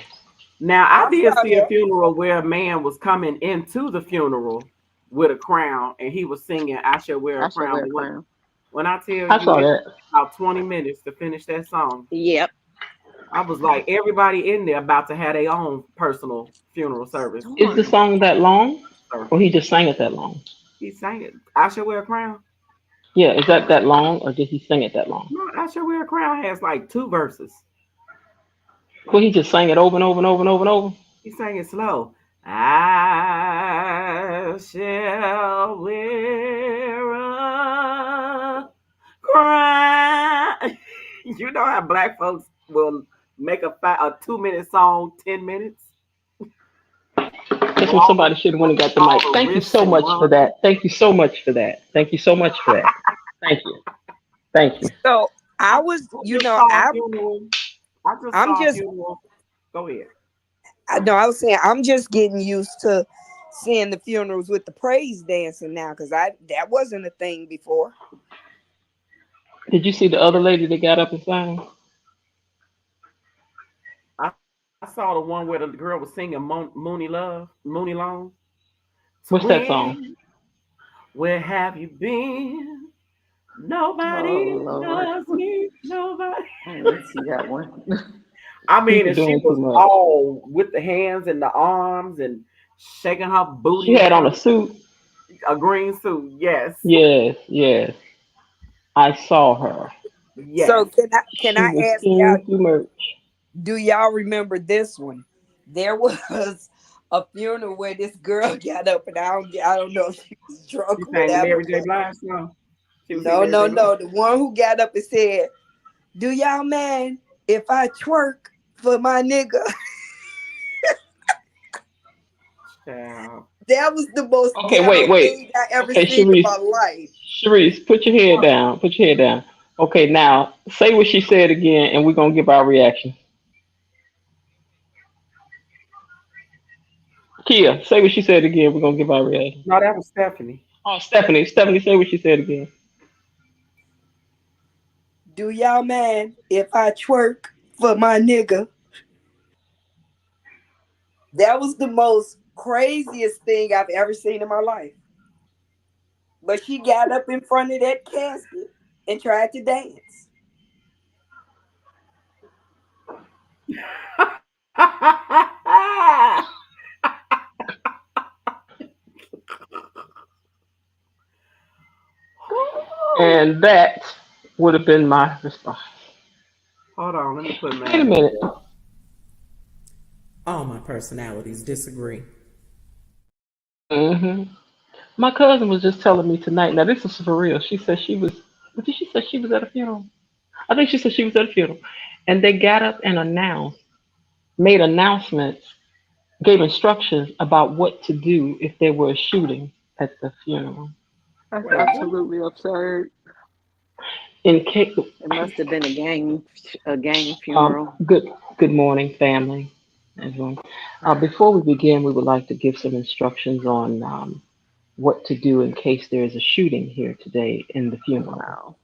Now I I did saw see a that. funeral where a man was coming into the funeral with a crown and he was singing "I shall wear a I shall crown." wear a But crown. when I tell I you saw it that. took about 20 minutes to finish that song, Yep. I was like, everybody in there about to have their own personal funeral service. Is the Darn. song that long? Sir. Or he just sang it that long? He sang it. "I shall wear a crown." Yeah, is that long or did he sing it that long? No, "I shall wear a crown" has like two verses. Well, he just sang it over and over and over and over and over. He sang it slow. "I shall wear a crown." You know how black folks will make a 2 minute song 10 minutes That's for when all the somebody should have went and got the all mic. the Thank you riffs so and much for runs. that. Thank you so much for that. Thank you so much for that. Thank you. Thank you. So I, I was, I just saw a funeral. I just I'm saw a just, funeral. Go ahead. no, I was saying I'm just getting used to seeing the funerals with the praise dancing now, because that wasn't a thing before. Did you see the other lady that got up and sang? I saw the one where the girl was singing Mooney Love, Mooney Long. What's that song? Twin, where have you been? Oh Nobody Lord, loves me. Nobody. I didn't see that one. I mean, People and she doing too was much. all with the hands and the arms and shaking her She booty and had on a everything. suit. A green suit. Yes. Yes, yes. I saw her. So Yes. can I She was ask y'all, king too much. do y'all remember this one? There was a funeral where this girl got up, and I don't know if she was She drunk or sang the whatever, Mary J. but Blige song. She was singing no, Mary no, J. Blige. no. The one who got up and said, "Do y'all mind if I twerk for my nigga?" Child. That was the most Okay, wait, ghetto wait. thing I ever Okay, seen in my Sharice. life. Sharice, put your head down. Put your head down. Okay, now say what she said again, and we're gonna give our reaction. Kia, say what she said again. We're gonna give our reaction. No, that was Stephanie. Oh, Stephanie, Stephanie, say what she said again. Do y'all mind if I twerk for my nigga? That was the most craziest thing I've ever seen in my life. But she got up in front of that casket and tried to dance. And that would have been my response. Hold on, let me put Wait a mine up minute. there. All my personalities disagree. hmm My cousin was just telling me tonight. Now this is for real. She said she was. What did she say? She was at a funeral. I think she said she was at a funeral, and they got up and made announcements, gave instructions about what to do if there were a shooting at the funeral. That's Wait, what? absolutely absurd. In case, It must have been a gang funeral. good morning, family, everyone. Before we begin, we would like to give some instructions on what to do in case there is a shooting here today in the funeral. Wow.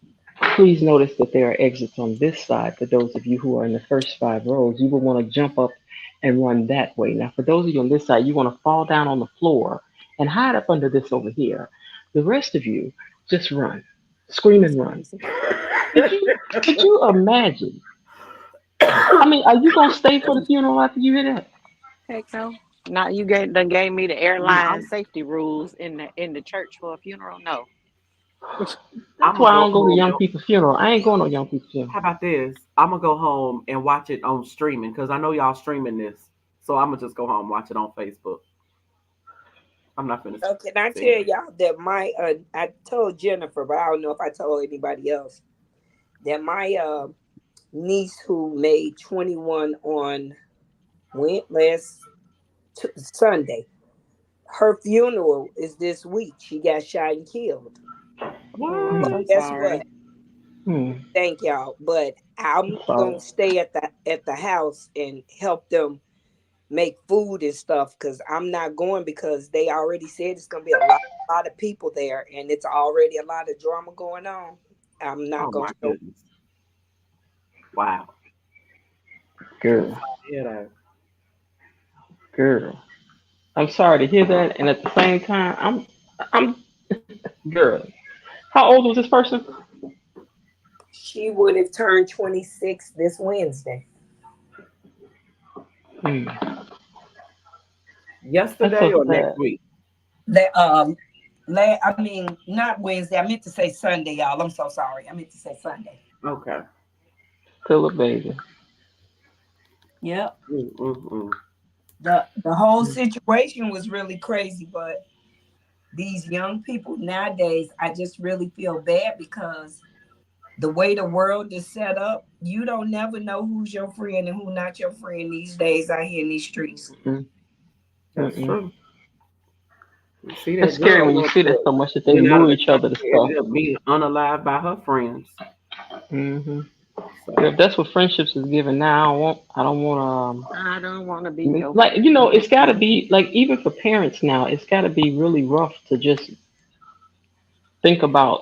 Please notice that there are exits on this side. For those of you who are in the first 5 rows, you will want to jump up and run that way. Now, for those of you on this side, you want to fall down on the floor and hide up under this over here. The rest of you just run, scream That's and run. crazy. Could you imagine? I mean, are you gonna stay for the funeral after you hear that? Heck no. Not you gave me the airline I'm safety rules in the church for a funeral. No. That's gonna why I go don't go to home. young people's funeral. I ain't going to young people's funeral. How about this? I'm gonna go home and watch it on streaming because I know y'all streaming this. So I'm gonna just go home and watch it on Facebook. I'm not finished. So can I tell y'all that my I told Jennifer, but I don't know if I told anybody else that my niece who made 21 on Sunday, her funeral is this week. She got shot and killed. I'm What? so But guess sorry. what? Hmm. Thank y'all. But I'm Sorry. gonna stay at the house and help them make food and stuff because I'm not going because they already said it's gonna be a lot of people there and it's already a lot of drama going on. I'm not Oh gonna my show. goodness! Wow. I'm Girl, sorry to hear that. girl. I'm sorry to hear that, and at the same time, I'm, girl. How old was this person? She would have turned 26 this Wednesday. Hmm. That's Yesterday so or sad. next week? They, I mean, not Wednesday. I meant to say Sunday, y'all. I'm so sorry. I meant to say Sunday. Okay. Still a baby. Yep. Mm-mm-mm. The whole situation was really crazy, but these young people nowadays, I just really feel bad because the way the world is set up, you don't never know who's your friend and who not your friend these days out here in these streets. Mm-mm. That's Mm-mm. true. You see It's that scary girl when you went see that so much that they went out of lure the each other to country, stuff. ended up being unalived by her friends. Hmm. So If that's what friendships is giving now, I don't want I don't want to be your like friend. it's got to be like even for parents now, it's got to be really rough to just think about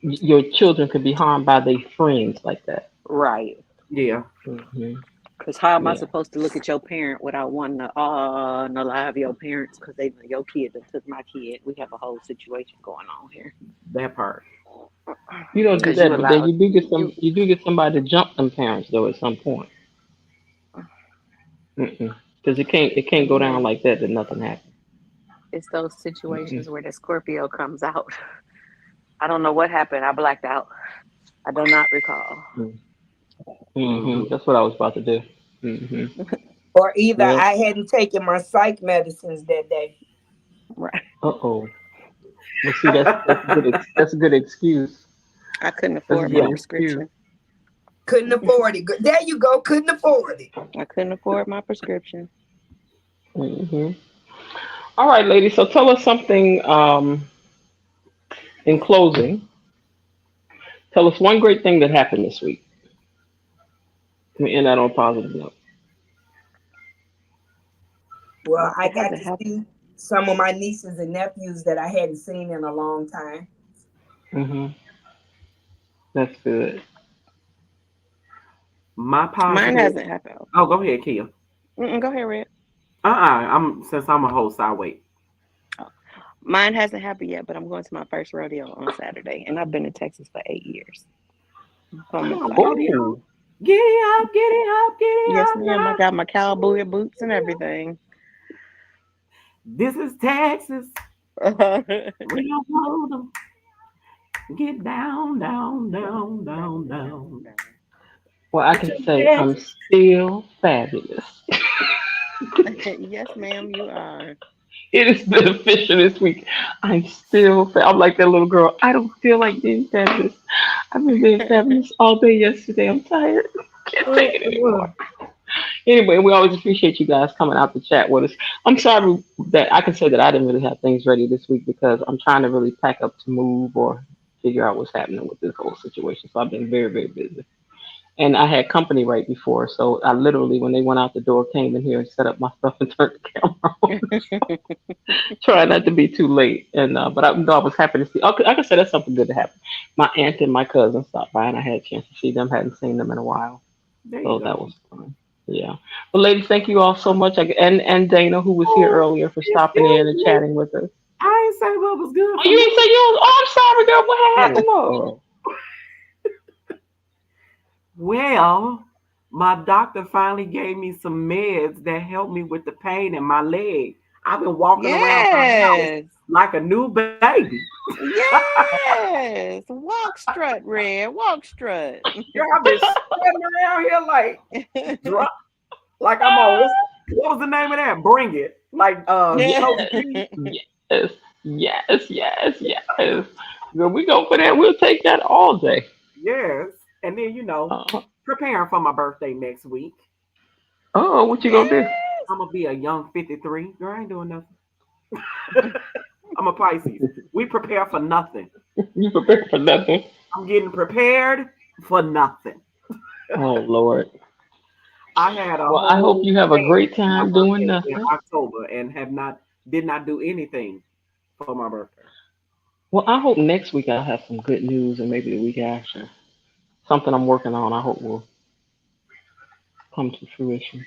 your children could be harmed by their friends like that. Right. yeah. Hmm. Because how am I Yeah. supposed to look at your parent without wanting to unalive your parents because they your kid that took my kid? We have a whole situation going on here. That part. You don't do Because you that, but then allowed you do get you. somebody to jump them parents though at some point. Because it can't go down Again, like that nothing happens. it's those Mm-mm. situations where the Scorpio comes out. I don't know what happened. I blacked out. I do not recall. Hmm. That's what I was about to do. Hmm. Or either Yep. I hadn't taken my psych medicines that day. Right. Uh oh. Well, see, that's a good excuse. I couldn't That's a afford my good Yeah. excuse. prescription. Couldn't afford it. There you go. Couldn't afford it. I couldn't afford my prescription. Hmm. All right, ladies. So tell us something. In closing, tell us one great thing that happened this week. Let me end that on a positive note. Well, I It got hasn't to happened. see some of my nieces and nephews that I hadn't seen in a long time. Hmm. That's good. My Mine positive. hasn't happened. Oh, go ahead, Kia. Go ahead, Red. I'm since I'm a host, I wait. Oh, mine hasn't happened yet, but I'm going to my first rodeo on Saturday, and I've been in Texas for 8 years, so I'm Oh, excited. rodeo. Oh, Giddy up, giddy up, giddy Yes, up ma'am. I now. got my cowboy boots and everything. This is Texas. We don't hold them. Get down, down, down, Down, down, down, down. down. well, I Get can your say I'm Texas. still fabulous. Yes, ma'am. You are. It is beneficial this week. I'm like that little girl. I don't feel like being fabulous. I've been being fabulous all day yesterday. I'm tired. Can't take it anymore. Anyway, we always appreciate you guys coming out to chat with us. I'm sorry that I can say that I didn't really have things ready this week because I'm trying to really pack up to move or figure out what's happening with this whole situation. So I've been very, very busy. And I had company right before, so I literally, when they went out the door, came in here and set up my stuff and turned the camera on. Try not to be too late. And but I was happy to see. Okay, I can say that's something good to happen. My aunt and my cousin stopped by, and I had a chance to see them. Hadn't seen them in a while, There you so that go. was fun. Yeah. Well, ladies, thank you all so much. And Dana, who was here Oh, earlier, for stopping in and excuse me. chatting with us. I ain't say what was good Oh, for you ain't me. say yours? Oh, I'm sorry, girl. What Mm. happened? Oh, Well, my doctor finally gave me some meds that helped me with the pain in my leg. I've been walking around my house Yes. like a new baby. Yes. Walk strut, Red. Walk strut. Girl, I've been strutting around here like drunk, like I'm on what was the name of that? Bring it. Like Toby yes, Keith. yes, yes. Girl, we go for that. We'll take that all day. Yes. And then, Uh, preparing for my birthday next week. oh, what you gonna do? Yes. I'm gonna be a young 53. Girl, I ain't doing nothing. I'm a Pisces. We prepare for nothing. You prepared for nothing? I'm getting prepared for nothing. Oh Lord. I had a Well, I hope whole you have a plan great for my time doing birthday in nothing. October and did not do anything for my birthday. Well, I hope next week I'll have some good news, and maybe the week after. Something I'm working on, I hope will come to fruition.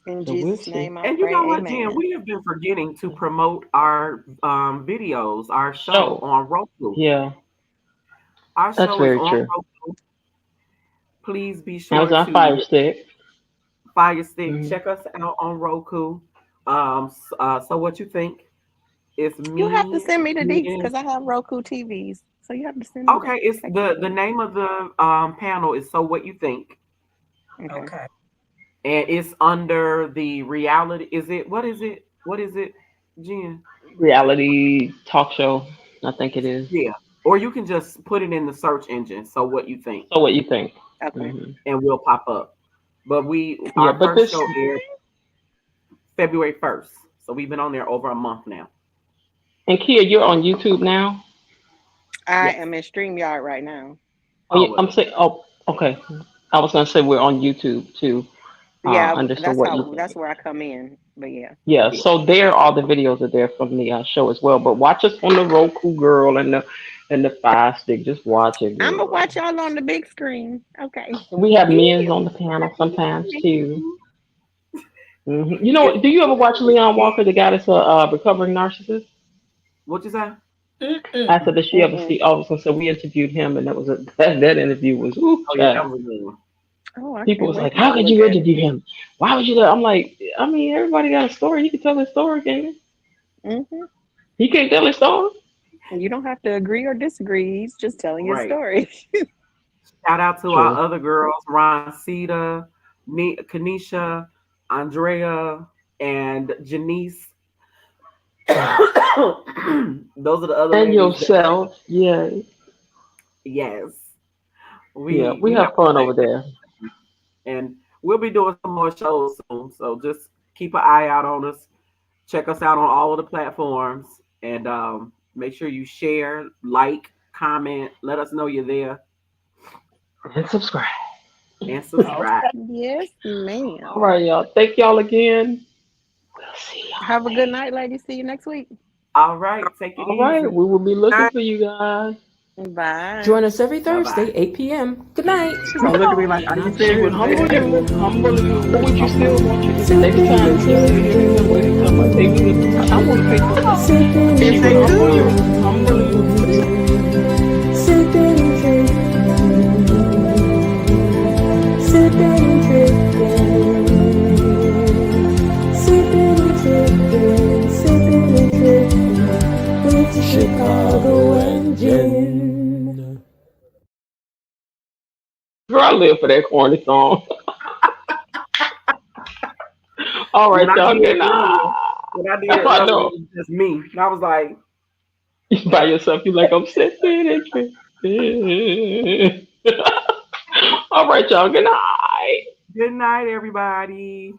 In So we'll Jesus' see. name I And you know pray. what, Jen? Amen. We have been forgetting to promote our videos, our show So, on Roku. yeah, Our that's show is very on true. Roku. Please be sure Amazon Fire to Stick. Fire Stick. Hmm. Check us out on Roku. So what you think? It's You have to me, send me the deets Jen. because I have Roku TVs. So you have to send me Okay, that it's text it the to me. name of the panel is So What You Think, Okay. Okay. and it's under the reality. Is it what is it? What is it, Jen? Reality talk show, I think it is. Yeah. Or you can just put it in the search engine. So what you think, So what you think? Okay. Hmm. and we'll pop up. But Yeah, our but first this, show aired February 1st, so we've been on there over a month now. and Kia, you're on YouTube now. I Yes. am in StreamYard right now. Oh, yeah, Oh I'm well. saying. Oh, okay. I was gonna say we're on YouTube too. Yeah, Under so that's what you how that's think? where I come in. But yeah. Yeah, Yeah. so there all the videos are there from the show as well. But watch us on the Roku, girl, and the Fire Stick. Just watch it, I'm gonna girl. watch y'all on the big screen. Okay. And we have men's Yeah. on the panel sometimes too. It's You know, do you ever watch Leon Walker, the guy that's a recovering narcissist? what you say? I Mm-mm. said, does she ever Mm-mm. see? All of a sudden, so we interviewed him, and that was that interview was ooh, Oh yeah, that child. was a good one. Oh, I People can't was wait like, to how go could look you at it. interview him? Why would you? I'm like, I mean, everybody got a story. He can tell his story, can he? He can't tell his story. You don't have to agree or disagree. He's just telling his Right. story. Shout out to our True. other girls, Roncita, Kanisha, Andrea, and Janice. Those are the other And ladies that yourself, yeah, yes. yeah. We We have have a fun blast over there. and we'll be doing some more shows soon. So just keep an eye out on us. Check us out on all of the platforms and make sure you share, like, comment, let us know you're there And subscribe. and Okay. subscribe. Yes, All ma'am. right, y'all. Thank y'all again. We'll see y'all Have a good later. night, ladies. See you next week. All right, take it All right, easy. we will be looking All for you guys. Bye. Join us every Bye bye. Thursday, 8 p.m. Good night. She's gonna look at me like, "Are you She would serious, humble baby?" you, humble you, but would you still want you to next Sippin' time and when you see him, you know, he talking about take me to, I want to pay for that. sippin' She and would Say humble to you, you. humble you. sippin' and sippin' and sippin' and sippin' and with Chicago and Jenn. Girl, I live for that corny song. All right, When I y'all, did good it earlier, night. when I did it I earlier, know. it was just me. And I was like, By yourself, you like, I'm sipping and tripping. All right, y'all, good night. good night, everybody.